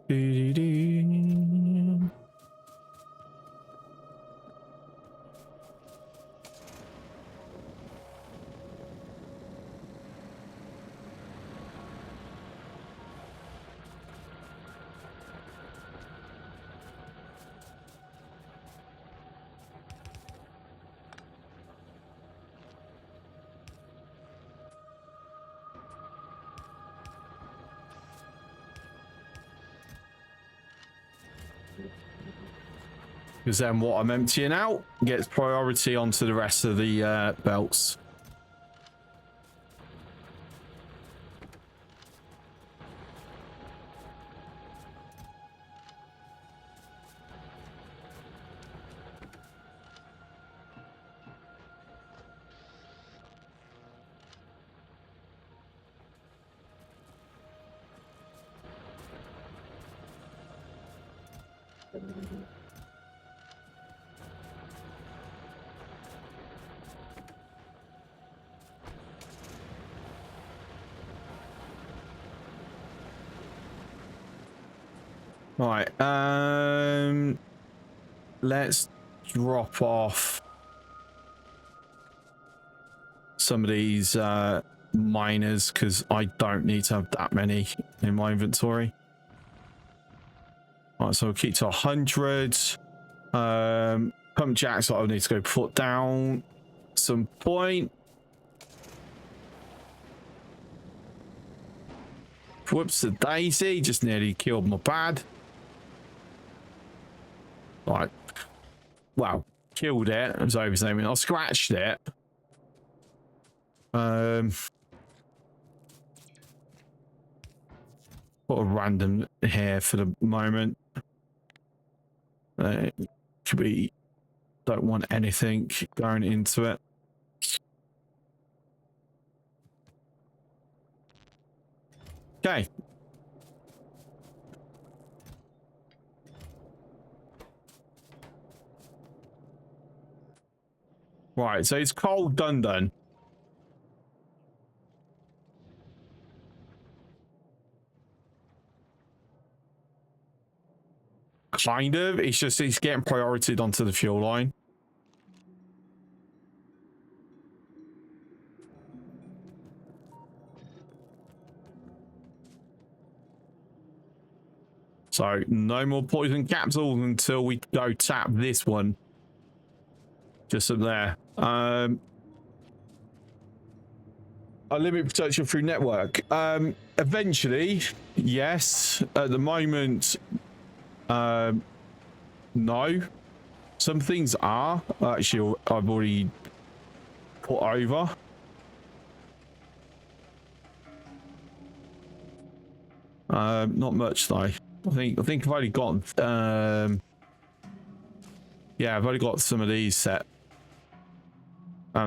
Doo-doo-doo. Because then what I'm emptying out gets priority onto the rest of the belts. Right, let's drop off some of these miners because I don't need to have that many in my inventory. All right, so we'll keep to 100. Pump jacks I'll need to go put down some point. Whoops, the daisy just nearly killed my pad. Right. Wow. Killed it. I was oversaving. I scratched it. Put a random here for the moment. We don't want anything going into it. Okay. Right, so it's cold done. Kind of. It's just it's getting prioritied onto the fuel line. So no more poison capsules until we go tap this one. Just up there. Unlimited protection through network. Eventually, yes. At the moment, no. Some things are actually I've already put over. Not much though. I think I've only got yeah, I've only got some of these set.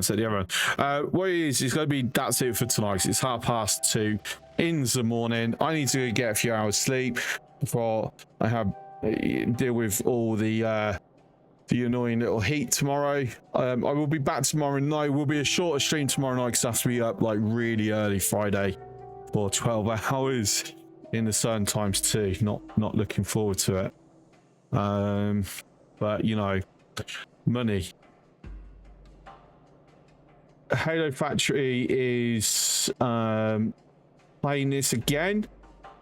So the other one. What it is going to be that's it for tonight. It's 2:30 in the morning. I need to get a few hours sleep before I have deal with all the annoying little heat tomorrow. I will be back tomorrow night. Will be a shorter stream tomorrow night because I have to be up like really early Friday for 12 hours in the sun times 2. Not looking forward to it. But you know, money. Halo Factory is playing this again.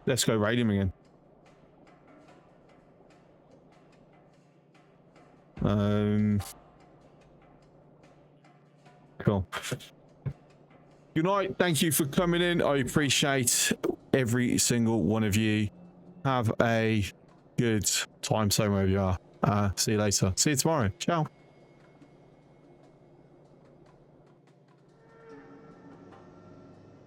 Let's go raid him again. Cool. Good night. Thank you for coming in. I appreciate every single one of you. Have a good time zone where you are. See you later. See you tomorrow. Ciao.